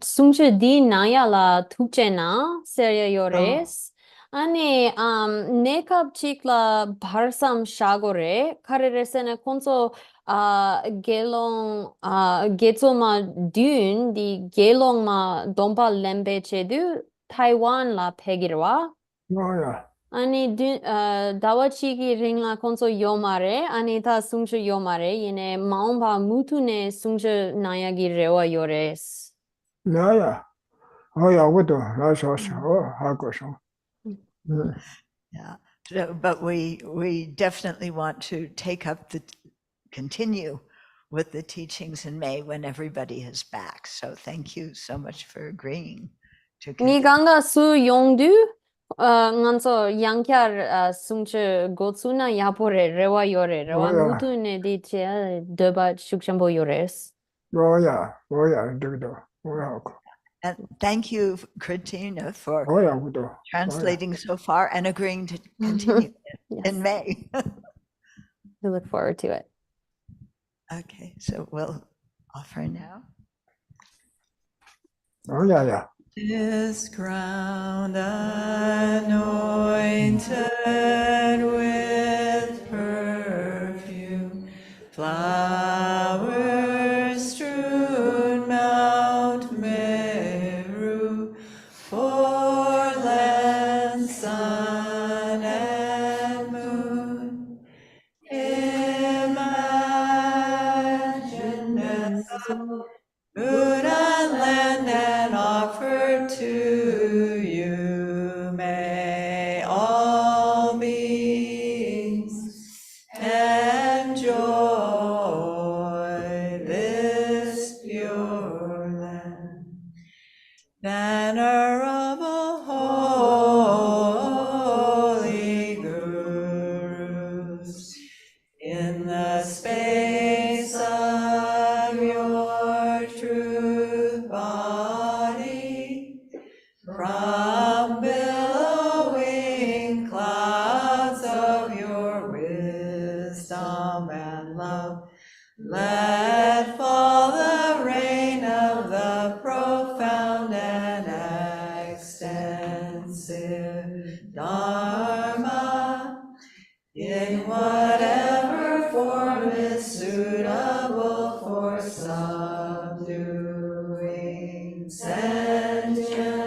sungche di naya la tukchena serya yores ani nekap chikla bharsam shagore kareresene konso gelong getsoma dun di gelong ma dompa lembe chedu Taiwan la pegirwa 뭐야. 아니 다와치기 링라 콘소 요마레 아니다 숭슈 요마레 얘네 마음바 무투네 숭슈 나야기 레와 요레스. 나야. 야고도 나서서 하고서. Yeah. So, but we definitely want to continue with the teachings in May when everybody is back. So thank you so much for agreeing to continue. 니강가 수 용두 nganso 양캬 숭슈 고츠나 야포레 레와 요레 레와 뭐야. 무투네 디체 데바 슈크샴보 요레스. 뭐야. 저기도. 뭐하고. And thank you, Christina, for 야고도. translating so far and agreeing to continue Yes. in May. We look forward to it. Okay, so we'll offer now. 야야. This ground anointed with perfume, flowers strewn Mount Meru, foreland sun and moon. Imagine as moon and land and offered to you, may all beings enjoy this pure land. Banner of a holy gurus, in the space of your truth body, from billowing clouds of your wisdom and love, let fall the rain of the profound and extensive Dharma, in whatever form is suitable for subduing sentient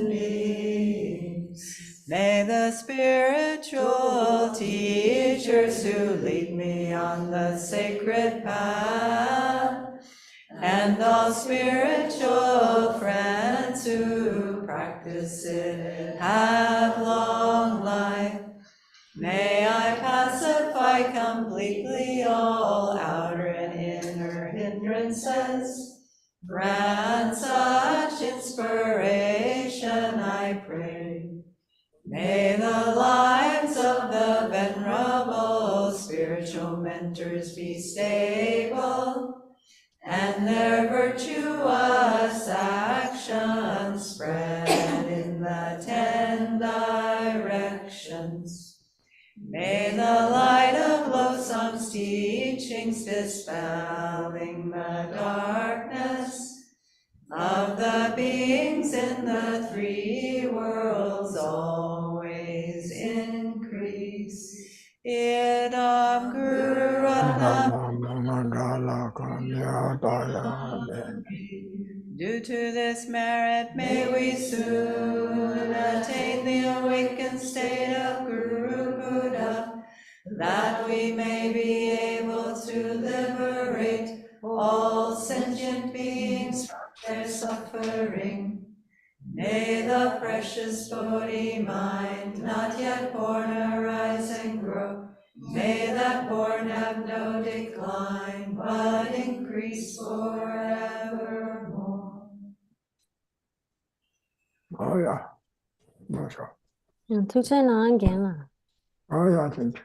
beings. May the spiritual teachers who lead me on the sacred path, and all spiritual friends who practice it, have long life. May I pacify completely all outer and inner hindrances. Grant such inspiration, I pray. May the lives of the venerable spiritual mentors be stable, and their virtuous actions spread in the 10 directions. May the light of Losang's teachings dispelling the darkness of the beings in the 3 worlds always increase. Idam Guru Due to this merit, may we soon attain the awakened state of Guru Buddha, that we may be able to liberate all sentient beings from their suffering. May the precious Bodhi mind, not yet born, arise and grow. May that born have no decline, but increase forevermore. 야. 맞아. 出去拿给了。 야, 진짜.